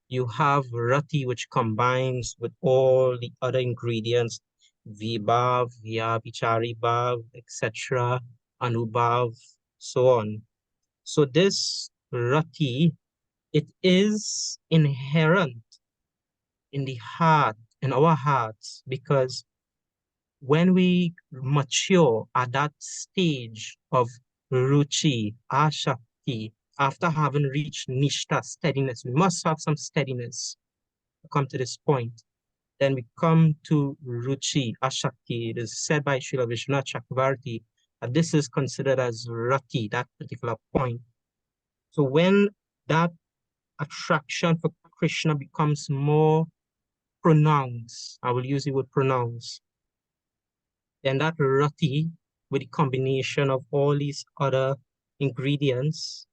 you have rati, which combines with all the other ingredients, vibhav, vyabhichari bhav, etc., anubhav, so on. So this rati, it is inherent in the heart, in our hearts, because when we mature at that stage of ruchi, ashakti, after having reached nishta, steadiness, we must have some steadiness to come to this point. Then we come to ruchi, ashakti. It is said by Srila Vishwanath Chakravarti that this is considered as rati, that particular point. So when that attraction for Krishna becomes more pronounce, I will use the word pronounce, then that roti with the combination of all these other ingredients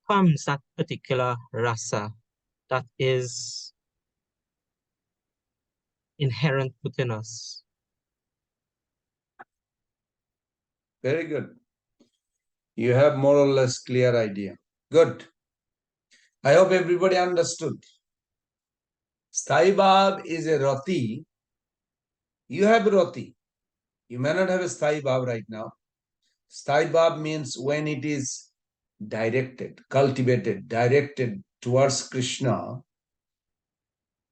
comes that particular rasa that is inherent within us. Very good. You have more or less clear idea. Good. I hope everybody understood. Sthai Bhav is a roti. You have roti. You may not have a Sthai Bhav right now. Sthai Bhav means when it is directed, cultivated, directed towards Krishna,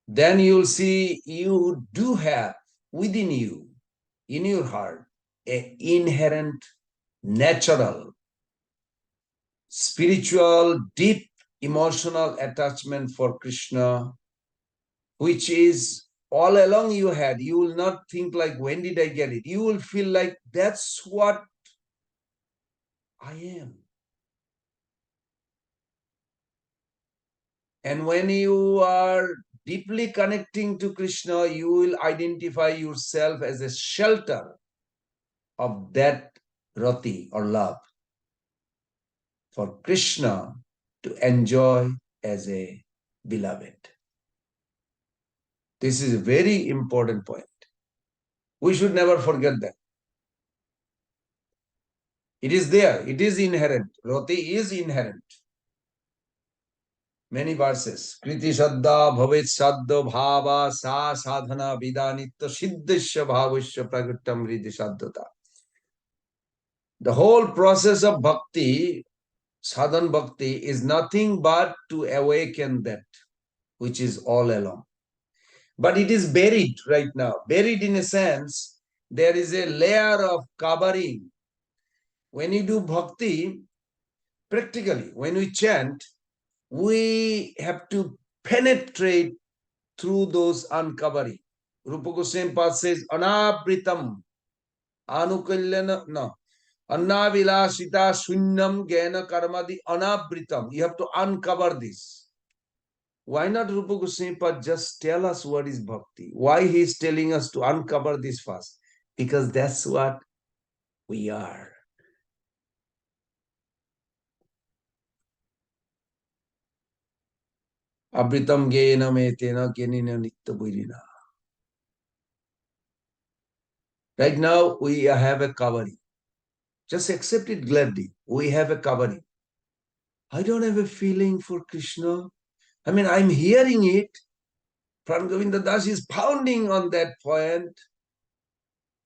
then you'll see you do have within you, in your heart, an inherent, natural, spiritual, deep emotional attachment for Krishna, which is all along you had. You will not think like, when did I get it? You will feel like that's what I am. And when you are deeply connecting to Krishna, you will identify yourself as a shelter of that rati or love for Krishna to enjoy as a beloved. This is a very important point. We should never forget that. It is there. It is inherent. Rati is inherent. Many verses. Kriti Shadda Bhavet Shadda Bhava Sa Sadhana Vidanitya Siddhasya Bhavasya Praguttam Ridi Shaddata. The whole process of bhakti, sadhan bhakti, is nothing but to awaken that which is all along. But it is buried right now. Buried in a sense, there is a layer of covering. When you do bhakti, practically, when we chant, we have to penetrate through those uncovering. Rupa Goswami says, Anabritam, Anukalyana, no, Annavilasita Shunyam Gena Karmadi Anabritam. You have to uncover this. Why not Rupa Goswami just tell us what is bhakti? Why he is telling us to uncover this first? Because that's what we are. Abritam Gena Metena Genina Nitya Buirina. Right now, we have a covering. Just accept it gladly. We have a covering. I don't have a feeling for Krishna. I mean, I'm hearing it. Pran Govinda Das is pounding on that point.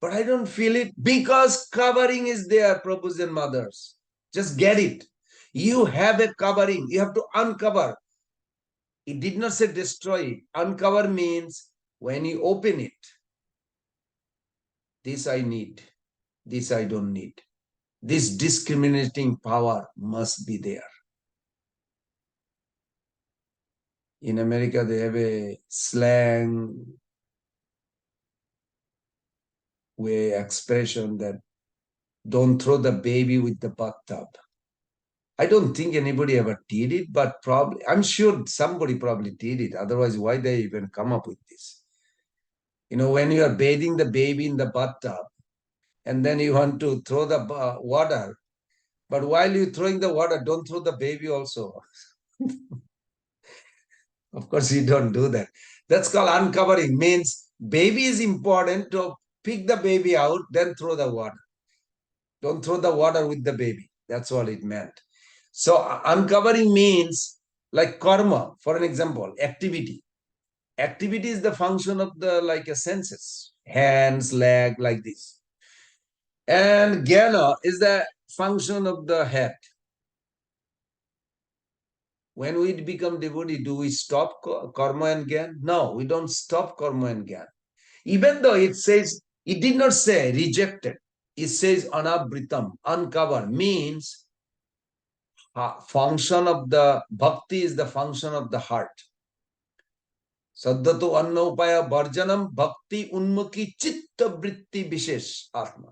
But I don't feel it because covering is there, Prabhus and mothers. Just get it. You have a covering. You have to uncover. It did not say destroy it. Uncover means when you open it, this I need, this I don't need. This discriminating power must be there. In America, they have a slang way expression that don't throw the baby with the bathtub. I don't think anybody ever did it, but probably, I'm sure somebody probably did it. Otherwise, why they even come up with this? You know, when you are bathing the baby in the bathtub, and then you want to throw the water, but while you're throwing the water, don't throw the baby also. Of course, you don't do that. That's called uncovering. Means baby is important to pick the baby out, then throw the water. Don't throw the water with the baby. That's all it meant. So uncovering means like karma, for an example, activity. Activity is the function of the like a senses, hands, leg, like this. And jnana is the function of the head. When we become devotee, do we stop karma and jnana? No, we don't stop karma and jnana. Even though it says, it did not say rejected. It says anabritam, uncover, means function of the bhakti is the function of the heart. Saddhato annopaya bharjanam bhakti unmukhi chitta vritti vishesh atma.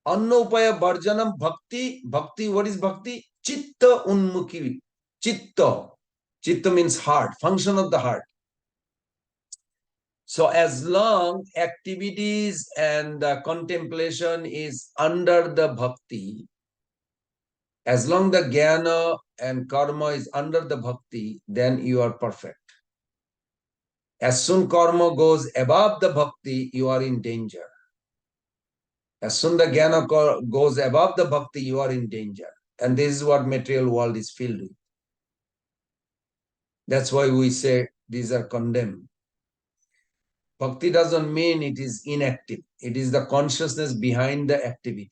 Annopaya bharjanam bhakti, bhakti, what is bhakti? Chitta unmukhi, chitta. Chitta means heart, function of the heart. So as long activities and contemplation is under the bhakti, as long the jnana and karma is under the bhakti, then you are perfect. As soon karma goes above the bhakti, you are in danger. As soon the jnana goes above the bhakti, you are in danger. And this is what material world is filled with. That's why we say these are condemned. Bhakti doesn't mean it is inactive. It is the consciousness behind the activity.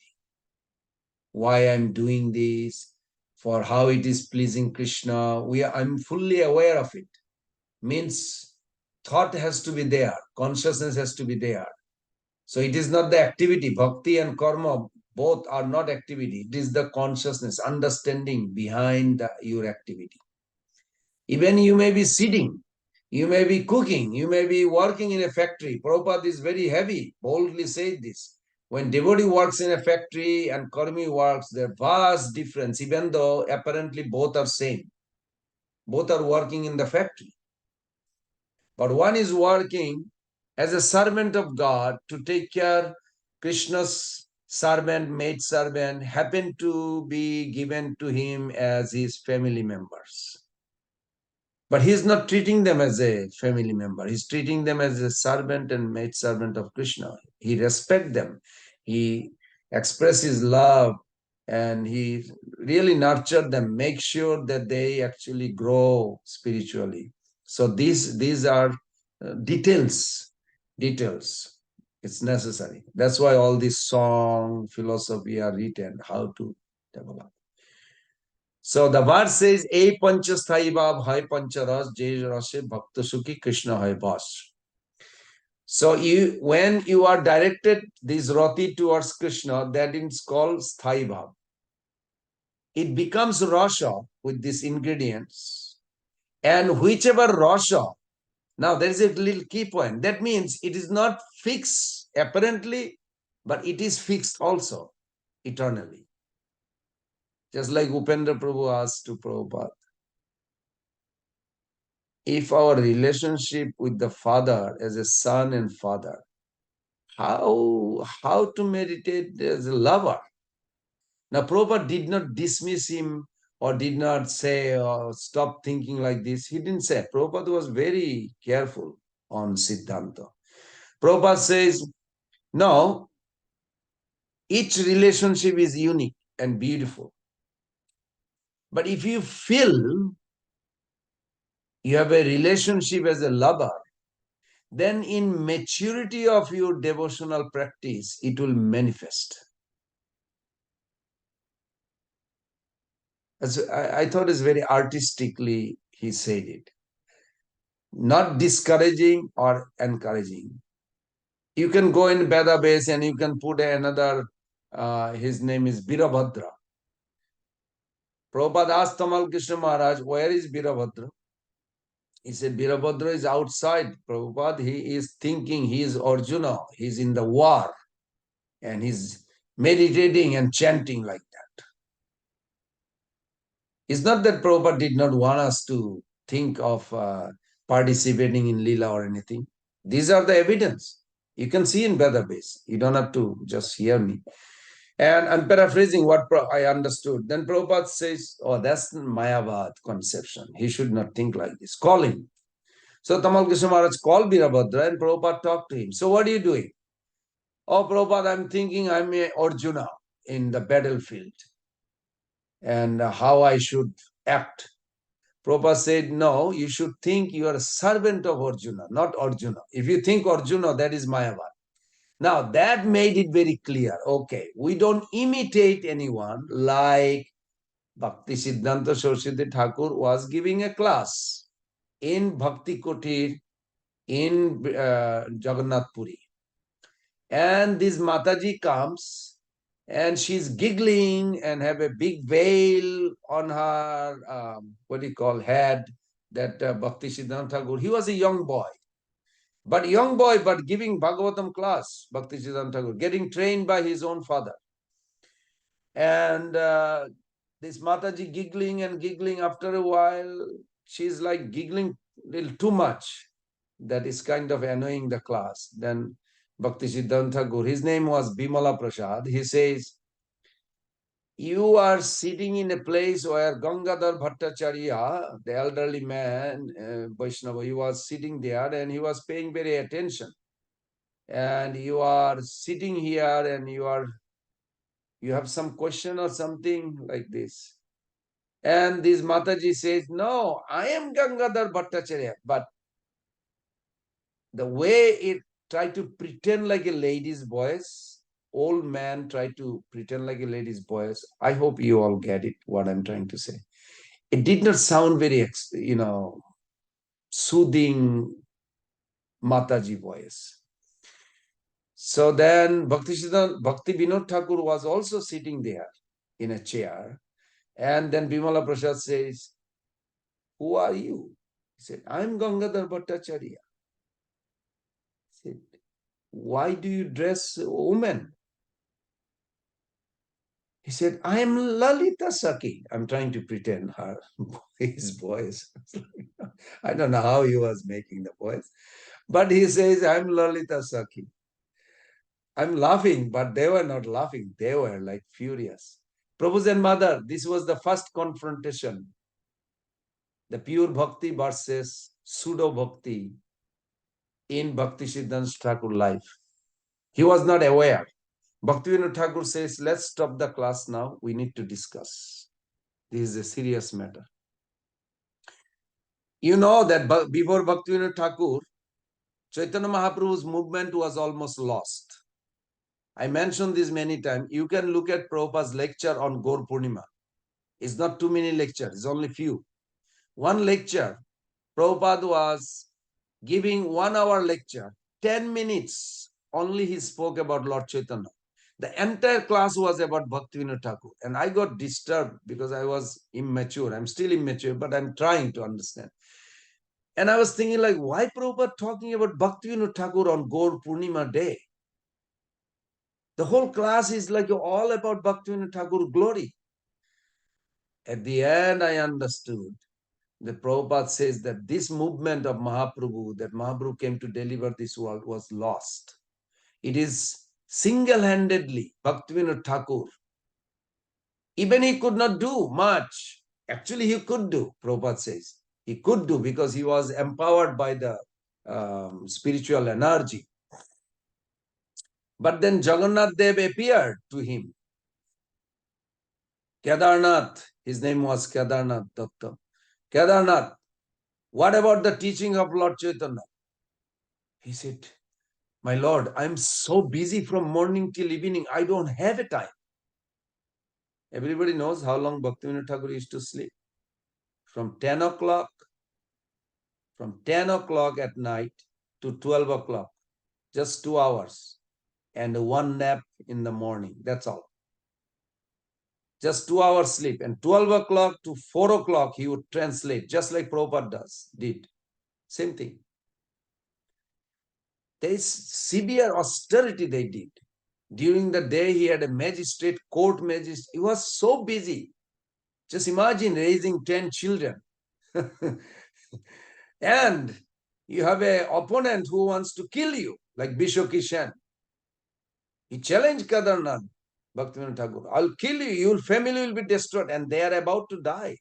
Why I'm doing this, for how it is pleasing Krishna. I'm fully aware of it. Means thought has to be there. Consciousness has to be there. So it is not the activity. Bhakti and karma, both are not activity. It is the consciousness, understanding behind your activity. Even you may be sitting, you may be cooking, you may be working in a factory. Prabhupada is very heavy, boldly said this. When devotee works in a factory and karmi works, there vast difference, even though apparently both are same. Both are working in the factory. But one is working as a servant of God to take care. Krishna's servant, maid servant, happen to be given to him as his family members. But he's not treating them as a family member. He's treating them as a servant and maid servant of Krishna. He respects them. He expresses love and he really nurtured them, make sure that they actually grow spiritually. So these are details. It's necessary. That's why all this song, philosophy are written, how to develop. So the verse says, "A panchasthai bhav hai pancharas jay rase bhakta sukhi Krishna hai bas." So when you are directed this rati towards Krishna, that is called sthai bhav. It becomes rasa with these ingredients, and whichever rasa. Now there is a little key point. That means it is not fixed apparently, but it is fixed also eternally. Just like Upendra Prabhu asked to Prabhupada, if our relationship with the Father as a son and father, how to meditate as a lover? Now, Prabhupada did not dismiss him or did not say, stop thinking like this. He didn't say. Prabhupada was very careful on Siddhanta. Prabhupada says, no, each relationship is unique and beautiful. But if you feel you have a relationship as a lover, then in maturity of your devotional practice, it will manifest. I thought it's very artistically he said it. Not discouraging or encouraging. You can go in database and you can put another, his name is Birabhadra. Prabhupada asked Tamal Krishna Maharaj, where is Birabhadra? He said, Birabhadra is outside. Prabhupada, he is thinking, he is Arjuna, he's in the war, and he's meditating and chanting like that. It's not that Prabhupada did not want us to think of participating in Leela or anything. These are the evidence. You can see in Vedabase. You don't have to just hear me. And I'm paraphrasing what I understood. Then Prabhupada says, oh, that's Mayavad conception. He should not think like this. Call him. So Tamal Krishna Maharaj called Birabhadra and Prabhupada talked to him. So what are you doing? Oh, Prabhupada, I'm thinking I'm a Arjuna in the battlefield and how I should act. Prabhupada said, no, you should think you are a servant of Arjuna, not Arjuna. If you think Arjuna, that is Mayavad. Now, that made it very clear. Okay, we don't imitate anyone like Bhakti Siddhanta Saraswati Thakur was giving a class in Bhakti Kutir in Jagannath Puri. And this Mataji comes and she's giggling and have a big veil on her, head, that Bhakti Siddhanta Thakur. He was a young boy. But giving Bhagavatam class, Bhakti Siddhanta Thakur, getting trained by his own father. And this Mataji giggling and giggling, after a while, she's like giggling a little too much. that is kind of annoying the class. Then Bhakti Siddhanta Thakur, his name was Bimala Prasad, he says, you are sitting in a place where Gangadhar Bhattacharya, the elderly man, Vaishnava, he was sitting there and he was paying very attention. And you are sitting here and you have some question or something like this. And this Mataji says, no, I am Gangadhar Bhattacharya. But the way it tried to pretend like a lady's voice, old man tried to pretend like a lady's voice. I hope you all get it, what I'm trying to say. It did not sound very, soothing Mataji voice. So then Bhakti Vinod Thakur was also sitting there in a chair. And then Bimala Prasad says, who are you? He said, I'm Gangadhar Bhattacharya. He said, why do you dress woman? He said, I am Lalita Saki. I'm trying to pretend his voice. I don't know how he was making the voice. But he says, I'm Lalita Saki. I'm laughing, but they were not laughing. They were like furious. Prabhu's and mother, this was the first confrontation. The pure bhakti versus pseudo bhakti in Bhakti Siddhanta Thakur life. He was not aware. Bhaktivinoda Thakur says, let's stop the class now. We need to discuss. This is a serious matter. You know that before Bhaktivinoda Thakur, Chaitanya Mahaprabhu's movement was almost lost. I mentioned this many times. You can look at Prabhupada's lecture on Gaur Purnima. It's not too many lectures, it's only few. One lecture, Prabhupada was giving 1 hour lecture, 10 minutes only he spoke about Lord Chaitanya. The entire class was about Bhaktivinoda Thakur. And I got disturbed because I was immature. I'm still immature, but I'm trying to understand. And I was thinking like, why Prabhupada talking about Bhaktivinoda Thakur on Gaur Purnima day? The whole class is like all about Bhaktivinoda Thakur glory. At the end, I understood. The Prabhupada says that this movement of Mahaprabhu, that Mahaprabhu came to deliver this world, was lost. It is single-handedly Bhaktivinoda Thakur. Even he could not do much. Actually, he could do, Prabhupada says. He could do because he was empowered by the spiritual energy. But then Jagannath Dev appeared to him. Kedarnath, his name was Kedarnath Datta. Kedarnath, what about the teaching of Lord Chaitanya? He said, my Lord, I'm so busy from morning till evening, I don't have a time. Everybody knows how long Bhaktivinoda Thakur used to sleep. From 10 o'clock at night to 12 o'clock, just 2 hours, and 1 nap in the morning. That's all. Just 2 hours sleep. And 12 o'clock to 4 o'clock, he would translate, just like Prabhupada did. Same thing. There is severe austerity they did. During the day, he had a magistrate, court magistrate. He was so busy. Just imagine raising 10 children. And you have an opponent who wants to kill you, like Bishop Kishan. He challenged Kedarnath, Bhaktivinoda Thakur. I'll kill you, your family will be destroyed. And they are about to die.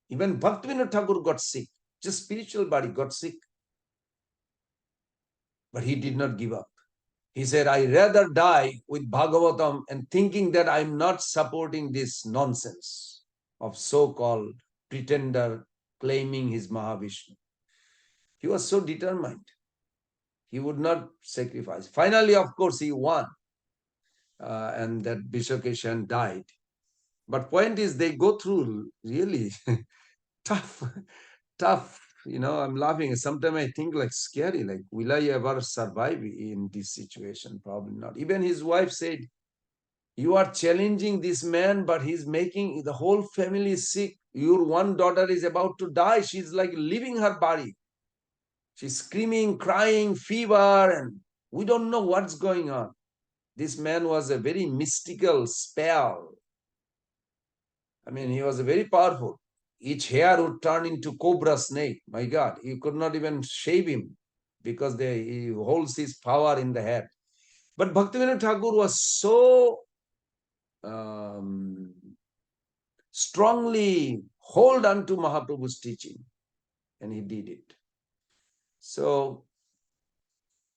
Even Bhaktivinoda Thakur got sick. Just spiritual body got sick. But he did not give up. He said, I rather die with Bhagavatam and thinking that I'm not supporting this nonsense of so-called pretender claiming his Mahavishnu. He was so determined. He would not sacrifice. Finally, of course, he won. And that Vishakeshan died. But point is, they go through really tough. I'm laughing. Sometimes I think like scary, like, will I ever survive in this situation? Probably not. Even his wife said, you are challenging this man, but he's making the whole family sick. Your one daughter is about to die. She's like leaving her body. She's screaming, crying, fever, and we don't know what's going on. This man was a very mystical spell. I mean, he was very powerful. Each hair would turn into cobra snake. My God, you could not even shave him. because he holds his power in the head. But Bhaktivinoda Thakur was so strongly hold on to Mahaprabhu's teaching, and he did it. So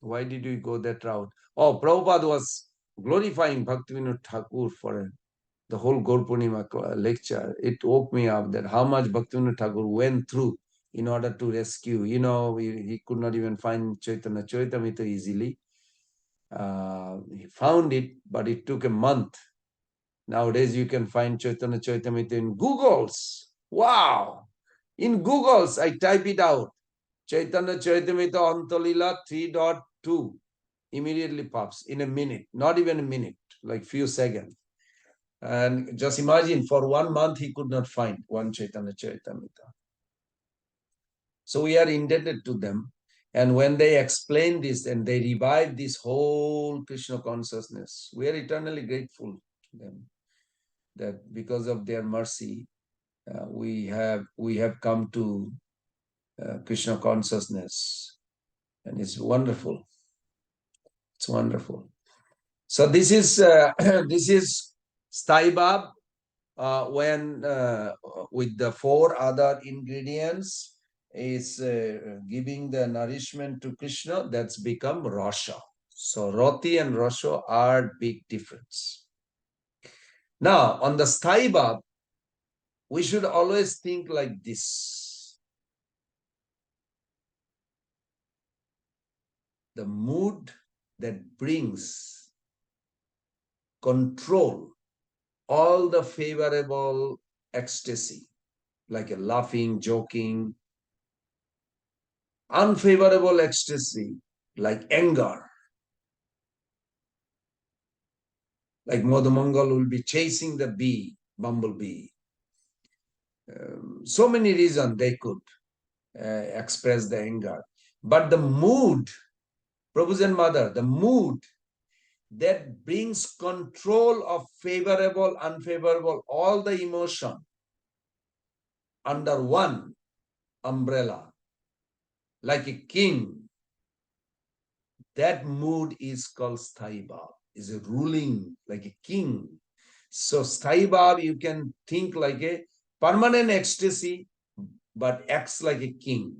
why did we go that route? Oh, Prabhupada was glorifying Bhaktivinoda Thakur for the whole Gaur Purnima lecture. It woke me up that how much Bhaktivinoda Thakur went through in order to rescue. You know, he could not even find Chaitanya Charitamrita easily. He found it, but it took a month. Nowadays, you can find Chaitanya Charitamrita in Googles. Wow! In Googles, I type it out. Chaitanya Charitamrita Antalila 3.2 immediately pops in a minute, not even a minute, like few seconds. And just imagine, for 1 month, he could not find one Chaitanya Charitamrita. So we are indebted to them. And when they explain this and they revive this whole Krishna consciousness, we are eternally grateful to them that because of their mercy, we have come to Krishna consciousness, and it's wonderful. It's wonderful. So this is this is Staibab when with the 4 other ingredients is giving the nourishment to Krishna. That's become Rasha. So Roti and Rasha are big difference. Now on the Staibab, we should always think like this. The mood that brings control, all the favorable ecstasy, like a laughing, joking, unfavorable ecstasy, like anger, like Madhumangal will be chasing the bumblebee. So many reasons they could express the anger. But the mood, Prabhu's and Mother, the mood that brings control of favorable, unfavorable, all the emotion under one umbrella, like a king, that mood is called Sthai Bhav, is a ruling like a king. So Sthai Bhav, you can think like a permanent ecstasy, but acts like a king.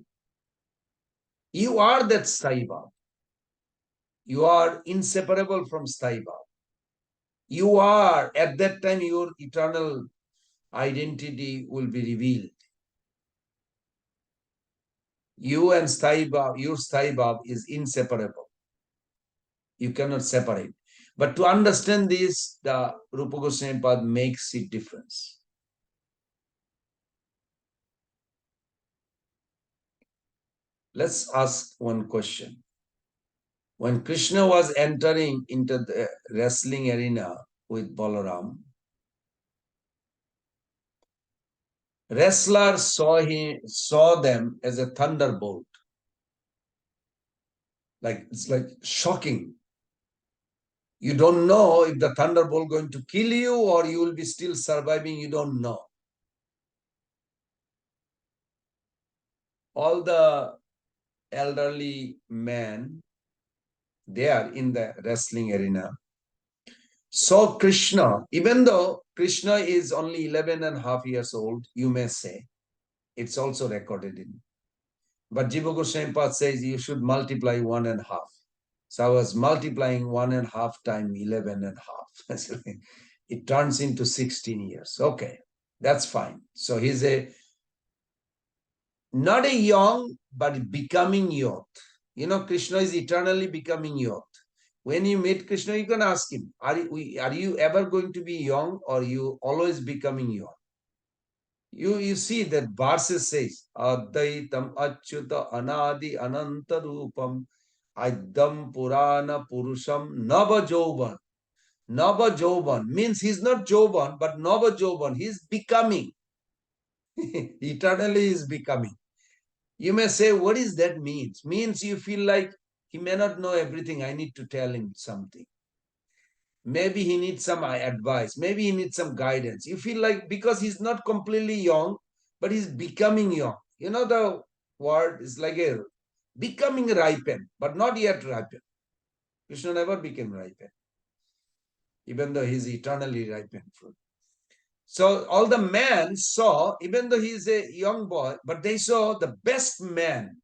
You are that Sthai Bhav. You are inseparable from Sthai Bhav. You are, at that time, your eternal identity will be revealed. You and Sthai Bhav, your Sthai Bhav is inseparable. You cannot separate. But to understand this, the Rupa Goswami Pad makes it difference. Let's ask one question. When Krishna was entering into the wrestling arena with Balaram, wrestlers saw them as a thunderbolt. Like it's like shocking. You don't know if the thunderbolt going to kill you or you will be still surviving. You don't know. All the elderly men, they are in the wrestling arena. So Krishna, even though Krishna is only 11.5 years old, you may say, it's also recorded in. But Jiva Goswami Pad says you should multiply 1.5. So I was multiplying 1.5 times 11.5. It turns into 16 years. Okay, that's fine. So he's not a young, but becoming youth. You know, Krishna is eternally becoming youth. When you meet Krishna, you can ask him, are you ever going to be young or you always becoming young? You see that verses says, Advaitam Achyuta Anadi Ananta Rupam Aidam Purana Purusham Nava Jovan. Nava Jovan means he's not Jovan, but Nava Jovan, he's becoming. Eternally is becoming. You may say, what does that mean? Means you feel like he may not know everything. I need to tell him something. Maybe he needs some advice. Maybe he needs some guidance. You feel like because he's not completely young, but he's becoming young. You know, the word is like a becoming ripened, but not yet ripened. Krishna never became ripened, even though he is eternally ripened fruit. So all the men saw, even though he is a young boy, but they saw the best man.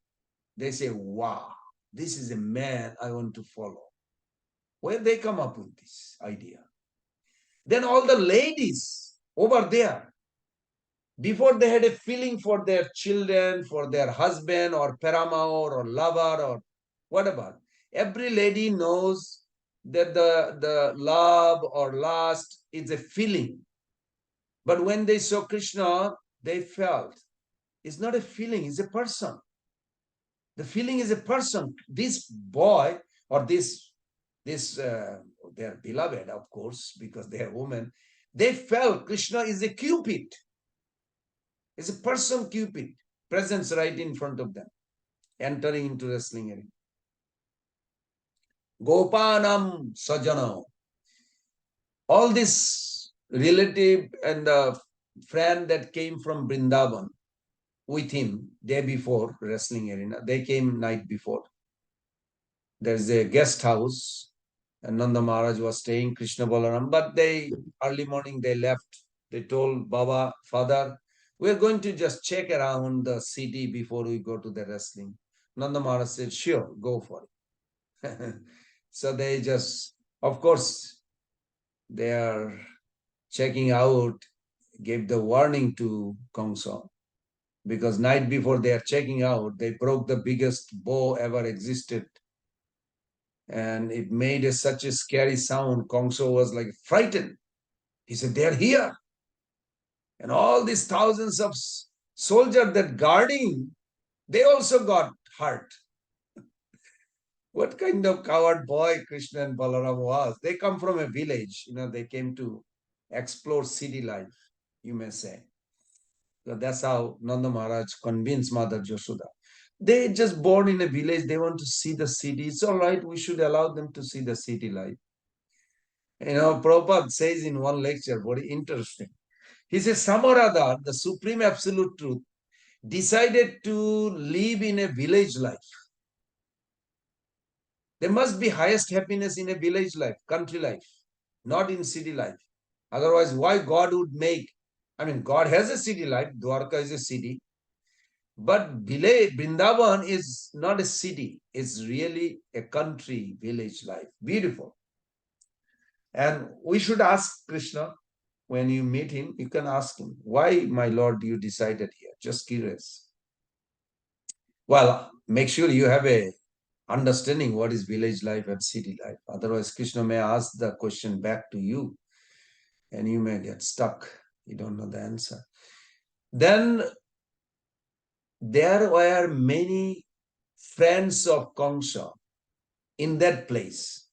They say, wow, this is a man I want to follow. Where they come up with this idea? Then all the ladies over there, before they had a feeling for their children, for their husband or paramour or lover or whatever, every lady knows that the love or lust is a feeling. But when they saw Krishna, they felt it's not a feeling, it's a person. The feeling is a person. This boy or this their beloved, of course, because they are women, they felt Krishna is a Cupid. It's a person Cupid, presence right in front of them, entering into wrestling arena. Gopanam Sajana. All this relative and the friend that came from Vrindavan with him day before wrestling arena, they came night before. There's a guest house and Nanda Maharaj was staying, Krishna Balaram, but they early morning they left. They told Baba, Father, we're going to just check around the city before we go to the wrestling. Nanda Maharaj said, sure, go for it. So they just, of course, they are checking out, gave the warning to Kongsa, because night before they are checking out, they broke the biggest bow ever existed. And it made such a scary sound. Kongso was like frightened. He said, they're here. And all these thousands of soldiers that guarding, they also got hurt. What kind of coward boy Krishna and Balaram was? They come from a village. They came to explore city life, you may say. So that's how Nanda Maharaj convinced Mother Yashoda. They just born in a village. They want to see the city. It's all right. We should allow them to see the city life. Prabhupada says in one lecture, very interesting. He says, some or other, the supreme absolute truth, decided to live in a village life. There must be highest happiness in a village life, country life, not in city life. Otherwise, why God would make, God has a city life, Dwarka is a city, but Vrindavan is not a city. It's really a country, village life. Beautiful. And we should ask Krishna, when you meet him, you can ask him, why, my Lord, you decided here? Just curious. Well, make sure you have a understanding what is village life and city life. Otherwise, Krishna may ask the question back to you and you may get stuck. You don't know the answer. Then there were many friends of Kamsa in that place.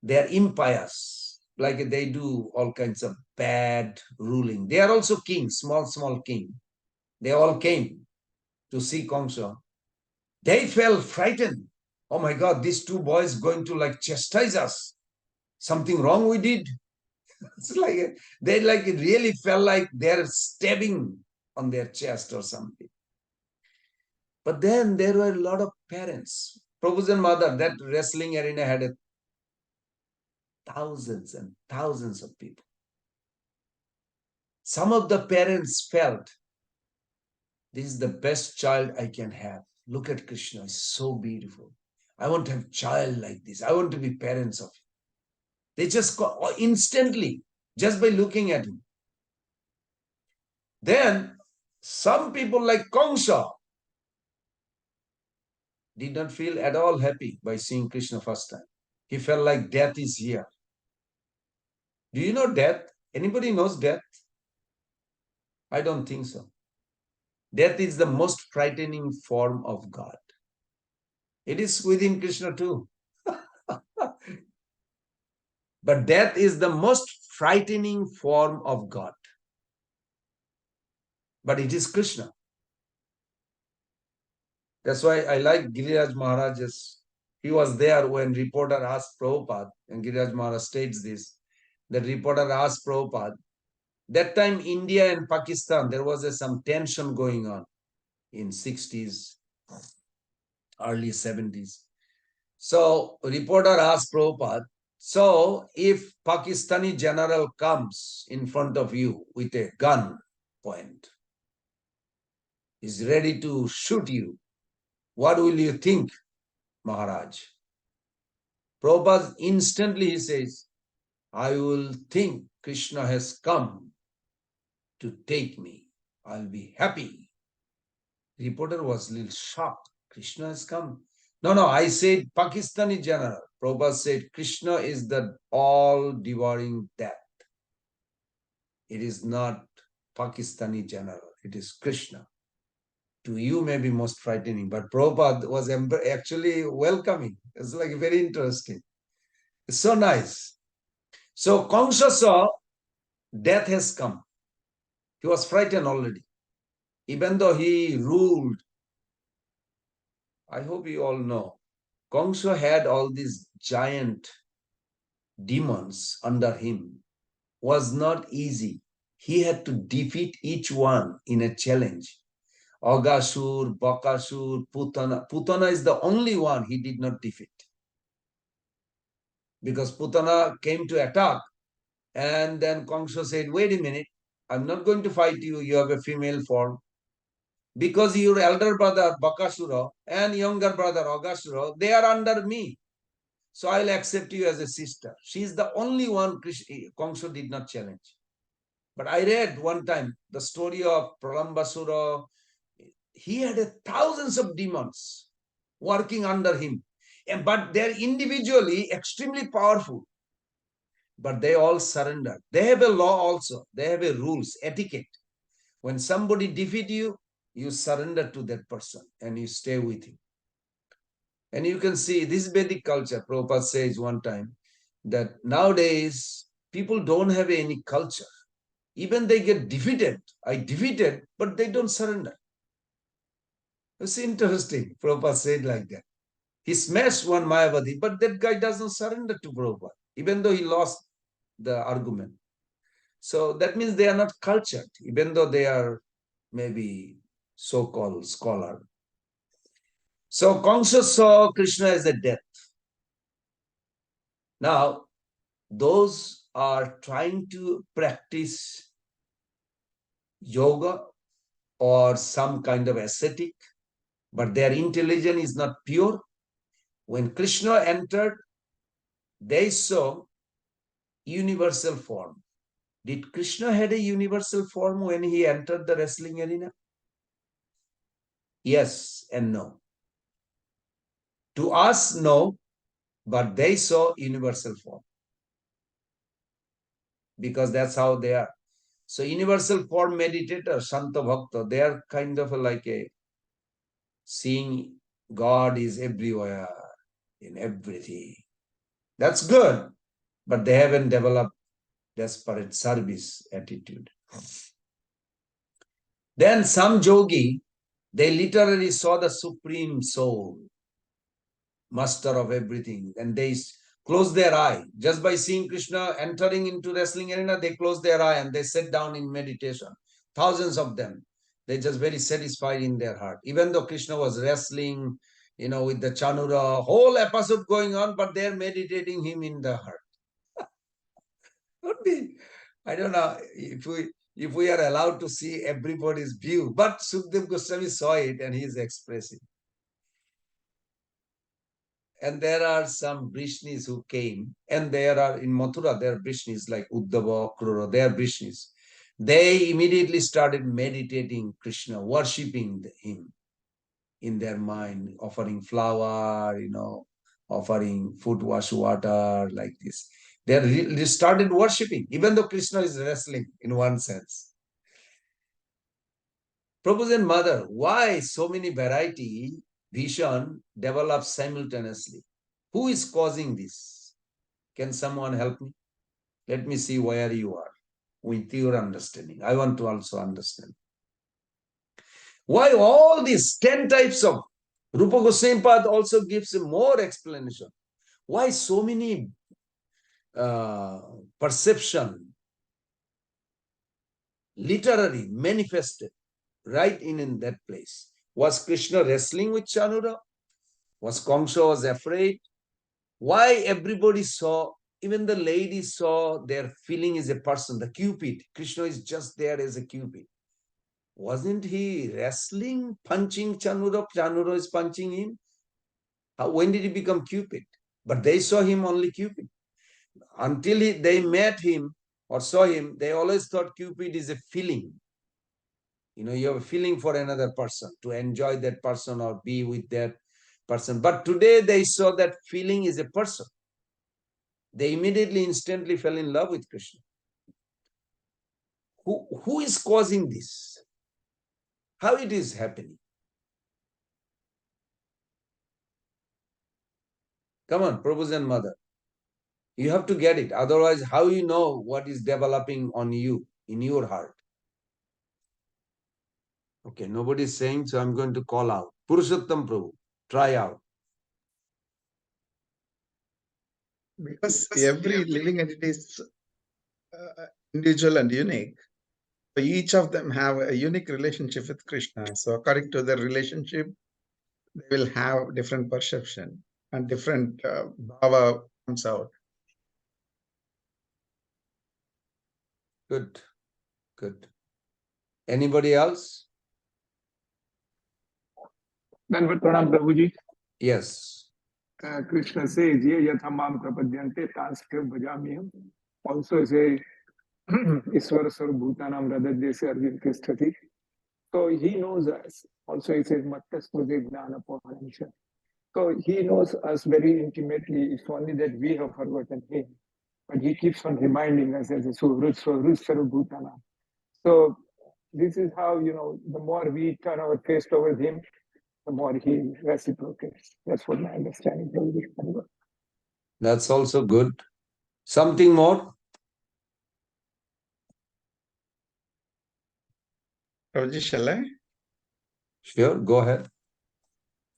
They are impious, like they do all kinds of bad ruling. They are also kings, small king. They all came to see Kamsa. They felt frightened. Oh my God, these two boys going to chastise us. Something wrong we did. It's like they really felt like they're stabbing on their chest or something. But then there were a lot of parents. Prabhu's and mother, that wrestling arena had thousands and thousands of people. Some of the parents felt, this is the best child I can have. Look at Krishna, he's so beautiful. I want to have a child like this. I want to be parents of him. They just got instantly, just by looking at him. Then some people like Kamsa did not feel at all happy by seeing Krishna first time. He felt like death is here. Do you know death? Anybody knows death? I don't think so. Death is the most frightening form of God. It is within Krishna too. But death is the most frightening form of God. But it is Krishna. That's why I like Giriraj Maharaj's. He was there when reporter asked Prabhupada, and Giriraj Maharaj states this. The reporter asked Prabhupada, that time India and Pakistan, there was some tension going on in 60s. early 70s. So reporter asked Prabhupada, so if Pakistani general comes in front of you with a gun point, is ready to shoot you, what will you think, Maharaj? Prabhupada instantly he says, I will think Krishna has come to take me. I'll be happy. Reporter was a little shocked. Krishna has come. No, I said Pakistani general. Prabhupada said Krishna is the all-devouring death. It is not Pakistani general. It is Krishna. To you may be most frightening, but Prabhupada was actually welcoming. It's like very interesting. It's so nice. So Kamsa saw death has come. He was frightened already. Even though he ruled, I hope you all know, Kamsa had all these giant demons under him. Was not easy. He had to defeat each one in a challenge. Agasur, Bakasur, Putana. Putana is the only one he did not defeat. Because Putana came to attack, and then Kamsa said, wait a minute, I'm not going to fight you, you have a female form. Because your elder brother Bakasura and younger brother Agasura, they are under me. So I'll accept you as a sister. She's the only one Kamsa did not challenge. But I read one time the story of Pralambasura. He had thousands of demons working under him. But they're individually extremely powerful. But they all surrender. They have a law also. They have a rules, etiquette. When somebody defeats you, you surrender to that person and you stay with him. And you can see this Vedic culture, Prabhupada says one time, that nowadays people don't have any culture. Even they get defeated, but they don't surrender. It's interesting. Prabhupada said like that. He smashed one Mayavadi, but that guy doesn't surrender to Prabhupada, even though he lost the argument. So that means they are not cultured, even though they are maybe so-called scholar. So Kamsa saw Krishna as a death. Now, those are trying to practice yoga or some kind of ascetic, but their intelligence is not pure. When Krishna entered, they saw universal form. Did Krishna had a universal form when he entered the wrestling arena? Yes and no. To us, no, but they saw universal form. Because that's how they are. So universal form meditator, Santa Bhakta, they are kind of like a seeing God is everywhere, in everything. That's good, but they haven't developed desperate service attitude. Then some yogi, they literally saw the supreme soul, master of everything, and they close their eye. Just by seeing Krishna entering into wrestling arena, they close their eye and they sit down in meditation. Thousands of them. They just very satisfied in their heart. Even though Krishna was wrestling, with the Chanura, whole episode going on, but they're meditating him in the heart. Would be, I don't know if we are allowed to see everybody's view, but Sukdev Goswami saw it and he is expressing. And there are some Vrishnis who came, and there are in Mathura, there are Vrishnis like Uddhava, Krura, they are Vrishnis. They immediately started meditating Krishna, worshipping him in their mind, offering flower, offering foot wash water like this. They started worshipping, even though Krishna is wrestling in one sense. Prabhu's and mother, why so many variety vision develops simultaneously? Who is causing this? Can someone help me? Let me see where you are with your understanding. I want to also understand. Why all these 10 types of Rupa Goswami Pad also gives more explanation. Why so many perception, literary, manifested right in that place? Was Krishna wrestling with Chanura? Was Kamsa was afraid? Why everybody saw, even the ladies saw their feeling is a person, the Cupid. Krishna is just there as a Cupid. Wasn't he wrestling, punching Chanura? Chanura is punching him. When did he become Cupid? But they saw him only Cupid. Until they met him or saw him, they always thought Cupid is a feeling. You know, you have a feeling for another person, to enjoy that person or be with that person. But today they saw that feeling is a person. They immediately, instantly fell in love with Krishna. Who is causing this? How it is happening? Come on, Prabhu's and mother. You have to get it. Otherwise, how you know what is developing on you, in your heart? Okay, nobody is saying, so I'm going to call out. Purushottam Prabhu, try out. Because every living entity is individual and unique. So each of them have a unique relationship with Krishna. So according to their relationship, they will have different perception and different bhava comes out. Good, good. Anybody else? Dandavat Pranam Prabhuji. Yes. Krishna says, Ye yathamam prapadyante tanskhya bhajamiham. Also say, Iswara sarvabhutanam radadese arjun tisthati. So he knows us. Also he says, Mattasmudhe gnana pavanisha. So he knows us very intimately. It's only that we have forgotten him. But he keeps on reminding us as a Surut sarvabhutanam. So this is how, you know, the more we turn our face towards him, the more he reciprocates. That's what my understanding is. That's also good. Something more? Prabhuji, shall I? Sure, go ahead.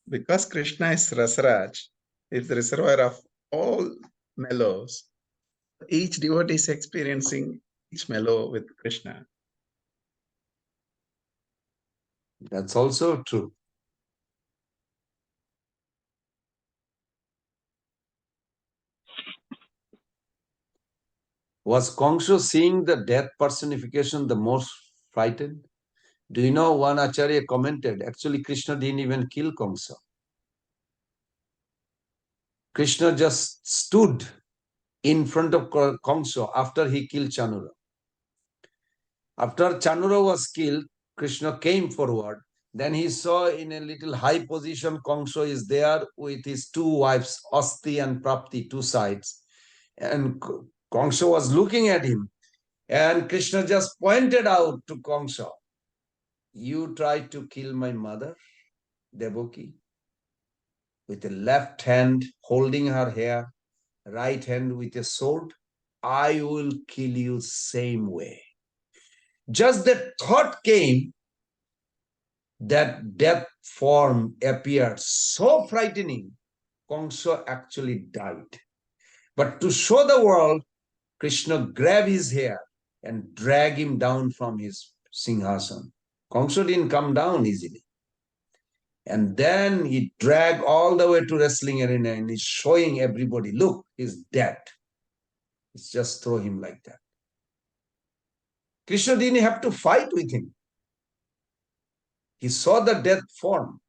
Because Krishna is Rasaraj, is the reservoir of all mellows. Each devotee is experiencing each mellow with Krishna. That's also true. Was Kongsho seeing the death personification the most frightened? Do you know, one Acharya commented, actually Krishna didn't even kill Kongsa. Krishna just stood in front of Kongsa after he killed Chanura. After Chanura was killed, Krishna came forward. Then he saw in a little high position, Kongsa is there with his two wives, Asti and Prapti, two sides. And Kongsa was looking at him. And Krishna just pointed out to Kongsa, you tried to kill my mother, Devaki, with the left hand holding her hair, right hand with a sword. I will kill you same way. Just that thought came, that death form appeared so frightening, Kongsa actually died. But to show the world, Krishna grabbed his hair and dragged him down from his Singhasan. Kongsa didn't come down easily. And then he dragged all the way to wrestling arena and he's showing everybody, look, he's dead. It's just throw him like that. Krishna didn't have to fight with him. He saw the death form.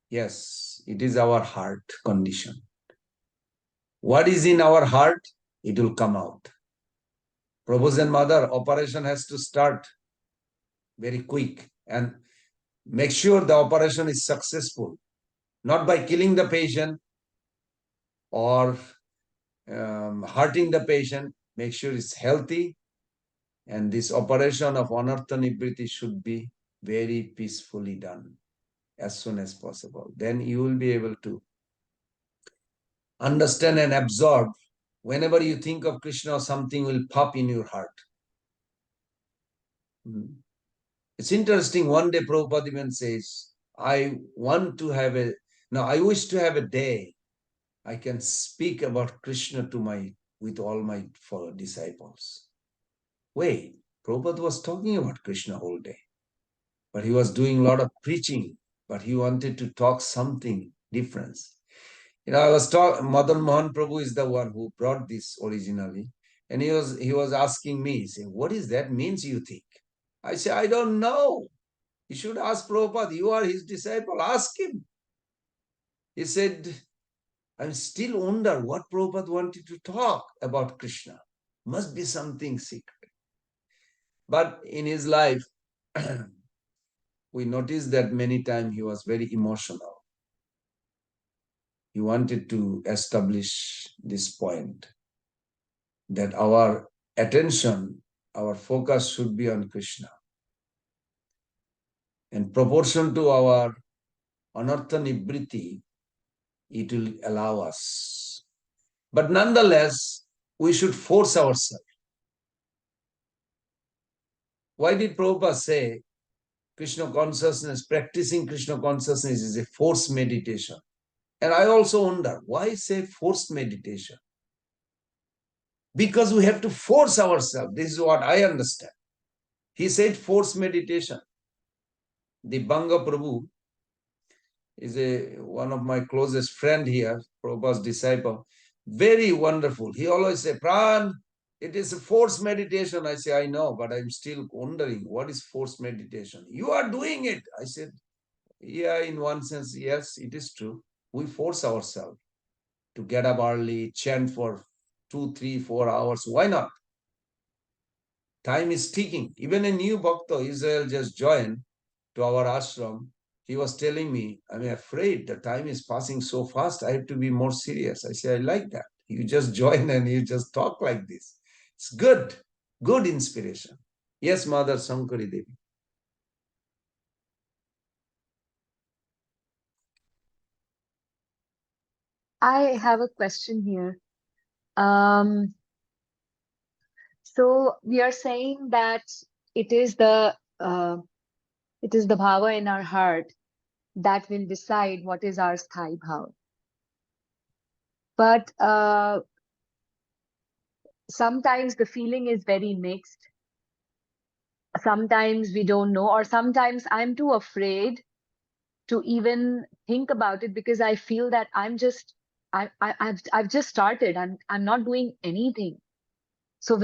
Yes, it is our heart condition. What is in our heart, it will come out. Prabhu's and mother, operation has to start very quick and make sure the operation is successful. Not by killing the patient or hurting the patient. Make sure it's healthy. And this operation of anartha nibriti should be very peacefully done as soon as possible. Then you will be able to understand and absorb. Whenever you think of Krishna, something will pop in your heart. It's interesting. One day Prabhupada even says, I want to have a, now I wish to have a day I can speak about Krishna with all my disciples. Wait, Prabhupada was talking about Krishna whole day, but he was doing a lot of preaching but he wanted to talk something different. I was talking, Madan Mohan Prabhu is the one who brought this originally. And he was asking me, he said, what is that means, you think? I said, I don't know. You should ask Prabhupada. You are his disciple. Ask him. He said, I still wonder what Prabhupada wanted to talk about Krishna. Must be something secret. But in his life, we noticed that many times he was very emotional. He wanted to establish this point that our attention, our focus should be on Krishna. In proportion to our anartha nibriti, it will allow us. But nonetheless, we should force ourselves. Why did Prabhupada say Krishna consciousness, practicing Krishna consciousness is a forced meditation? And I also wonder, why say forced meditation? Because we have to force ourselves. This is what I understand. He said forced meditation. The Banga Prabhu is one of my closest friend here, Prabhupada's disciple. Very wonderful. He always say, Pran, it is a forced meditation. I say, I know, but I'm still wondering, what is forced meditation? You are doing it. I said, yeah, in one sense, yes, it is true. We force ourselves to get up early, chant for 2, 3, 4 hours. Why not? Time is ticking. Even a new Bhakta, Israel, just joined to our ashram. He was telling me, I'm afraid the time is passing so fast. I have to be more serious. I say, I like that. You just join and you just talk like this. It's good. Good inspiration. Yes, Mother Sankari Devi. I have a question here. So we are saying that it is the bhava in our heart that will decide what is our sthai bhava. But sometimes the feeling is very mixed. Sometimes we don't know, or sometimes I'm too afraid to even think about it because I feel that I've just started. I'm not doing anything. So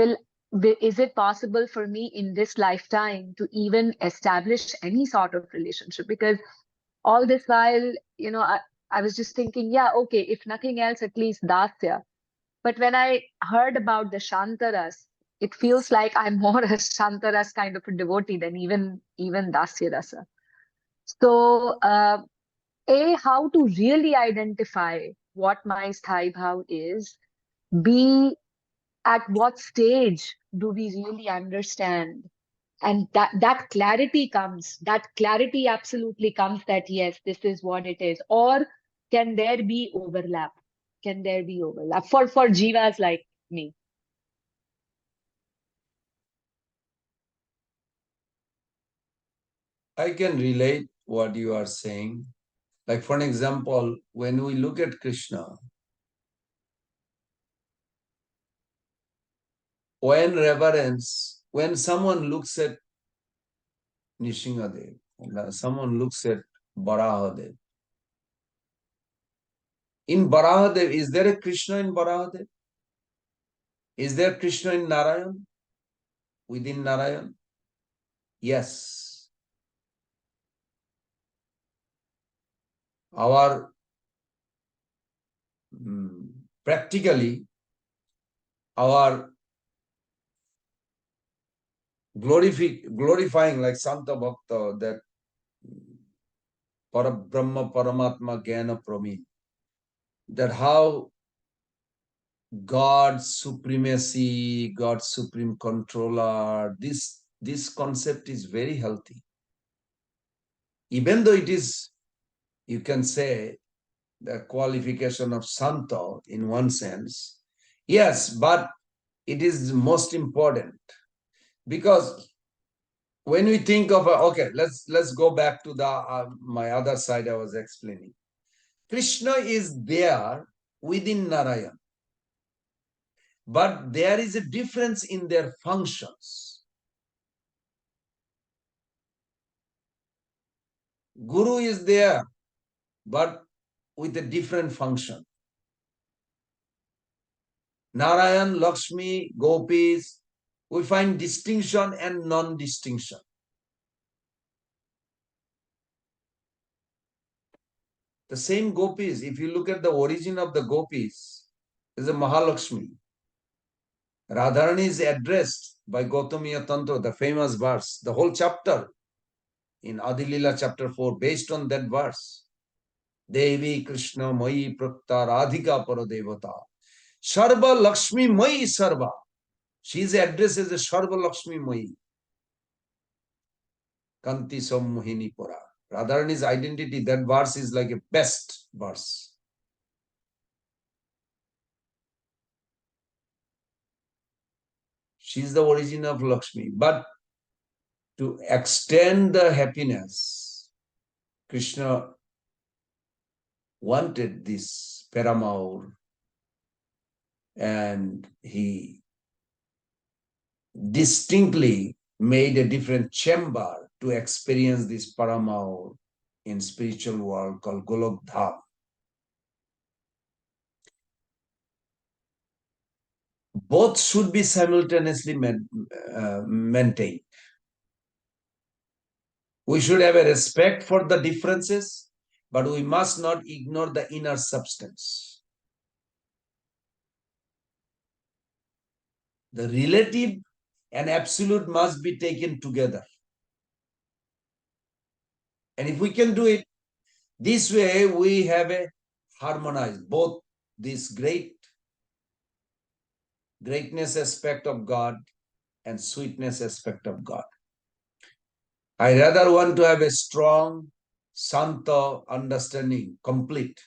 is it possible for me in this lifetime to even establish any sort of relationship? Because all this while, I was just thinking, yeah, okay, if nothing else, at least dasya. But when I heard about the Shantaras, it feels like I'm more a Shantaras kind of a devotee than even dasya rasa. So, how to really identify what my sthai bhav is, B, at what stage do we really understand? And that clarity absolutely comes that yes, this is what it is. Or can there be overlap? Can there be overlap for jivas like me? I can relate what you are saying. Like, for an example, when we look at Krishna, when someone looks at Nishingadev, someone looks at Varahadev. In Varahadev, is there a Krishna in Varahadev? Is there Krishna in Narayan? Within Narayan? Yes. Our practically, our glorifying like Santa Bhakta, that Parabrahma Paramatma Jnana Pramin, that how God's supremacy, God's supreme controller, this concept is very healthy. Even though it is, you can say, the qualification of Santa in one sense, yes, but it is most important because when we think of okay, let's go back to the my other side I was explaining. Krishna is there within Narayan, but there is a difference in their functions. Guru is there, but with a different function. Narayan, Lakshmi, gopis, we find distinction and non-distinction. The same gopis, if you look at the origin of the gopis, is a Mahalakshmi. Radharani is addressed by Gautamiya Tantra, the famous verse, the whole chapter in Adilila chapter 4, based on that verse. Devi Krishna Mai Prakta Radhika Paradevata. Sarva Lakshmi Mai Sarva. She is addressed as a Sarva Lakshmi Mai. Kanti Sammohini Pura. Radharani's identity, that verse is like a best verse. She is the origin of Lakshmi. But to extend the happiness, Krishna wanted this Paramaur, and he distinctly made a different chamber to experience this Paramaur in spiritual world called Golok Dham. Both should be simultaneously maintained. We should have a respect for the differences, but we must not ignore the inner substance. The relative and absolute must be taken together. And if we can do it, this way we have a harmonized both this greatness aspect of God and sweetness aspect of God. I rather want to have a strong, Santa understanding, complete.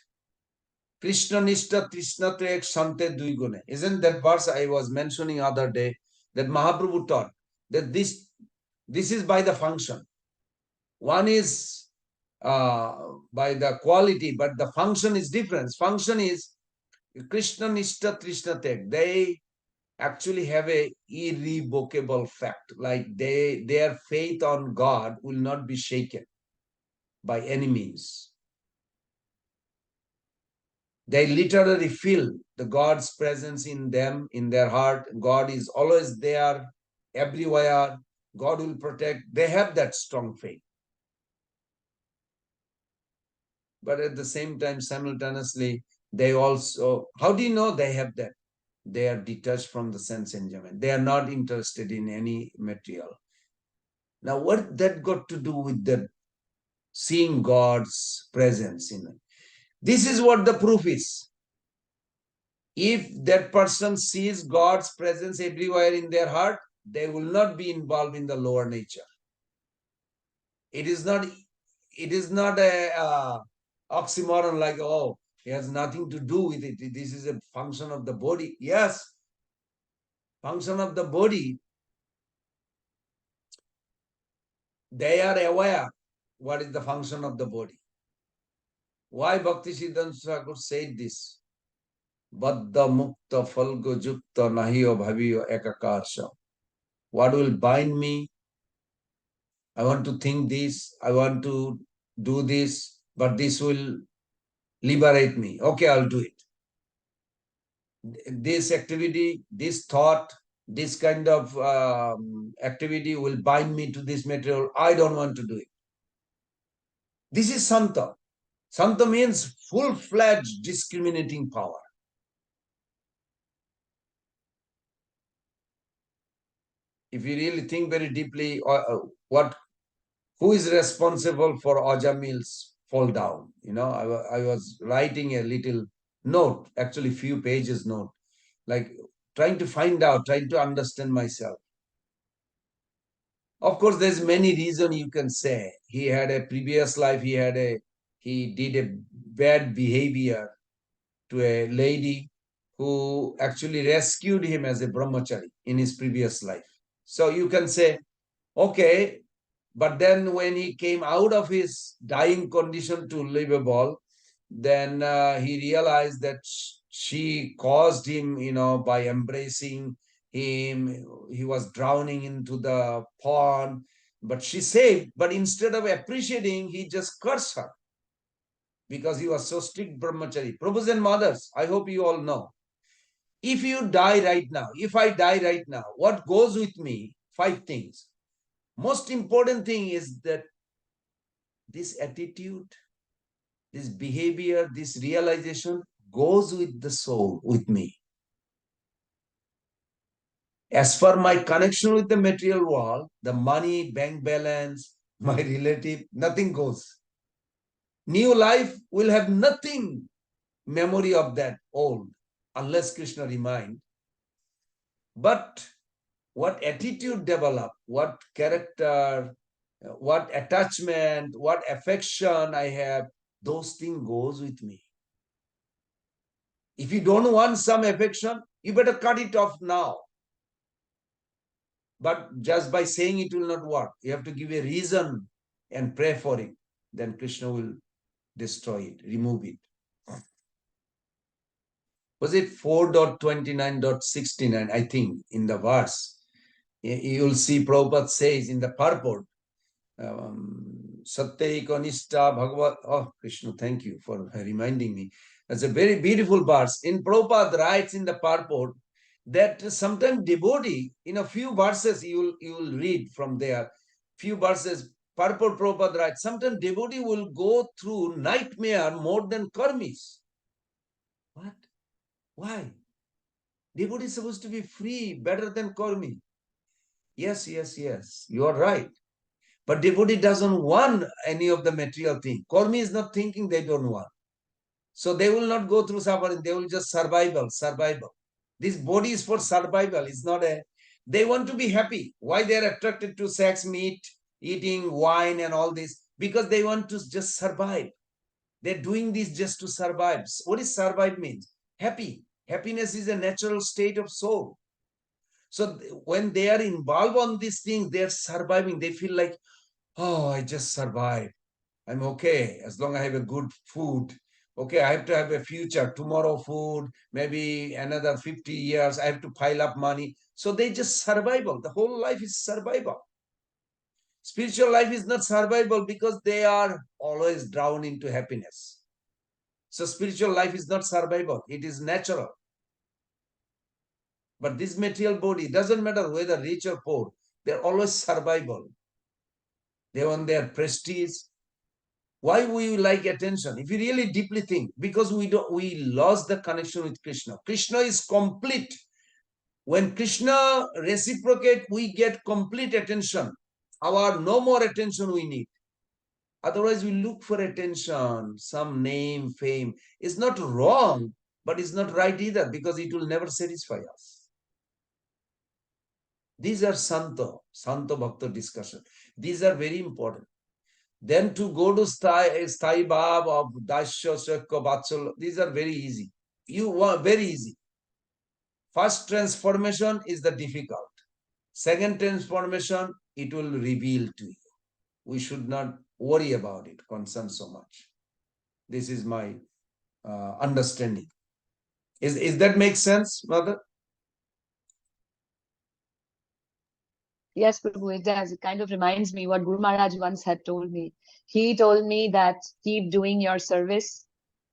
Krishna Nishta Krishna Trek Sante Duigune. Isn't that verse I was mentioning other day that Mahaprabhu taught that this is by the function. One is by the quality, but the function is different. Function is Krishna Nishta Krishna Trek. They actually have a irrevocable fact, like their faith on God will not be shaken by any means. They literally feel the God's presence in them, in their heart. God is always there, everywhere. God will protect. They have that strong faith. But at the same time, simultaneously, they also, how do you know they have that? They are detached from the sense enjoyment. They are not interested in any material. Now, what that got to do with the seeing God's presence in it? This is what the proof is. If that person sees God's presence everywhere in their heart, they will not be involved in the lower nature. It is not a oxymoron like, oh, it has nothing to do with it. This is a function of the body. Yes, function of the body. They are aware what is the function of the body. Why Bhakti Siddhanta Thakur said this? Baddha mukta falgo jukta nahiyo bhaviyo ekakarsha. What will bind me? I want to think this, I want to do this, but this will liberate me. Okay, I'll do it. This activity, this thought, this kind of activity will bind me to this material. I don't want to do it. This is Santa. Santa means full-fledged discriminating power. If you really think very deeply, who is responsible for Ajamil's fall down? You know, I was writing a little note, actually few pages note, like trying to find out, trying to understand myself. Of course, there's many reasons you can say. He had a previous life, he did a bad behavior to a lady who actually rescued him as a brahmachari in his previous life. So you can say, okay, but then when he came out of his dying condition to livable, then he realized that she caused him, you know, by embracing him. He was drowning into the pond. But she saved, but instead of appreciating, he just cursed her because he was so strict brahmachari. Prabhus and mothers, I hope you all know. If you die right now, if I die right now, what goes with me? 5 things. Most important thing is that this attitude, this behavior, this realization goes with the soul, with me. As for my connection with the material world, the money, bank balance, my relative, nothing goes. New life will have nothing memory of that old, unless Krishna remind. But what attitude develop, what character, what attachment, what affection I have, those things goes with me. If you don't want some affection, you better cut it off now. But just by saying it will not work. You have to give a reason and pray for it. Then Krishna will destroy it, remove it. Was it 4.29.69, I think, in the verse? You'll see Prabhupada says in the purport, Satyaika Nishta Bhagavad. Oh, Krishna, thank you for reminding me. That's a very beautiful verse. In Prabhupada writes in the purport that sometimes devotee, in a few verses, you will read from there, few verses, purport Prabhupada writes, sometimes devotee will go through nightmare more than karmis. What? Why? Devotee is supposed to be free, better than karmi. Yes, yes, yes, you are right. But devotee doesn't want any of the material thing. Karmi is not thinking they don't want. So they will not go through suffering. They will just survival. This body is for survival. It's not a, they want to be happy. Why they are attracted to sex, meat, eating, wine and all this? Because they want to just survive. They're doing this just to survive. What is survive means? Happy. Happiness is a natural state of soul. So when they are involved on these things, they're surviving. They feel like, oh, I just survived. I'm okay as long as I have a good food. Okay, I have to have a future, tomorrow food, maybe another 50 years, I have to pile up money. So they just survival. The whole life is survival. Spiritual life is not survival because they are always drowned into happiness. So spiritual life is not survival. It is natural. But this material body, doesn't matter whether rich or poor, they're always survival. They want their prestige. Why we like attention? If you really deeply think, because we lost the connection with Krishna. Krishna is complete. When Krishna reciprocate, we get complete attention. Our no more attention we need. Otherwise, we look for attention, some name, fame. It's not wrong, but it's not right either because it will never satisfy us. These are Santo Bhakta discussion. These are very important. Then to go to Sthai Bhav of Dasya, Shakya, Vatsalya, these are very easy. You want very easy. First transformation is the difficult. Second transformation, it will reveal to you. We should not worry about it, concern so much. This is my understanding. Is that make sense, Mother? Yes, Prabhu, it does. It kind of reminds me what Guru Maharaj once had told me. He told me that keep doing your service,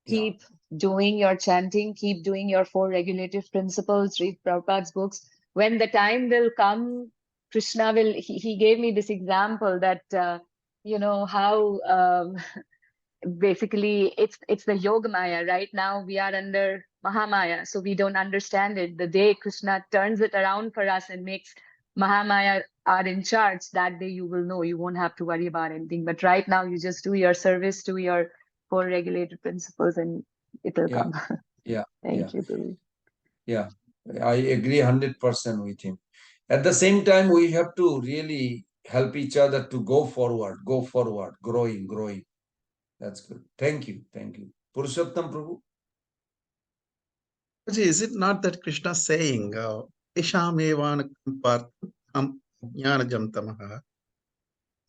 keep doing your chanting, keep doing your 4 regulative principles, read Prabhupada's books. When the time will come, Krishna will, he gave me this example that, how basically it's the yoga maya. Right now we are under Mahamaya, so we don't understand it. The day Krishna turns it around for us and makes Mahamaya are in charge, that day you will know. You won't have to worry about anything. But right now you just do your service to your 4 regulated principles and it will come. Thank you, Prabhu. Yeah, I agree 100% with him. At the same time, we have to really help each other to go forward, growing. That's good. Thank you. Purushottam Prabhu. Is it not that Krishna saying, Ishamevana Partham Jnanajam Tamaha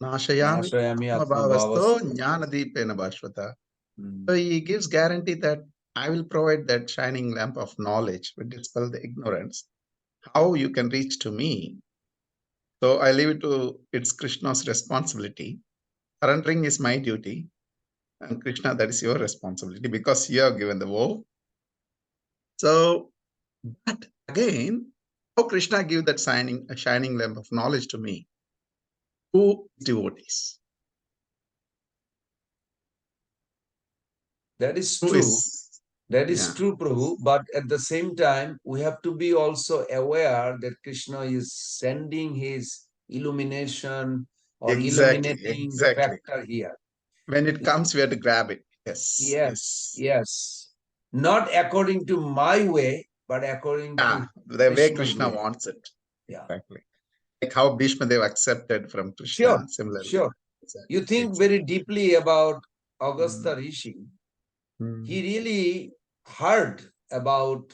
Nashayami Nashayami Bhavasto Atmabhavastu. Jnanadipena Bhashvata? So he gives guarantee that I will provide that shining lamp of knowledge which dispel the ignorance. How you can reach to me? So I leave it to it's Krishna's responsibility. Surrendering is my duty. And Krishna, that is your responsibility because you have given the vow. So, but again, how Krishna give that a shining lamp of knowledge to me? Who is devotees? That is Who true. is, That is yeah, true, Prabhu. But at the same time, we have to be also aware that Krishna is sending his illumination or exactly, illuminating exactly. factor here. When it comes, we have to grab it. Yes, Yes, yes. Not according to my way, but according to the way Krishna's Krishna way. wants it. Yeah. Exactly. Like how Bhishma Dev accepted from Krishna, Sure, similarly. sure. Exactly. You think Exactly. very deeply about Augusta Rishi. Mm. He really heard about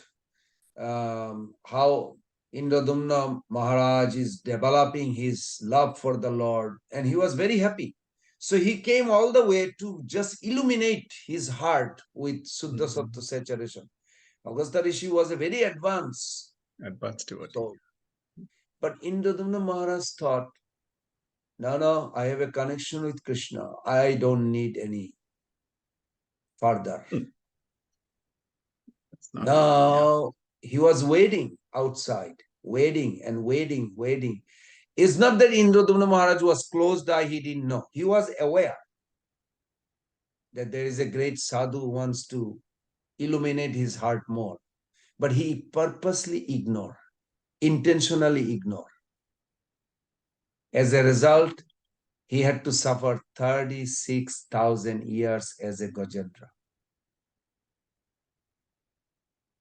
how Indradumna Maharaj is developing his love for the Lord, and he was very happy. So he came all the way to just illuminate his heart with Suddha Sattva saturation. Augusta Rishi was a very advanced devotee. soul. But Indradumna Maharaj thought, no, I have a connection with Krishna. I don't need any further. Now he was waiting outside, waiting and waiting, waiting. It's not that Indradumna Maharaj was closed eye, he didn't know. He was aware that there is a great sadhu who wants to illuminate his heart more. But he purposely ignored, intentionally ignored. As a result, he had to suffer 36,000 years as a Gajendra.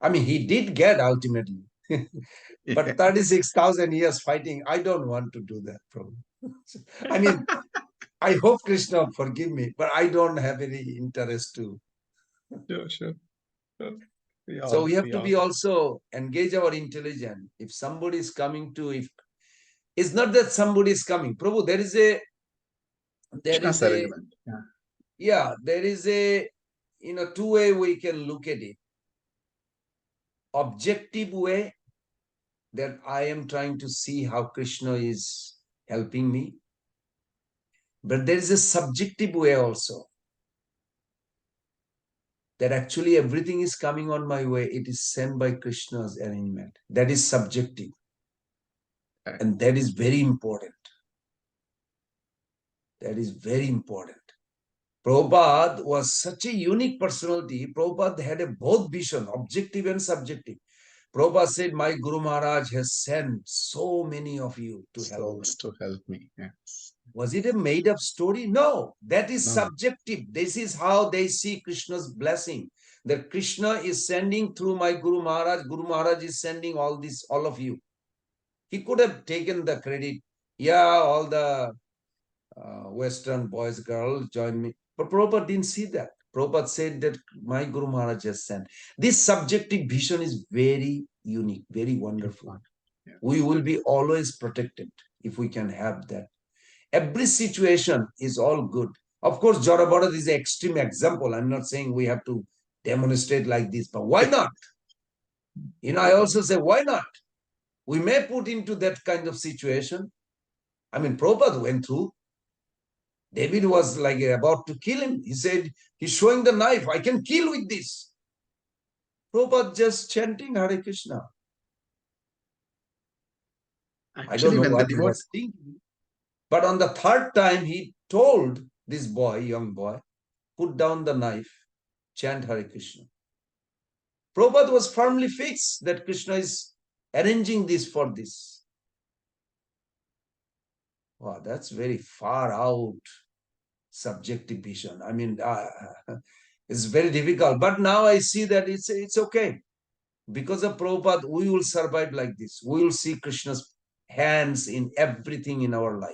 I mean, he did get ultimately. But 36,000 years fighting, I don't want to do that, probably. I mean, I hope Krishna forgive me, but I don't have any interest to. Sure. So we have to be also engage our intelligence. If somebody is coming to, if it's not that somebody is coming, Prabhu, there is a, two way we can look at it. Objective way, that I am trying to see how Krishna is helping me. But there is a subjective way also, that actually everything is coming on my way. It is sent by Krishna's arrangement. That is subjective. And that is very important. That is very important. Prabhupada was such a unique personality. Prabhupada had a both vision, objective and subjective. Prabhupada said, my Guru Maharaj has sent so many of you to help me. To help me. Yes. Was it a made-up story? No, that is subjective. This is how they see Krishna's blessing. That Krishna is sending through my Guru Maharaj. Guru Maharaj is sending all of you. He could have taken the credit. Yeah, all the Western boys, girls join me. But Prabhupada didn't see that. Prabhupada said that my Guru Maharaj has sent. This subjective vision is very unique, very wonderful. Yeah. We will be always protected if we can have that. Every situation is all good. Of course, Jora Bharat is an extreme example. I'm not saying we have to demonstrate like this, but why not? I also say, why not? We may put into that kind of situation. I mean, Prabhupada went through. David was like about to kill him. He said, he's showing the knife. I can kill with this. Prabhupada just chanting Hare Krishna. Actually, I don't know what he was thinking. But on the third time, he told this boy, young boy, put down the knife, chant Hare Krishna. Prabhupada was firmly fixed that Krishna is arranging this for this. Wow, that's very far out subjective vision. I mean, it's very difficult. But now I see that it's okay. Because of Prabhupada, we will survive like this. We will see Krishna's hands in everything in our life.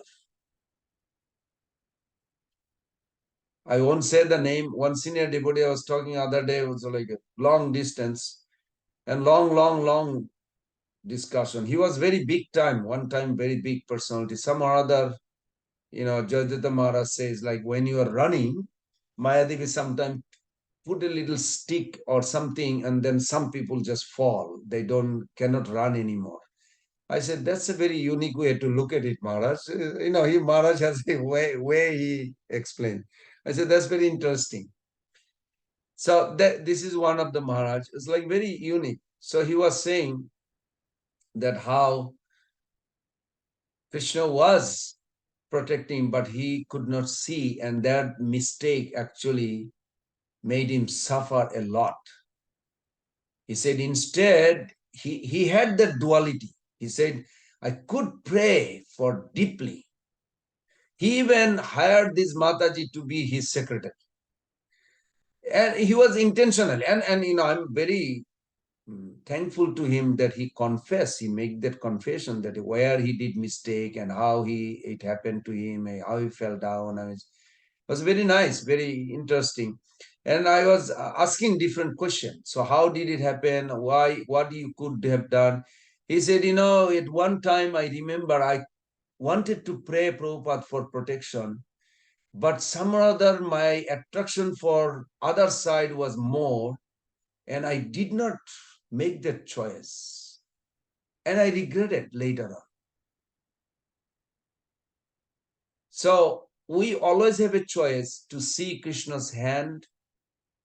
I won't say the name. One senior devotee I was talking the other day was like a long distance and long discussion. He was very big time, one time very big personality. Some or other, Jayadutta Maharaj says, like when you are running, Mayadevi sometimes put a little stick or something, and then some people just fall. They cannot run anymore. I said, that's a very unique way to look at it, Maharaj. Maharaj has a way he explained. I said, that's very interesting. So this is one of the Maharaj. It's like very unique. So he was saying that how Krishna was protecting, but he could not see, and that mistake actually made him suffer a lot. He said instead, he had that duality. He said, I could pray for deeply. He even hired this Mataji to be his secretary. And he was intentional. And I'm very thankful to him that he confessed, he made that confession that where he did mistake and how it happened to him, how he fell down. I mean, it was very nice, very interesting. And I was asking different questions. So how did it happen? Why? What you could have done? He said, at one time I remember I wanted to pray Prabhupada for protection, but some or other my attraction for other side was more, and I did not make that choice. And I regretted later on. So we always have a choice to see Krishna's hand,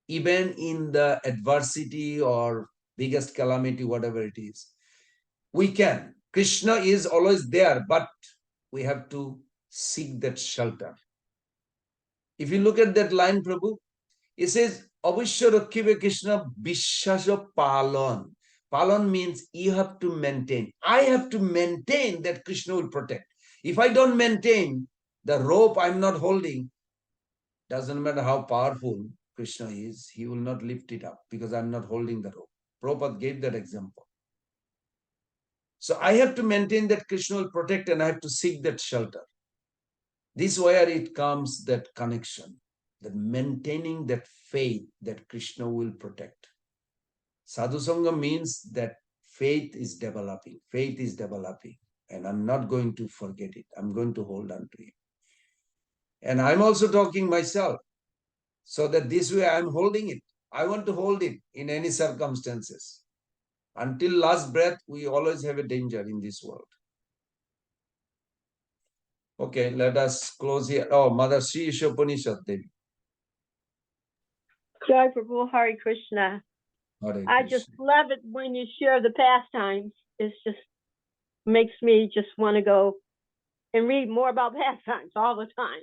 even in the adversity or biggest calamity, whatever it is. We can. Krishna is always there, but we have to seek that shelter. If you look at that line, Prabhu, it says, Avishya Rakhibe Krishna Bishasha Palon. Palon means you have to maintain. I have to maintain that Krishna will protect. If I don't maintain the rope I'm not holding, doesn't matter how powerful Krishna is, he will not lift it up because I'm not holding the rope. Prabhupada gave that example. So I have to maintain that Krishna will protect, and I have to seek that shelter. This is where it comes, that connection, that maintaining that faith that Krishna will protect. Sadhu Sangha means that faith is developing. Faith is developing. And I'm not going to forget it. I'm going to hold on to it. And I'm also talking myself, so that this way I'm holding it. I want to hold it in any circumstances. Until last breath, we always have a danger in this world. Okay, let us close here. Oh, Mother Sri Ishopanishad Devi. Jai Prabhu, Hare Krishna. Hare I Krishna. just love it when you share the pastimes. It just makes me just want to go and read more about pastimes all the time.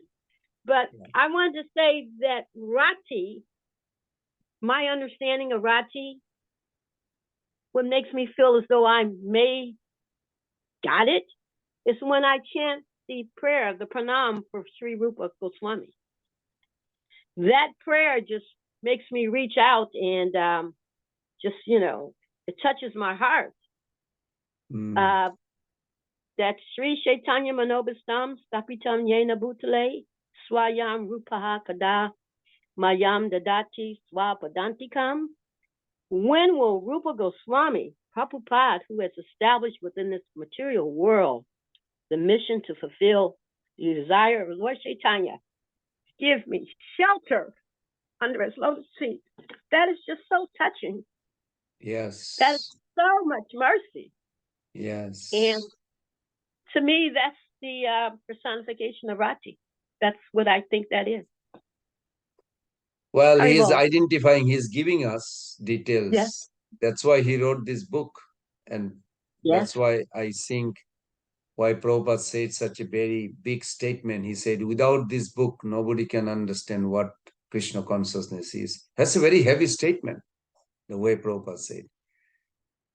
But Yeah. I wanted to say that Rati, my understanding of Rati, what makes me feel as though I may got it, is when I chant the prayer, the pranam for Sri Rupa Goswami. That prayer just makes me reach out and just, it touches my heart. That Sri Chaitanya Manobhistam Stapitam Yena Bhutale Swayam Rupaha Kada Mayam Dadati Swapadantikam. When will Rupa Goswami, Prabhupada, who has established within this material world the mission to fulfill the desire of Lord Chaitanya, give me shelter under his lotus feet? That is just so touching. Yes. That is so much mercy. Yes. And to me, that's the personification of Rati. That's what I think that is. Well, he is Haribol. identifying, he's giving us details. Yes. That's why he wrote this book. And Yes. that's why I think why Prabhupada said such a very big statement. He said, without this book, nobody can understand what Krishna consciousness is. That's a very heavy statement, the way Prabhupada said.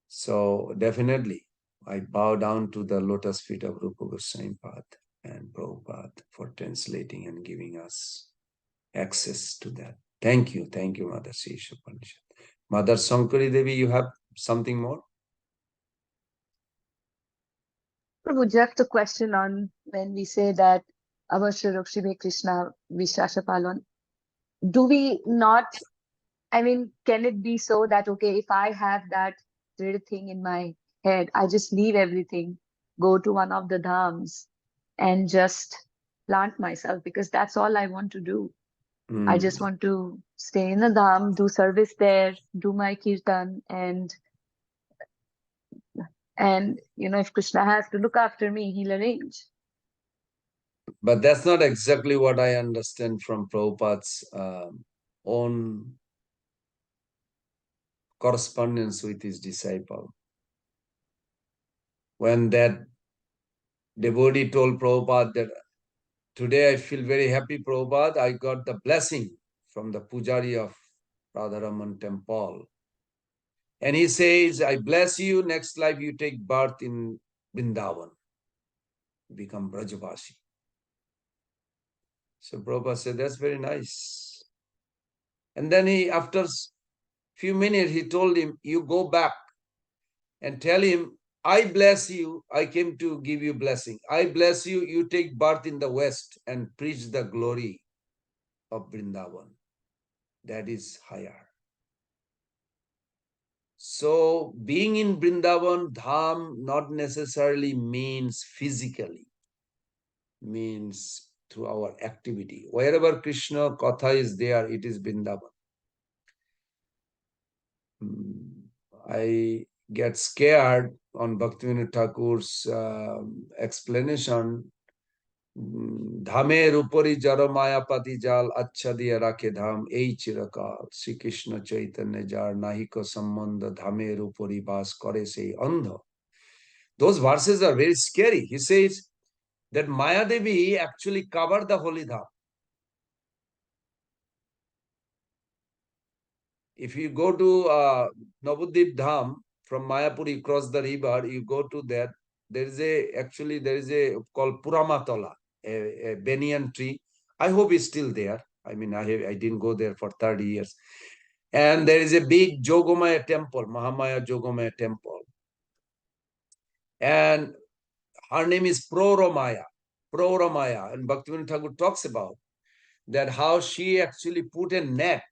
So definitely, I bow down to the lotus feet of Rupa Goswami Pad and Prabhupada for translating and giving us access to that. Thank you, Mother Sri Ishopanishad. Mother Sankari Devi, you have something more? Prabhu, just a question on when we say that Avashya Rakshime Krishna Vishasha Palon. Do we not, can it be so that, okay, if I have that drid thing in my head, I just leave everything, go to one of the dhams and just plant myself, because that's all I want to do. I just want to stay in the dham, do service there, do my kirtan, and And if Krishna has to look after me, he'll arrange. But that's not exactly what I understand from Prabhupada's own correspondence with his disciple. When that devotee told Prabhupada that today I feel very happy, Prabhupada, I got the blessing from the pujari of Radharaman temple. And he says, I bless you, next life you take birth in Vrindavan, become Brajavasi. So Prabhupada said, that's very nice. And then after few minutes, he told him, you go back and tell him, I bless you, I came to give you blessing. I bless you, you take birth in the West and preach the glory of Vrindavan. That is higher. So being in Vrindavan, Dham not necessarily means physically, means through our activity. Wherever Krishna Katha is there, it is Vrindavan. I get scared on Bhaktivinoda Thakur's explanation. Dhamer upari jara mayapati jal acha diya rakhe dham ei chirakal Sri Krishna Chaitanya jar nahiko sambandha dhamer upari vas kare sei andha. Those verses are very scary. He says that Maya Devi actually covered the holy dham. If you go to Navadvip Dham from Mayapur, you cross the river, you go to that. There is a called Puramatala, a banyan tree. I hope it's still there. I mean, I didn't go there for 30 years. And there is a big Jogomaya temple, Mahamaya Jogomaya temple. And her name is Proramaya. And Bhaktivinoda Thakur talks about that how she actually put a net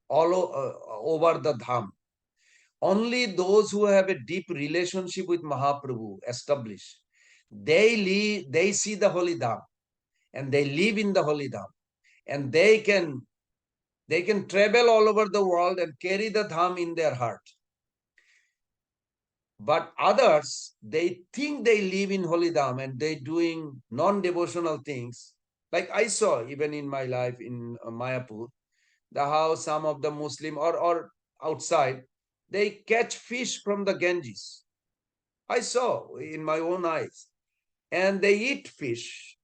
all over the dham. Only those who have a deep relationship with Mahaprabhu established, they see the holy dham and they live in the holy dham, and they can travel all over the world and carry the dham in their heart. But others, they think they live in holy dham and they doing non-devotional things. Like I saw even in my life in Mayapur, how some of the Muslim or outside, they catch fish from the Ganges. I saw in my own eyes. And they eat fish.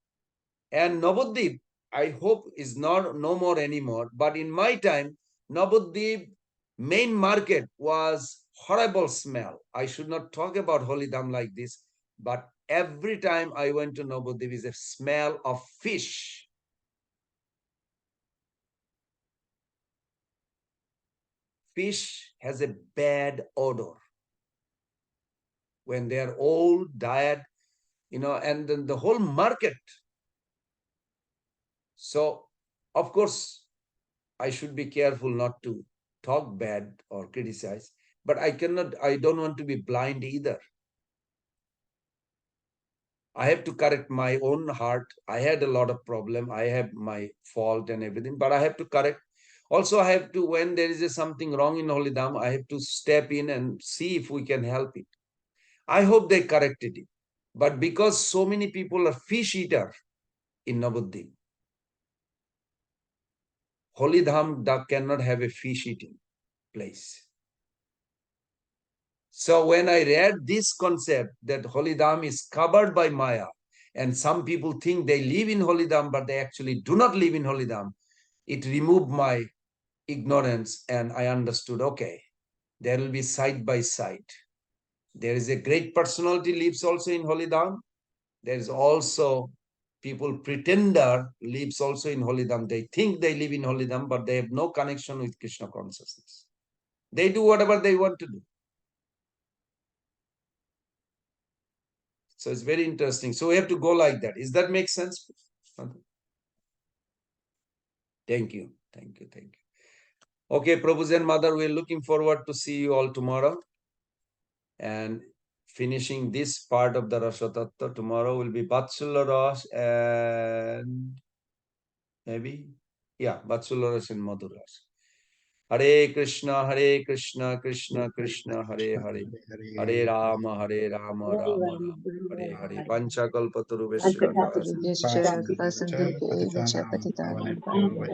And Navadvip, I hope, is no more anymore. But in my time, Navadvip main market was horrible smell. I should not talk about holy dham like this, but every time I went to Navadvip is a smell of fish. Fish has a bad odor. When they are old, diet, and then the whole market. So, of course, I should be careful not to talk bad or criticize, but I don't want to be blind either. I have to correct my own heart. I had a lot of problem. I have my fault and everything, but I have to correct. Also, I have to, when there is something wrong in Holy Dham, I have to step in and see if we can help it. I hope they corrected it. But because so many people are fish eater in Navadvip, Holy Dham cannot have a fish eating place. So when I read this concept that Holy Dham is covered by Maya, and some people think they live in Holy Dham, but they actually do not live in Holy Dham, it removed my ignorance, and I understood, okay, there will be side by side. There is a great personality lives also in Holy Dham. There is also people pretender lives also in Holy Dham. They think they live in Holy Dham, but they have no connection with Krishna consciousness. They do whatever they want to do. So it's very interesting. So we have to go like that. Does that make sense? Thank you. Thank you. Thank you. Okay, Prabhuji and Mother, we're looking forward to see you all tomorrow. And finishing this part of the Rasa Tattva, tomorrow will be Vatsalya Ras and maybe, yeah, Vatsalya Ras and Madhur Ras. Hare Krishna, Krishna Krishna, Hare Hare, Hare Rama, Rama Rama, Hare Hare. Pancha kalpatarubhasya. Patitaturubhyascha, कृपा सिंधुभ्यैव च पतितानां